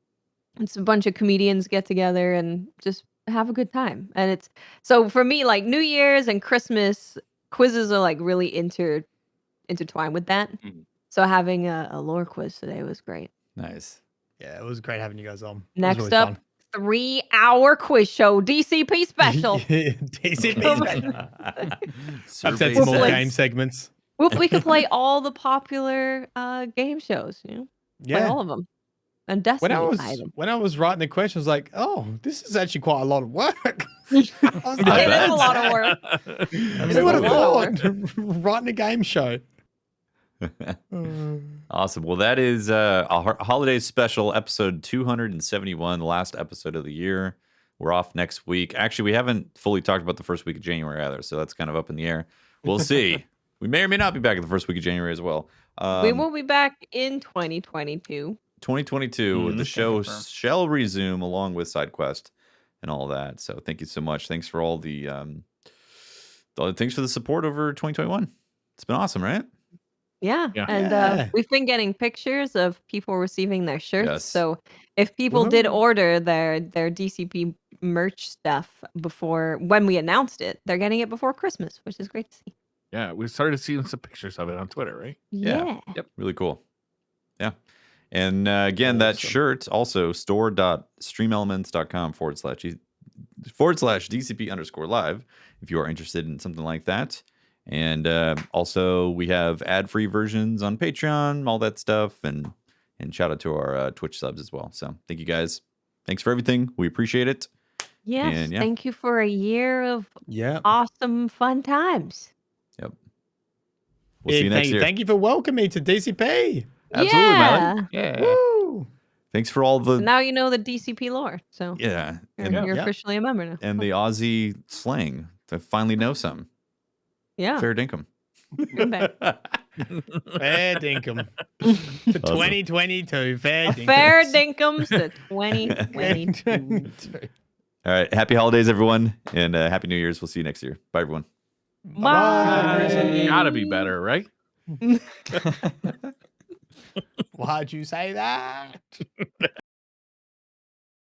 It's a bunch of comedians get together and just have a good time. And it's so for me, like New Year's and Christmas quizzes are like really intertwined with that. Mhm. So having a lore quiz today was great. Nice. Yeah, it was great having you guys on. It was Next really up, fun. 3-hour quiz show, DCP special. DCP special. I've said Survey some more Hopefully. game segments. We could play all the popular game shows. Play Yeah. all of them. And Destiny. When I was writing the question, I was like, "Oh, this is actually quite a lot of work." It is a lot of work. Who would have thought writing a game show? Awesome. Well, that is a holiday special, episode 271, the last episode of the year. We're off next week. Actually, we haven't fully talked about the first week of January either, so that's kind of up in the air. We'll see. We may or may not be back at the first week of January as well. We will be back in 2022. 2022, the can show confirm. shall resume along with SideQuest and all that. So thank you so much. Thanks for all the thanks for the support over 2021. It's been awesome, right? Yeah. Yeah. And Yeah. we've been getting pictures of people receiving their shirts. Yes. So if people did Woohoo. order their DCP merch stuff when we announced it, they're getting it before Christmas, which is great to see. Yeah, we started seeing some pictures of it on Twitter, right? Yeah. Yeah. Really cool. Yeah. And again, that Awesome. shirt also store.streamelements.com/DCP_live if you are interested in something like that. And also we have ad-free versions on Patreon, all that stuff, and shout out to our Twitch subs as well. So thank you guys. Thanks for everything. We appreciate it. Yes. And, yeah. Thank you for a year of Yeah. awesome, fun times. Yep. We'll see you next year. Thank you for welcoming me to DCP. Absolutely, yeah. Miley. Yeah. Woo! Thanks for all the Now you know the DCP lore. So yeah, you're, and, you're Yeah. officially a member now. and the Aussie slang to finally know some. Yeah. Fair dinkum. Fair dinkum. To 2022. Fair dinkum. Fair dinkums to 2022. All right. Happy holidays, everyone. And Happy New Year's. We'll see you next year. Bye, everyone. Bye. Gotta be better, right? Why'd you say that?